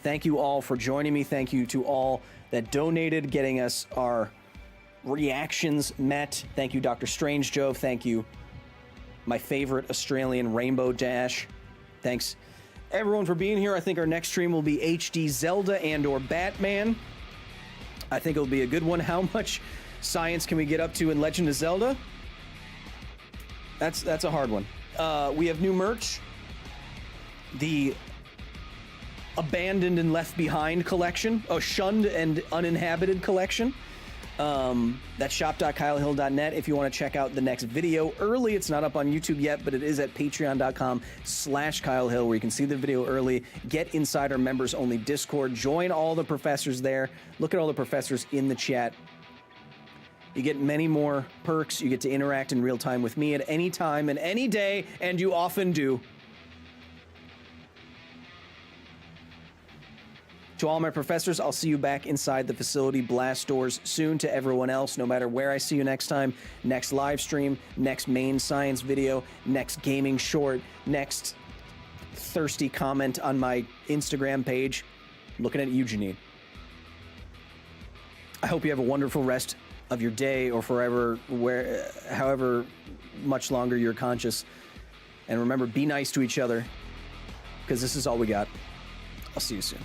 S1: Thank you all for joining me. Thank you to all that donated, getting us our reactions met. Thank you, Dr. Strange Jove. Thank you, my favorite Australian Rainbow Dash. Thanks, everyone, for being here. I think our next stream will be HD Zelda and or Batman. I think it'll be a good one. How much science can we get up to in Legend of Zelda? That's a hard one. We have new merch. The Abandoned and Left Behind collection. Shunned and Uninhabited collection. That's shop.kylehill.net if you want to check out the next video early. It's not up on YouTube yet, but it is at patreon.com/KyleHill, where you can see the video early, get inside our members only Discord, join all the professors there, look at all the professors in the chat. You get many more perks. You get to interact in real time with me at any time and any day, and you often do. To all my professors, I'll see you back inside the facility blast doors soon. To everyone else, no matter where I see you next time, next live stream, next main science video, next gaming short, next thirsty comment on my Instagram page, looking at you, Janine. I hope you have a wonderful rest of your day or forever, however much longer you're conscious. And remember, be nice to each other, because this is all we got. I'll see you soon.